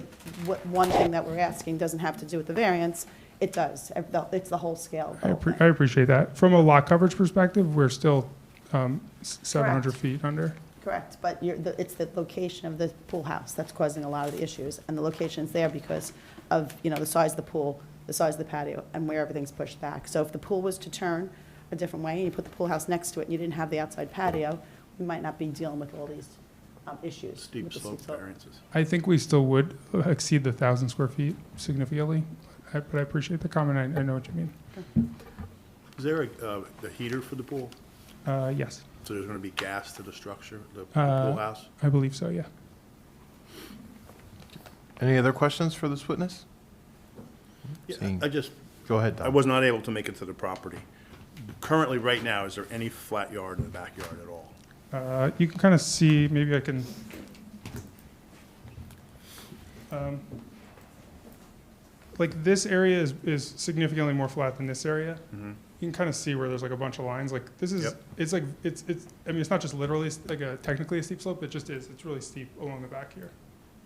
S8: one thing that we're asking doesn't have to do with the variance, it does. It's the whole scale.
S19: I appreciate that. From a lot coverage perspective, we're still 700 feet under.
S8: Correct, but it's the location of the pool house that's causing a lot of the issues. And the location's there because of, the size of the pool, the size of the patio, and where everything's pushed back. So if the pool was to turn a different way, and you put the pool house next to it, and you didn't have the outside patio, we might not be dealing with all these issues.
S14: Steep
S8: with the
S14: slope variances.
S19: I think we still would exceed the 1,000 square feet significantly, but I appreciate the comment. I know what you mean.
S14: Is there a heater for the pool?
S19: Yes,
S14: So there's going to be gas to the structure, the pool house?
S19: I believe so, yeah.
S1: Any other questions for this witness?
S14: Yeah,
S1: Seeing-
S14: Go
S1: ahead,
S14: I
S1: Don.
S14: was not able to make it to the property. Currently, right now, is there any flat yard in the backyard at all?
S19: You can kind of see, maybe I can, like this area is significantly more flat than this area.
S14: Mhm.
S19: You can kind of see where there's like a bunch of lines, like this is,
S14: Yep.
S19: it's like, I mean, it's not just literally like technically a steep slope, it just is, it's really steep along the back here.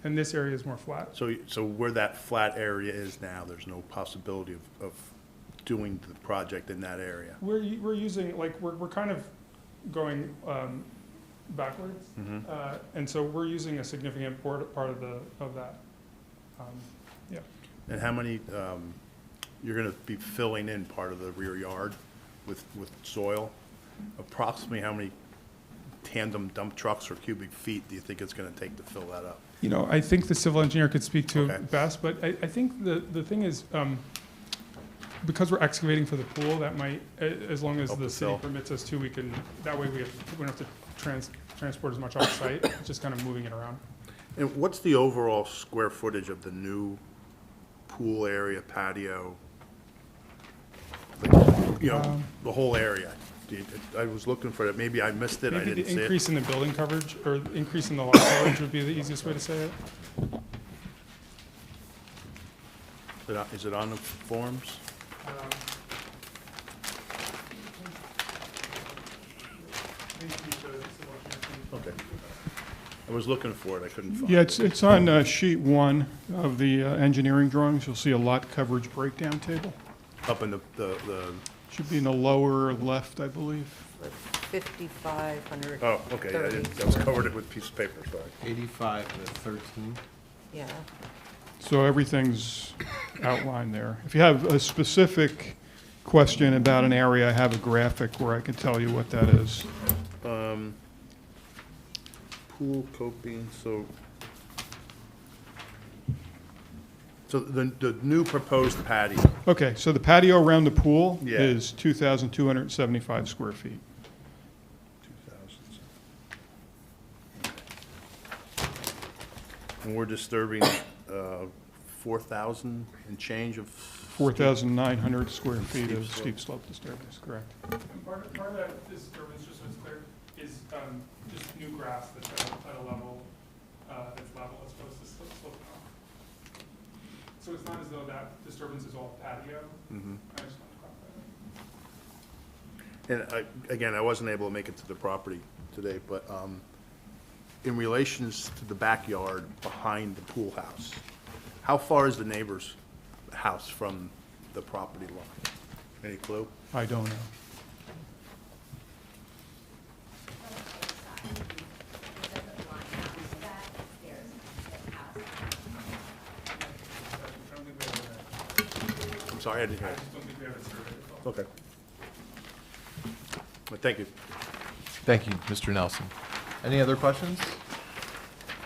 S19: And this area is more flat.
S14: So where that flat area is now, there's no possibility of doing the project in that area?
S19: We're using, like, we're kind of going backwards.
S14: Mhm.
S19: And so we're using a significant part of that. Yeah.
S14: And how many, you're going to be filling in part of the rear yard with soil? Approximately how many tandem dump trucks or cubic feet do you think it's going to take to fill that up?
S19: I think the civil engineer could speak to
S14: Okay.
S19: it best, but I think the thing is, because we're excavating for the pool, that might, as long as
S14: Help
S19: the
S14: to
S19: city
S14: fill.
S19: permits us to, we can, that way we don't have to transport as much off-site, just kind of moving it around.
S14: And what's the overall square footage of the new pool area, patio? Like, the whole area? I was looking for it, maybe I missed it, I
S19: Maybe
S14: didn't
S19: the
S14: see it.
S19: increase in the building coverage, or increase in the lot coverage would be the easiest way to say it.
S14: Is it on the forms? Okay. I was looking for it, I couldn't find it.
S7: Yeah, it's on sheet 1 of the engineering drawings. You'll see a lot coverage breakdown table.
S14: Up in the
S7: Should be in the lower left, I believe.
S10: 5,500.
S14: oh, okay, I was covered it with a piece of paper, sorry.
S1: 85 to 13.
S10: Yeah.
S7: So everything's outlined there. If you have a specific question about an area, I have a graphic where I can tell you what that is.
S14: Pool coping, so the new proposed patio,
S7: Okay, so the patio around the pool
S14: Yeah.
S7: is 2,275 square feet.
S14: 2,000. And we're disturbing 4,000 and change of.
S7: 4,900 square feet of steep slope disturbance, correct.
S19: And part of that disturbance, just so it's clear, is just new grass that's at a level, that's level as opposed to slope now. So it's not as though that disturbance is all patio.
S14: Mhm.
S19: I just want to clarify that.
S14: And again, I wasn't able to make it to the property today, but in relations to the backyard behind the pool house, how far is the neighbor's house from the property line? Any clue?
S7: I don't know.
S14: I'm sorry, I didn't hear
S19: I
S14: it.
S19: just don't think we have it surveyed at all.
S14: Okay. Well, thank you.
S1: Thank you, Mr. Nelson. Any other questions?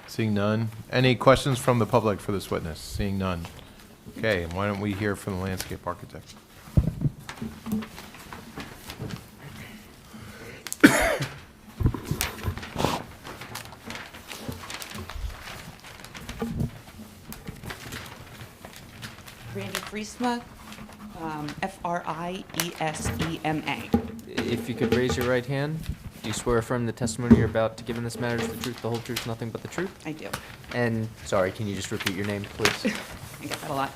S1: Seeing none. Any questions from the public for this witness? Seeing none. Okay, why don't we hear from the landscape architect?
S15: Friesma, Friesema.
S6: If you could raise your right hand, do you swear affirm the testimony you're about to give in this matter is the truth, the whole truth, nothing but the truth?
S15: I do.
S6: And, sorry, can you just repeat your name, please?
S15: I get that a lot.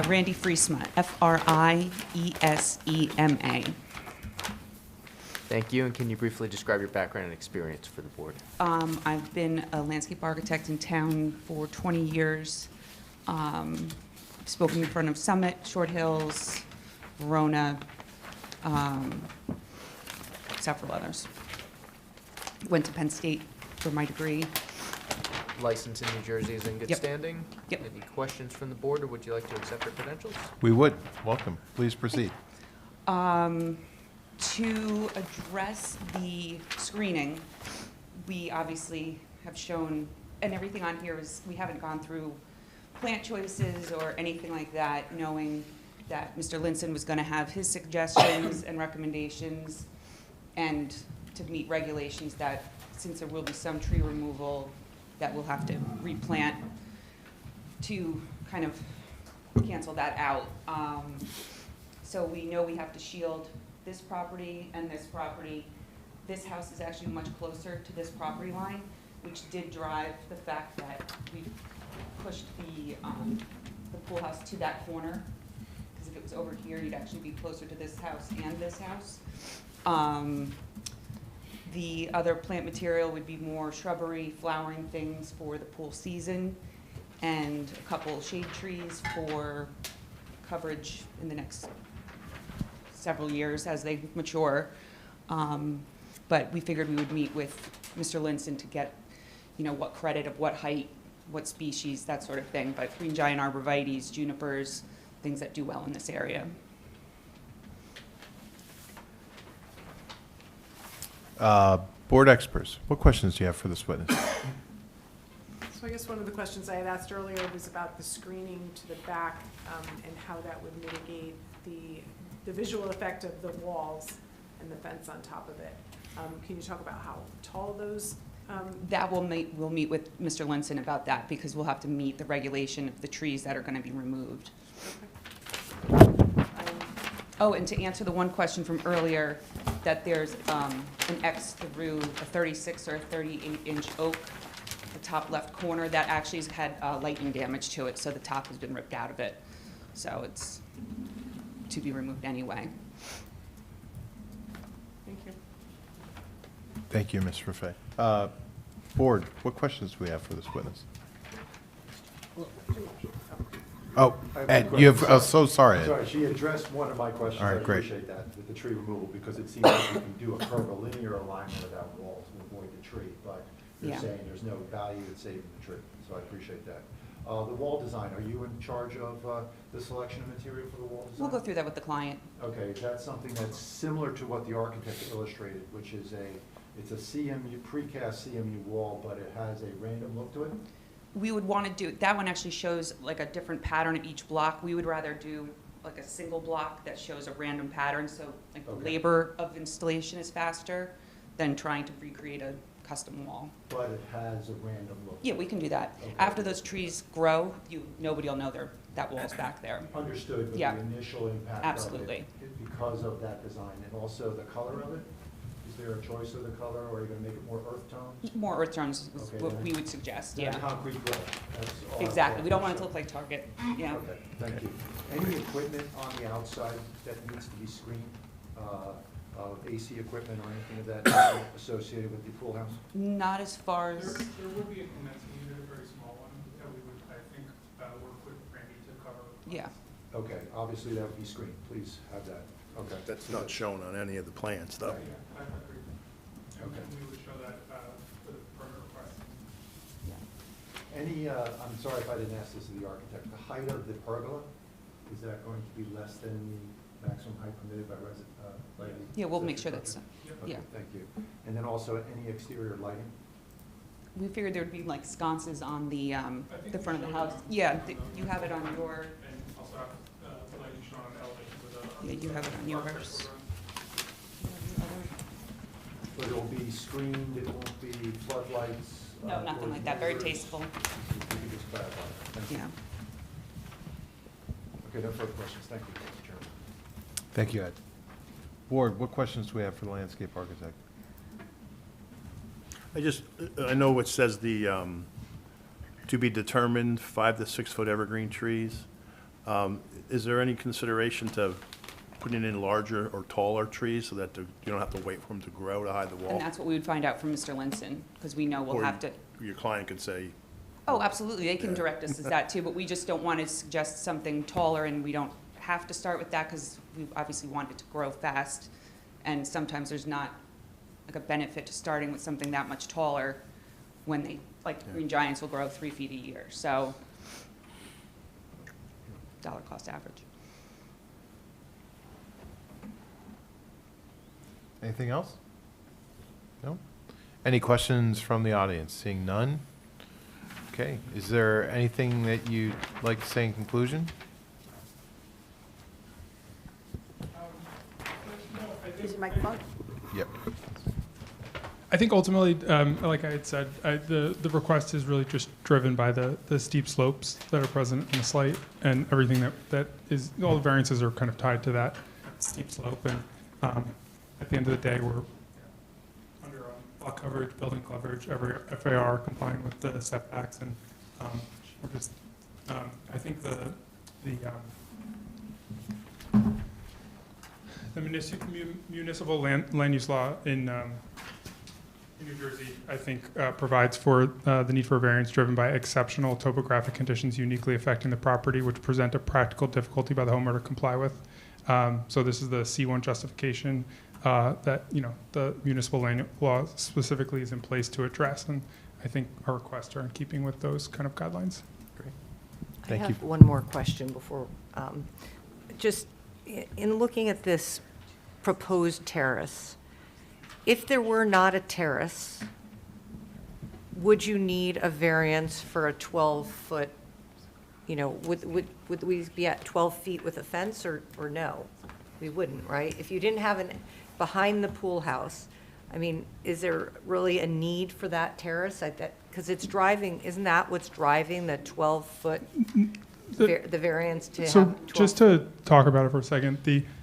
S15: Randy Friesma, Friesema.
S6: Thank you, and can you briefly describe your background and experience for the board?
S15: I've been a landscape architect in town for 20 years. Spoken in front of Summit, Short Hills, Verona, several others. Went to Penn State for my degree.
S6: License in New Jersey is in good
S15: Yep.
S6: standing?
S15: Yep.
S6: Any questions from the board, or would you like to accept your credentials?
S1: We would. Welcome. Please proceed.
S15: To address the screening, we obviously have shown, and everything on here is, we haven't gone through plant choices or anything like that, knowing that Mr. Linson was going to have his suggestions and recommendations, and to meet regulations that, since there will be some tree removal, that we'll have to replant to kind of cancel that out. So we know we have to shield this property and this property. This house is actually much closer to this property line, which did drive the fact that we pushed the pool house to that corner. Because if it was over here, you'd actually be closer to this house and this house. The other plant material would be more shrubbery, flowering things for the pool season, and a couple shade trees for coverage in the next several years as they mature. But we figured we would meet with Mr. Linson to get, what credit of what height, what species, that sort of thing. But green giant arborvitaes, junipers, things that do well in this area.
S1: Board experts, what questions do you have for this witness?
S16: So I guess one of the questions I had asked earlier was about the screening to the back, and how that would mitigate the visual effect of the walls and the fence on top of it. Can you talk about how tall those?
S15: That we'll meet with Mr. Linson about that, because we'll have to meet the regulation of the trees that are going to be removed. Oh, and to answer the one question from earlier, that there's an X through a 36 or a 38-inch oak, the top left corner, that actually has had lightning damage to it, so the top has been ripped out of it. So it's to be removed anyway.
S16: Thank you.
S1: Thank you, Ms. Raffay. Board, what questions do we have for this witness? Oh,
S4: I have
S1: Ed,
S4: one
S1: you have,
S4: question.
S1: so sorry, Ed.
S4: Sorry, she addressed one of my questions.
S1: All right,
S4: I
S1: great.
S4: appreciate that, with the tree removal, because it seems like we can do a curvilinear alignment of that wall to avoid the tree, but you're
S15: Yeah.
S4: saying there's no value in saving the tree, so I appreciate that. The wall design, are you in charge of the selection of material for the wall design?
S15: We'll go through that with the client.
S4: Okay, is that something that's similar to what the architect illustrated, which is it's a CMU, precast CMU wall, but it has a random look to it?
S15: We would want to do, that one actually shows like a different pattern at each block. We would rather do like a single block that shows a random pattern, so like the
S4: Okay.
S15: labor of installation is faster than trying to recreate a custom wall.
S4: But it has a random look.
S15: Yeah, we can do that.
S4: Okay.
S15: After those trees grow, nobody will know that wall's back there.
S4: Understood, but
S15: Yeah.
S4: the initial impact
S15: Absolutely.
S4: of it, because of that design, and also the color of it? Is there a choice of the color, or are you gonna make it more earth tones?
S15: More earth tones is
S4: Okay,
S15: what
S4: then-
S15: we would suggest,
S4: Then
S15: yeah.
S4: concrete gray, that's all. I'm
S15: Exactly. We don't want it to
S4: saying.
S15: look like Target, yeah.
S4: Okay, thank you. Any equipment on the outside that needs to be screened, of AC equipment or anything of that nature associated with the pool house?
S15: Not as far as,
S19: There will be a condensing unit, a very small one, that we would, I think, work with Randy to cover.
S15: yeah.
S4: Okay, obviously that would be screened, please have that, okay.
S14: That's not shown on any of the plans, though.
S19: Yeah, I agree. And
S4: Okay.
S19: we would show that for the permit request.
S4: Any, I'm sorry if I didn't ask this of the architect, the height of the pergola, is that going to be less than the maximum height permitted by
S15: Yeah, we'll make sure that's,
S4: Okay,
S15: yeah.
S4: thank you. And then also any exterior lighting?
S15: We figured there'd be like sconces on the
S19: think
S15: front of
S19: we
S15: the
S19: showed
S15: house.
S19: it on-
S15: Yeah, you have it on your,
S19: And also have lighting shown on elevation with a.
S15: yeah, you have it on yours.
S4: But it will be screened, it won't be floodlights?
S15: No, nothing like that, very tasteful,
S4: If you could just clarify that. Thank you.
S15: yeah.
S4: Okay, no further questions. Thank you, Mr. Chairman.
S1: Thank you, Ed. Board, what questions do we have for the landscape architect?
S14: I know it says the, to be determined 5 to 6 foot evergreen trees. Is there any consideration to putting in larger or taller trees so that you don't have to wait for them to grow to hide the wall?
S19: And that's what we would find out from Mr. Linson, because we know we'll
S14: Or
S19: have to.
S14: your client could say,
S19: Oh, absolutely, they can
S14: Yeah.
S19: direct us as that too, but we just don't want to suggest something taller, and we don't have to start with that, because we obviously want it to grow fast, and sometimes there's not like a benefit to starting with something that much taller when they, like green giants will grow 3 feet a year, so dollar cost average.
S1: Anything else? No? Any questions from the audience? Seeing none? Okay, is there anything that you'd like to say in conclusion?
S8: Use your microphone.
S1: Yep.
S19: I think ultimately, like I had said, the request is really just driven by the steep slopes that are present in the site, and everything that is, all the variances are kind of tied to that steep slope. And at the end of the day, we're under lot coverage, building coverage, every FAR complying with the setbacks, and we're just, I think the municipal land use law in New Jersey, I think, provides for the need for a variance driven by exceptional topographic conditions uniquely affecting the property, which present a practical difficulty by the homeowner to comply with. So this is the C1 justification that, you know, the municipal land law specifically is in place to address, and I think our requests are in keeping with those kind of guidelines.
S1: Great.
S10: I
S1: Thank you.
S10: have one more question before, just in looking at this proposed terrace, if there were not a terrace, would you need a variance for a 12-foot, you know, would we be at 12 feet with a fence, or no? We wouldn't, right? If you didn't have an, behind the pool house, I mean, is there really a need for that terrace? Because it's driving, isn't that what's driving the 12-foot, the variance to have 12?
S19: So just to talk about it for a second,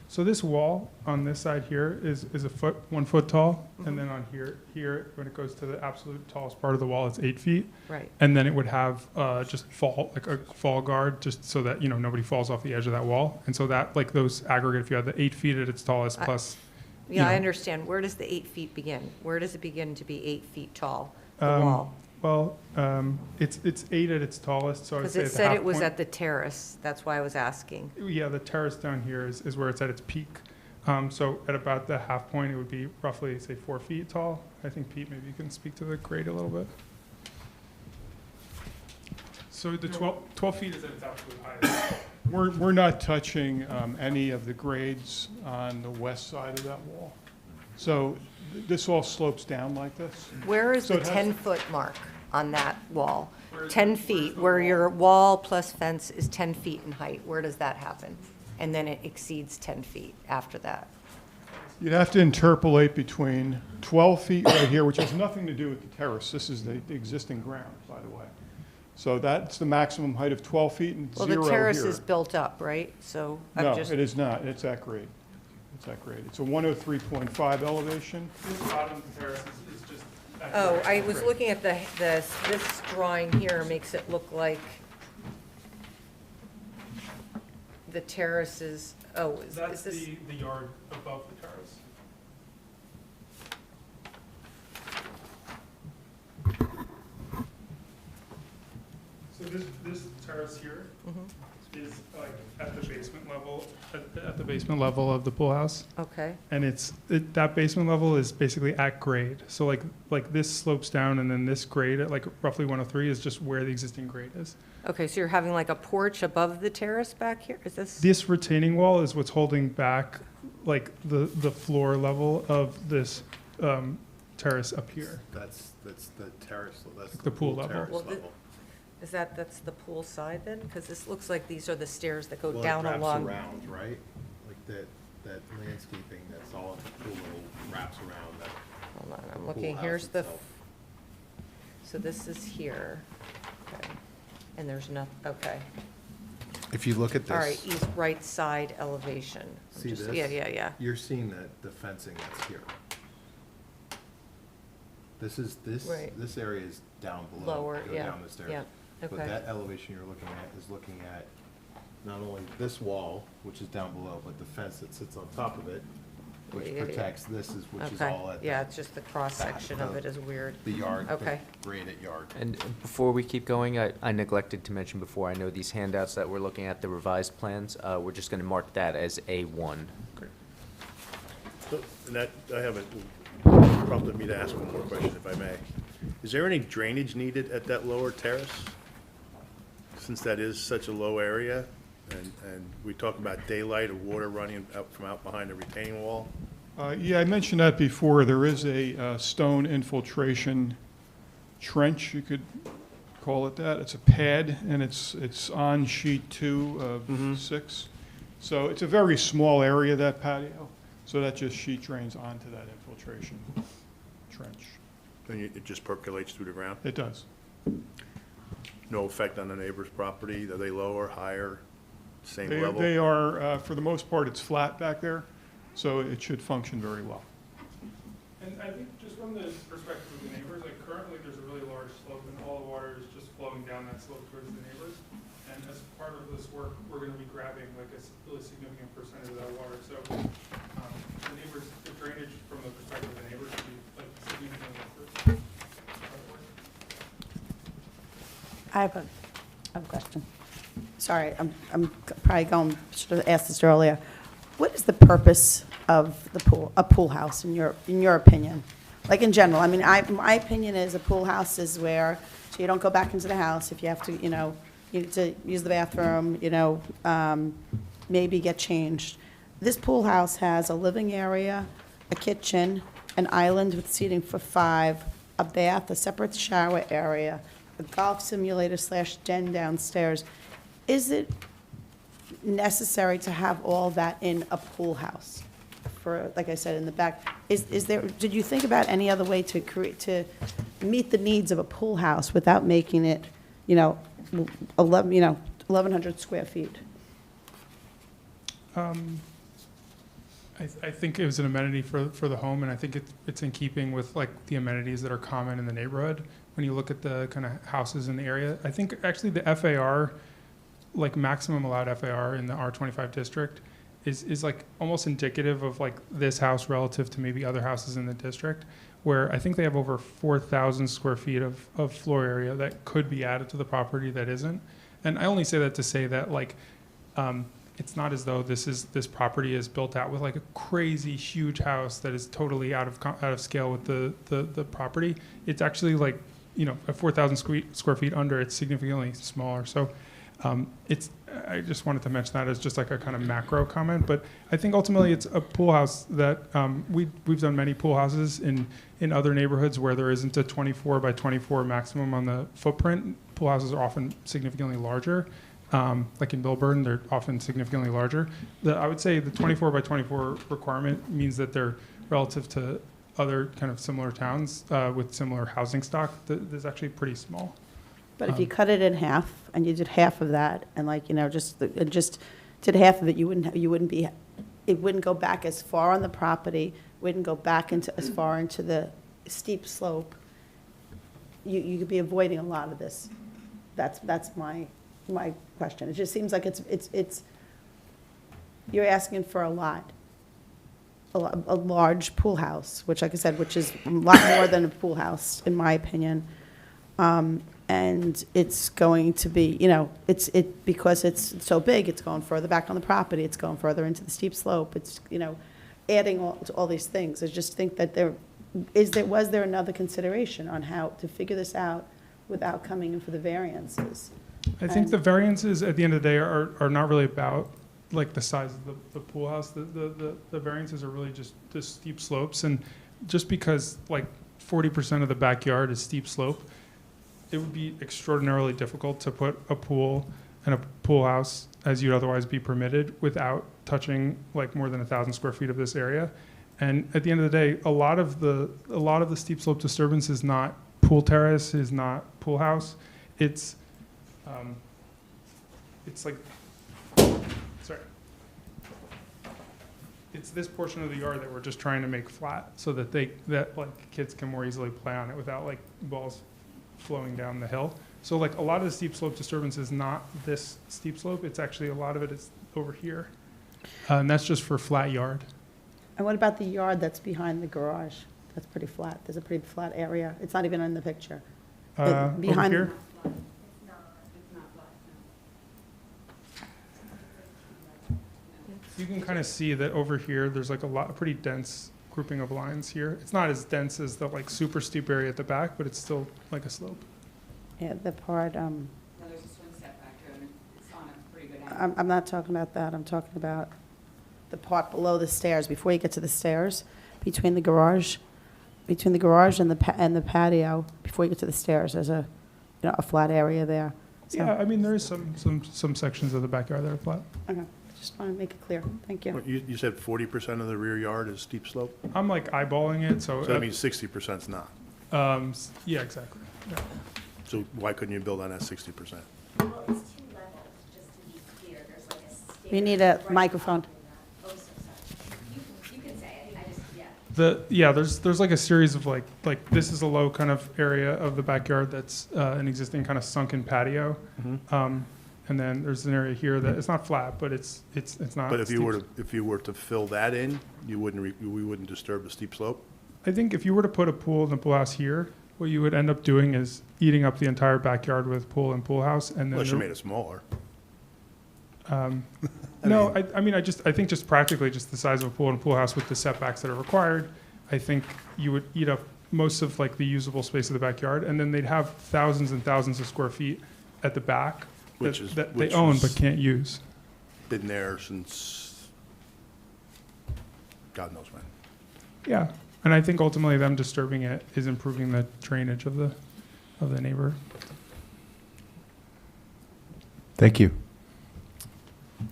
S19: so this wall on this side here is 1 foot tall, and then on here, when it goes to the absolute tallest part of the wall, it's 8 feet.
S10: Right.
S19: And then it would have just like a fall guard, just so that, you know, nobody falls off the edge of that wall. And so that, like those aggregate, if you had the 8 feet at its tallest plus.
S10: Yeah, I
S19: know.
S10: understand. Where does the 8 feet begin? Where does it begin to be 8 feet tall, the
S19: Um,
S10: wall?
S19: Well, it's 8 at its tallest, so I would
S10: Because
S19: say
S10: it
S19: at the
S10: said
S19: half
S10: it was
S19: point.
S10: at the terrace. That's why I was asking.
S19: Yeah, the terrace down here is where it's at its peak. So at about the half point, it would be roughly, say, 4 feet tall. I think, Pete, maybe you can speak to the grade a little bit. So the 12 feet is at its absolute highest.
S7: We're not touching any of the grades on the west side of that wall. So this all slopes down like this.
S10: Where is
S7: So
S10: the
S7: it has-
S10: 10-foot mark on that wall?
S19: Where's
S10: 10
S19: the-
S10: feet,
S19: where's the
S10: where
S19: wall?
S10: your wall plus fence is 10 feet in height. Where does that happen? And then it exceeds 10 feet after that.
S7: You'd have to interpolate between 12 feet right here, which has nothing to do with the terrace. This is the existing ground, by the way. So that's the maximum height of 12 feet and
S10: Well,
S7: 0
S10: the terrace
S7: here.
S10: is built up, right? So
S7: No,
S10: I'm just,
S7: it is not. It's that grade. It's that grade. It's a 103.5 elevation.
S19: This bottom terrace is just.
S10: oh, I was looking at this drawing here makes it look like the terrace is, oh, is
S19: That's
S10: this?
S19: the yard above the terrace. So this terrace here
S10: Mhm.
S19: is like at the basement level, at the basement level of the pool house.
S10: Okay,
S19: And that basement level is basically at grade. So like this slopes down, and then this grade at like roughly 103 is just where the existing grade is.
S10: okay, so you're having like a porch above the terrace back here? Is this?
S19: This retaining wall is what's holding back like the floor level of this terrace up here.
S14: that's the terrace, that's
S19: The pool level.
S14: terrace
S10: Well, Is that's the pool side then? Because this looks like these are the stairs that go down along.
S1: Around, right? Like that landscaping that's all in the pool wraps around that.
S10: Hold on, I'm
S1: pool
S10: looking,
S1: house
S10: here's the,
S1: itself.
S10: so this is here. Okay. And there's no, okay.
S1: If you look at this.
S10: All right, east right side elevation. I'm
S1: See
S10: just-
S1: this?
S10: Yeah, yeah, yeah.
S1: You're seeing the fencing that's here.
S10: Right.
S1: This area is down below.
S10: Lower,
S1: Go
S10: yeah,
S1: down the stairs.
S10: yeah,
S1: But
S10: okay.
S1: that elevation you're looking at is looking at not only this wall, which is down below, but the fence that sits on top of it, which
S10: Yeah, yeah, yeah.
S1: protects which is
S10: Okay,
S1: all at
S10: yeah, it's just the cross-section of it is weird.
S1: the yard, the
S10: Okay.
S1: graded yard.
S6: And before we keep going, I neglected to mention before, I know these handouts that we're looking at, the revised plans, we're just gonna mark that as A1.
S14: So, and that, I haven't, prompted me to ask one more question, if I may. Is there any drainage needed at that lower terrace? Since that is such a low area, and we talk about daylight or water running out from out behind the retaining wall?
S7: Yeah, I mentioned that before. There is a stone infiltration trench, you could call it that. It's a pad, and it's on sheet 2 of 6. So it's a very small area, that patio, so that just sheet drains onto that infiltration trench.
S14: And it just percolates through the ground?
S7: It does.
S14: No effect on the neighbor's property? Are they lower, higher, same
S7: They
S14: level?
S7: they are, for the most part, it's flat back there, so it should function very well.
S19: And I think just from the perspective of the neighbors, like currently there's a really large slope and all the water is just flowing down that slope towards the neighbors. And as part of this work, we're gonna be grabbing like a really significant percentage of that water. So, the neighbors, the drainage from the perspective of the neighbors should be like significantly improved.
S8: I have a question. Sorry, I'm probably going, should have asked this earlier. What is the purpose of a pool house in your opinion? Like in general, I mean, my opinion is a pool house is where, so you don't go back into the house if you have to, you need to use the bathroom, maybe get changed. This pool house has a living area, a kitchen, an island with seating for 5, a bath, a separate shower area, a golf simulator / den downstairs. Is it necessary to have all that in a pool house? For, like I said, in the back, did you think about any other way to meet the needs of a pool house without making it, 1,100 square feet?
S19: I think it was an amenity for the home, and I think it's in keeping with like the amenities that are common in the neighborhood. When you look at the kind of houses in the area, I think actually the FAR, like maximum allowed FAR in the R25 district, is like almost indicative of like this house relative to maybe other houses in the district, where I think they have over 4,000 square feet of floor area that could be added to the property that isn't. And I only say that to say that like, it's not as though this property is built out with like a crazy huge house that is totally out of scale with the property. It's actually like, at 4,000 square feet under, it's significantly smaller. So I just wanted to mention that as just like a kind of macro comment, but I think ultimately it's a pool house that we've done many pool houses in other neighborhoods where there isn't a 24 by 24 maximum on the footprint. Pool houses are often significantly larger. Like in Milburn, they're often significantly larger. I would say the 24 by 24 requirement means that they're relative to other kind of similar towns with similar housing stock. That's actually pretty small.
S8: But if you cut it in half and you did half of that, and like just did half of it, it wouldn't go back as far on the property, wouldn't go back as far into the steep slope. You could be avoiding a lot of this. That's my question. It just seems like it's you're asking for a large pool house, which, like I said, which is a lot more than a pool house in my opinion. And it's going to be, because it's so big, it's going further back on the property, it's going further into the steep slope, it's, adding all these things. I just think that was there another consideration on how to figure this out without coming in for the variances?
S19: I think the variances at the end of the day are not really about like the size of the pool house. The variances are really just the steep slopes, and just because like 40% of the backyard is steep slope, it would be extraordinarily difficult to put a pool and a pool house as you'd otherwise be permitted without touching like more than 1,000 square feet of this area. And at the end of the day, a lot of the steep slope disturbance is not pool terrace, is not pool house. It's like it's this portion of the yard that we're just trying to make flat so that like kids can more easily play on it without like balls flowing down the hill. So like a lot of the steep slope disturbance is not this steep slope. It's actually a lot of it is over here. And that's just for flat yard.
S8: And what about the yard that's behind the garage? That's pretty flat. There's a pretty flat area. It's not even in the picture.
S19: Over
S8: Behind-
S19: here. You can kind of see that over here, there's like a pretty dense grouping of lines here. It's not as dense as the like super steep area at the back, but it's still like a slope.
S8: Yeah, the part,
S15: There's a swing set back there, and it's on a pretty good angle.
S8: I'm not talking about that. I'm talking about the part below the stairs, before you get to the stairs, between the garage and the patio, before you get to the stairs, there's a flat area there. So-
S19: Yeah, I mean, there is some sections of the backyard that are flat.
S8: Okay, just want to make it clear. Thank you.
S14: What, you said 40% of the rear yard is steep slope?
S19: I'm like eyeballing it, so.
S14: So that means 60% is not.
S19: Yeah, exactly. Yeah.
S14: So why couldn't you build on that 60%?
S18: Well, it's 2 levels, just to be clear, there's like a stair.
S8: We need a
S18: right
S8: microphone.
S18: behind that. Oh, so sorry. You can say it, I just, yeah.
S19: There's like a series of like this is a low kind of area of the backyard that's an existing kind of sunken patio. And then there's an area here that it's not flat, but it's not.
S14: But if
S19: steep.
S14: you were to fill that in, we wouldn't disturb the steep slope?
S19: I think if you were to put a pool in the pool house here, what you would end up doing is eating up the entire backyard with pool and pool house, and then.
S14: Unless you made it smaller.
S19: No, I think just practically, just the size of a pool and pool house with the setbacks that are required, I think you would eat up most of like the usable space of the backyard, and then they'd have thousands and thousands of square feet at the back that they own but can't use.
S14: Been there since God knows when.
S19: Yeah, and I think ultimately them disturbing it is improving the drainage of the neighbor.
S1: Thank you.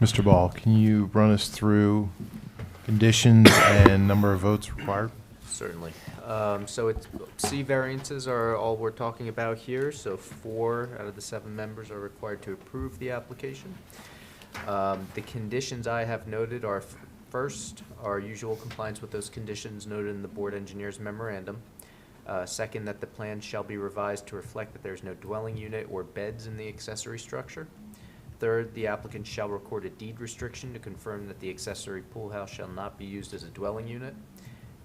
S1: Mr. Ball, can you run us through conditions and number of votes required?
S6: Certainly. So C variances are all we're talking about here, so 4 out of the 7 members are required to approve the application. The conditions I have noted are, first, our usual compliance with those conditions noted in the board engineer's memorandum. Second, that the plan shall be revised to reflect that there's no dwelling unit or beds in the accessory structure. Third, the applicant shall record a deed restriction to confirm that the accessory pool house shall not be used as a dwelling unit.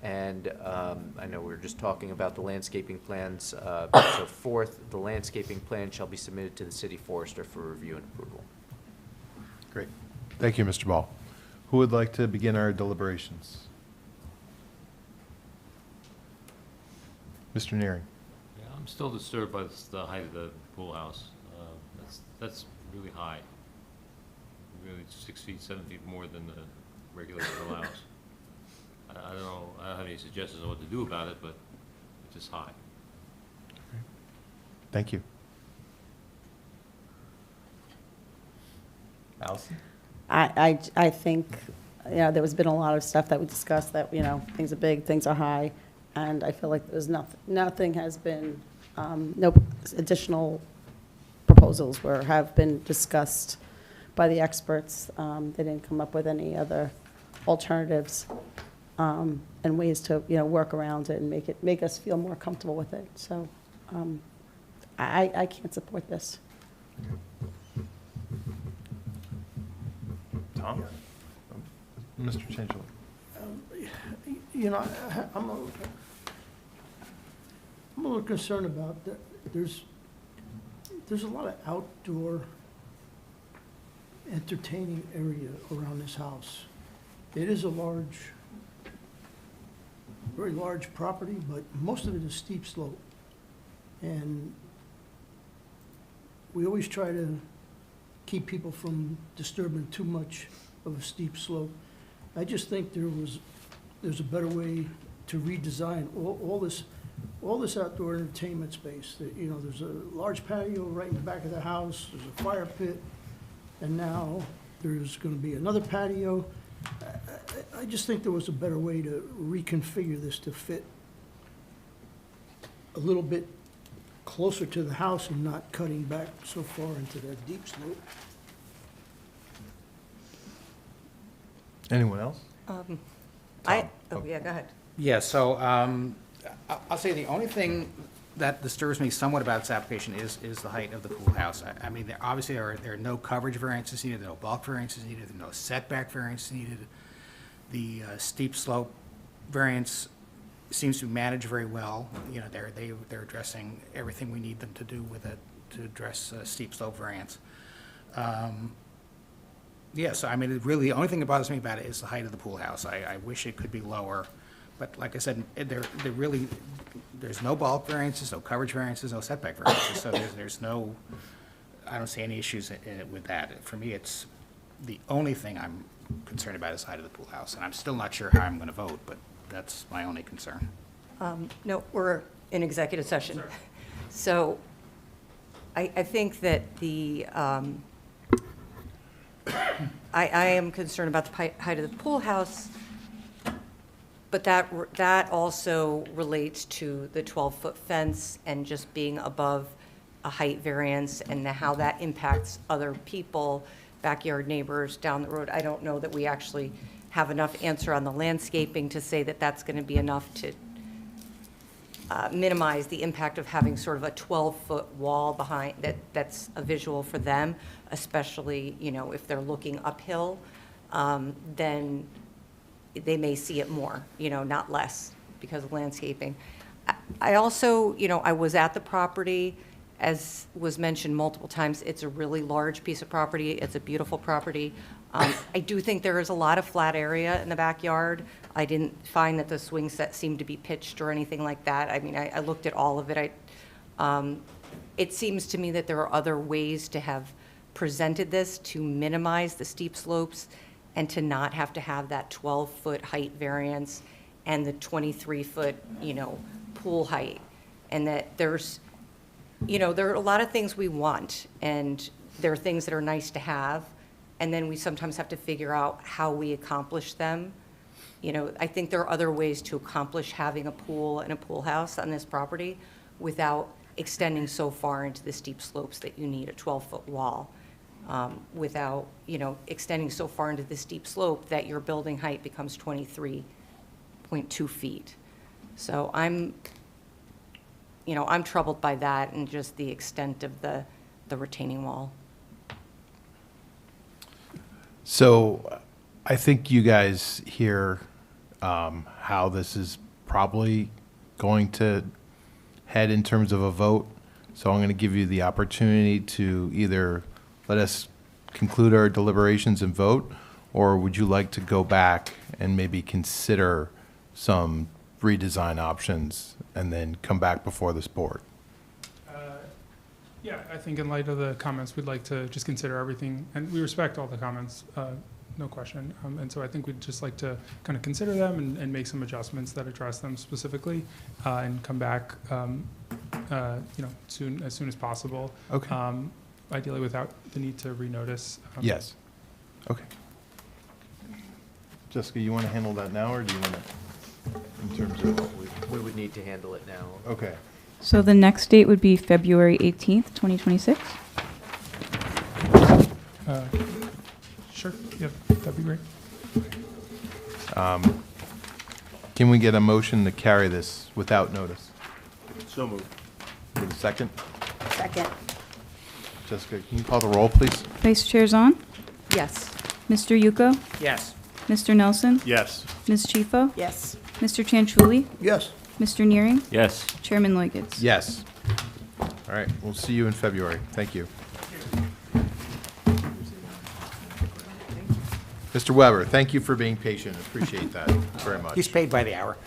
S6: And I know we were just talking about the landscaping plans. So fourth, the landscaping plan shall be submitted to the city forester for review and approval.
S1: Great. Thank you, Mr. Ball. Who would like to begin our deliberations? Mr. Nearing.
S20: Yeah, I'm still disturbed by the height of the pool house. That's really high. Really 6 feet, 7 feet more than the regulation allows. I don't know, I don't have any suggestions on what to do about it, but it's just high.
S1: Thank you. Allison?
S8: I think, there has been a lot of stuff that we discussed that, things are big, things are high, and I feel like there's nothing has been, no additional proposals have been discussed by the experts. They didn't come up with any other alternatives and ways to, work around it and make us feel more comfortable with it. So I can't support this.
S1: Tom? Mr. Changel?
S9: I'm a little concerned about that. There's a lot of outdoor entertaining area around this house. It is a very large property, but most of it is steep slope. And we always try to keep people from disturbing too much of a steep slope. I just think there's a better way to redesign all this outdoor entertainment space. There's a large patio right in the back of the house, there's a fire pit, and now there's gonna be another patio. I just think there was a better way to reconfigure this to fit a little bit closer to the house and not cutting back so far into that deep slope.
S1: Anyone else?
S10: Yeah, go ahead.
S13: Yeah, so I'll say the only thing that disturbs me somewhat about this application is the height of the pool house. I mean, obviously, there are no coverage variances needed, there are no bulk variances needed, there are no setback variances needed. The steep slope variance seems to manage very well. You know, they're addressing everything we need them to do with it to address steep slope variance. Yeah, so I mean, really, the only thing that bothers me about it is the height of the pool house. I wish it could be lower, but like I said, there's no bulk variances, no coverage variances, no setback variances, so there's no, I don't see any issues with that. For me, it's the only thing I'm concerned about is the height of the pool house, and I'm still not sure how I'm going to vote, but that's my only concern.
S10: No, we're in executive session. So I think that I am concerned about the height of the pool house, but that also relates to the 12-foot fence and just being above a height variance and how that impacts other people, backyard neighbors down the road. I don't know that we actually have enough answer on the landscaping to say that that's going to be enough to minimize the impact of having sort of a 12-foot wall behind that's a visual for them, especially, you know, if they're looking uphill, then they may see it more, you know, not less because of landscaping. I also, you know, I was at the property, as was mentioned multiple times. It's a really large piece of property. It's a beautiful property. I do think there is a lot of flat area in the backyard. I didn't find that the swing set seemed to be pitched or anything like that. I mean, I looked at all of it. It seems to me that there are other ways to have presented this to minimize the steep slopes and to not have to have that 12-foot height variance and the 23-foot, you know, pool height. And that there's, you know, there are a lot of things we want, and there are things that are nice to have, and then we sometimes have to figure out how we accomplish them. You know, I think there are other ways to accomplish having a pool and a pool house on this property without extending so far into the steep slopes that you need a 12-foot wall, without, you know, extending so far into the steep slope that your building height becomes 23.2 feet. So I'm troubled by that and just the extent of the retaining wall.
S1: So I think you guys hear how this is probably going to head in terms of a vote. So I'm going to give you the opportunity to either let us conclude our deliberations and vote, or would you like to go back and maybe consider some redesign options and then come back before this board?
S19: Yeah, I think in light of the comments, we'd like to just consider everything, and we respect all the comments, no question. And so I think we'd just like to kind of consider them and make some adjustments that address them specifically, and come back, you know, as soon as possible.
S1: Okay.
S19: Ideally without the need to renotice.
S1: Yes. Okay. Jessica, you want to handle that now, or do you want to, in terms of?
S6: We would need to handle it now.
S1: Okay.
S2: So the next date would be February 18th, 2026?
S19: Sure, yep, that'd be great.
S1: Can we get a motion to carry this without notice?
S14: So moved.
S1: With a second?
S8: Second.
S1: Jessica, can you call the roll, please?
S2: Vice Chair Zahn?
S10: Yes.
S2: Mr. Yuko?
S13: Yes.
S2: Mr. Nelson?
S14: Yes.
S2: Ms. Chifo?
S8: Yes.
S2: Mr. Chanchuli?
S9: Yes.
S2: Mr. Nearing?
S20: Yes.
S2: Chairman Leugitz?
S1: Yes. All right, we'll see you in February. Thank you. Mr. Weber, thank you for being patient. Appreciate that very much.
S13: He's paid by the hour.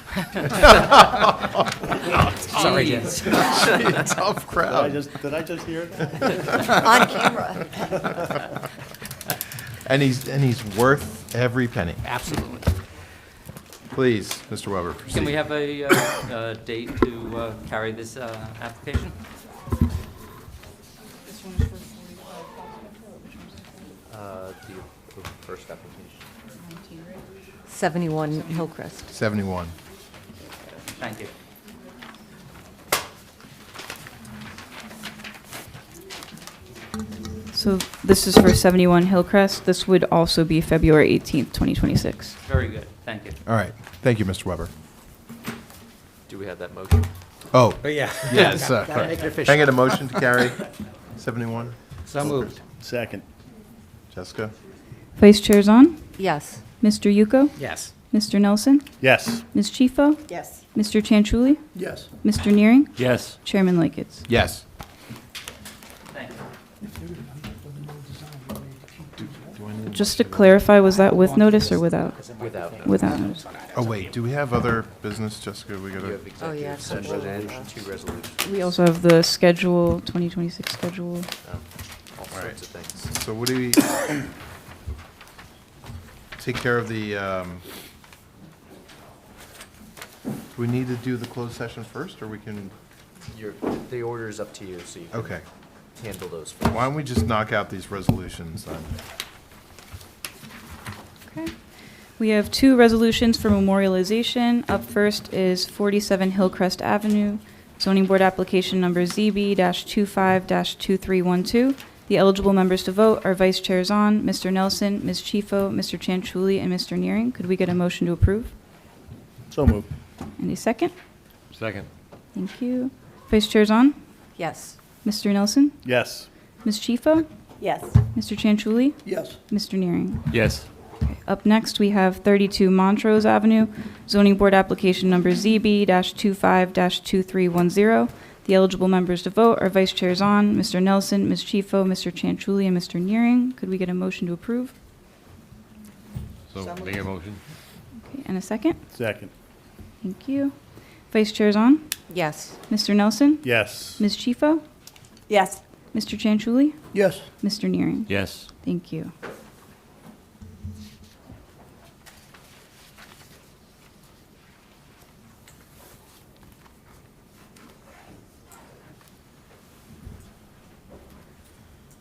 S13: Sorry, Jess.
S1: Tough crowd.
S14: Did I just hear that?
S10: On camera.
S1: And he's worth every penny.
S13: Absolutely.
S1: Please, Mr. Weber, proceed.
S5: Can we have a date to carry this application?
S6: The first application.
S10: 71 Hillcrest.
S1: 71.
S5: Thank you.
S2: So this is for 71 Hillcrest. This would also be February 18th, 2026.
S5: Very good, thank you.
S1: All right, thank you, Mr. Weber.
S6: Do we have that motion?
S1: Oh,
S13: But yeah.
S1: yes.
S13: Gotta make it
S1: Can I
S13: official.
S1: get a motion to carry 71?
S13: So moved.
S14: Second.
S1: Jessica?
S2: Vice Chair Zahn,
S10: Yes.
S2: Mr. Yuko,
S13: Yes.
S2: Mr. Nelson,
S14: Yes.
S2: Ms. Chifo,
S8: Yes.
S2: Mr. Chanchuli,
S9: Yes.
S2: Mr. Neering,
S20: Yes.
S2: Chairman Liketz.
S1: Yes.
S5: Thank you.
S2: Just to clarify, was that with notice or without?
S6: Without notice.
S2: Without notice.
S1: Oh, wait, do we have other business, Jessica? We
S6: You
S1: gotta,
S6: have
S10: Oh, yeah,
S6: executive session
S10: couple of,
S6: and 2 resolutions.
S2: We also have the schedule, 2026 schedule.
S6: All sorts of things.
S1: so what do we, take care of the, do we need to do the closed session first, or we can,
S6: The order is up to you, so you can
S1: okay.
S6: handle those first.
S1: Why don't we just knock out these resolutions then?
S2: Okay. We have 2 resolutions for memorialization. Up first is 47 Hillcrest Avenue, zoning board application number ZB-25-2312. The eligible members to vote are Vice Chair Zahn, Mr. Nelson, Ms. Chifo, Mr. Chanchuli, and Mr. Neering. Could we get a motion to approve?
S14: So moved.
S2: And a second?
S20: Second.
S2: Thank you. Vice Chair Zahn,
S10: Yes.
S2: Mr. Nelson,
S14: Yes.
S2: Ms. Chifo,
S8: Yes.
S2: Mr. Chanchuli,
S9: Yes.
S2: Mr. Neering.
S20: Yes.
S2: Up next, we have 32 Montrose Avenue, zoning board application number ZB-25-2310. The eligible members to vote are Vice Chair Zahn, Mr. Nelson, Ms. Chifo, Mr. Chanchuli, and Mr. Neering. Could we get a motion to approve?
S20: So make a motion.
S2: Okay, and a second?
S14: Second.
S2: Thank you. Vice Chair Zahn,
S10: Yes.
S2: Mr. Nelson,
S14: Yes.
S2: Ms. Chifo,
S8: Yes.
S2: Mr. Chanchuli,
S9: Yes.
S2: Mr. Neering.
S20: Yes.
S2: Thank you.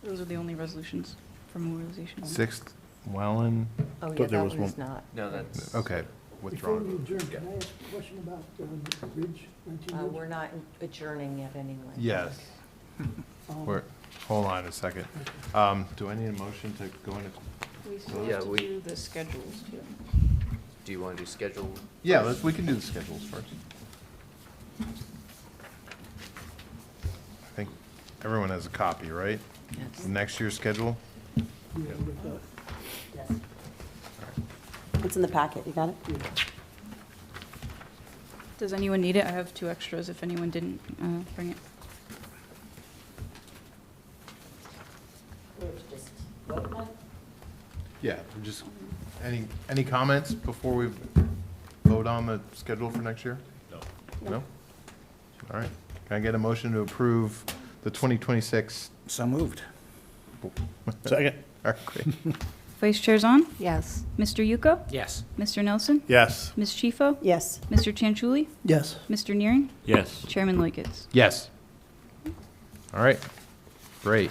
S2: Those are the only resolutions for memorialization.
S1: Sixth, Welland,
S10: Oh, yeah,
S14: Thought there
S10: that
S14: was
S10: one is
S14: one.
S10: not.
S6: No, that's.
S1: okay,
S9: Before
S1: withdrawn.
S9: we adjourn, can I ask a question about Ridge, 19 Ridge?
S10: We're not adjourning yet anyway.
S1: Yes. We're, hold on a second. Do I need a motion to go into?
S2: We
S6: still have Yeah, to we-
S2: do the schedules too.
S6: Do you want to do schedule?
S1: Yeah, we can do the schedules first. I think everyone has a copy, right?
S10: Yes.
S1: Next year's schedule?
S9: Yeah, with that.
S8: Yes. It's in the packet, you got it?
S2: Does anyone need it? I have 2 extras if anyone didn't bring it.
S1: Yeah, just, any comments before we vote on the schedule for next year?
S20: No.
S1: No? All right. Can I get a motion to approve the 2026?
S13: So moved.
S14: Second.
S1: All right, great.
S2: Vice Chair Zahn,
S10: Yes.
S2: Mr. Yuko,
S13: Yes.
S2: Mr. Nelson,
S14: Yes.
S2: Ms. Chifo,
S8: Yes.
S2: Mr. Chanchuli,
S9: Yes.
S2: Mr. Neering,
S20: Yes.
S2: Chairman Liketz.
S1: Yes. All right, great.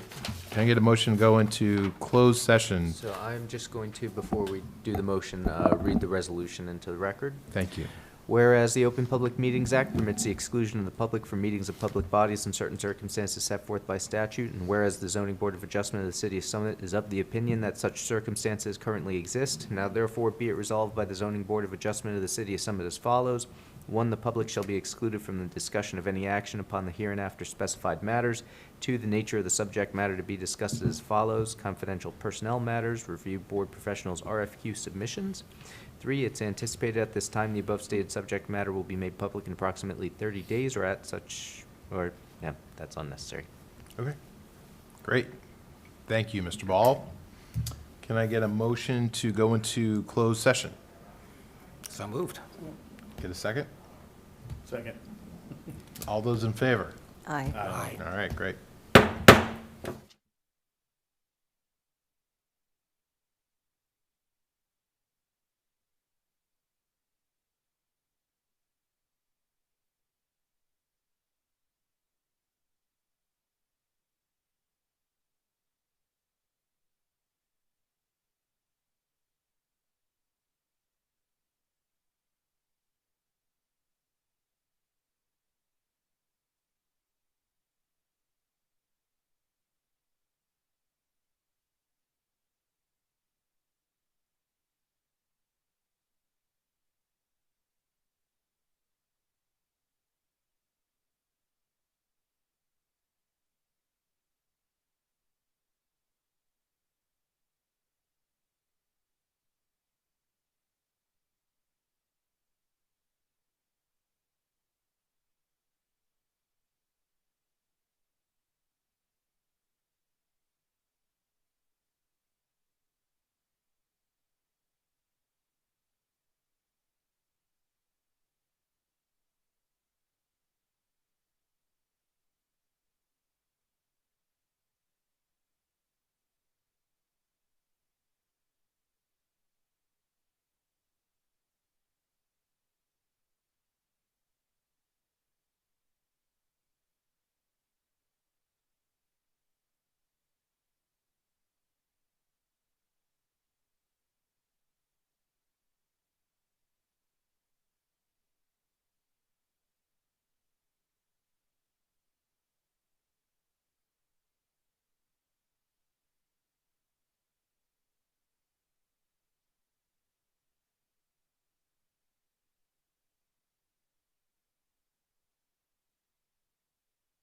S1: Can I get a motion to go into closed session?
S6: So I'm just going to, before we do the motion, read the resolution into the record.
S1: Thank you.
S6: Whereas the Open Public Meetings Act permits the exclusion of the public from meetings of public bodies in certain circumstances set forth by statute, and whereas the Zoning Board of Adjustment of the City of Summit is of the opinion that such circumstances currently exist, now therefore be it resolved by the Zoning Board of Adjustment of the City of Summit as follows. 1, the public shall be excluded from the discussion of any action upon the hereinafter specified matters. 2, the nature of the subject matter to be discussed is as follows: confidential personnel matters, review board professionals' RFQ submissions. 3, it's anticipated at this time the above stated subject matter will be made public in approximately 30 days or at such, or, yeah, that's unnecessary.
S1: Okay, great. Thank you, Mr. Ball. Can I get a motion to go into closed session?
S13: So moved.
S1: Get a second?
S14: Second.
S1: All those in favor?
S10: Aye.
S1: All right, great.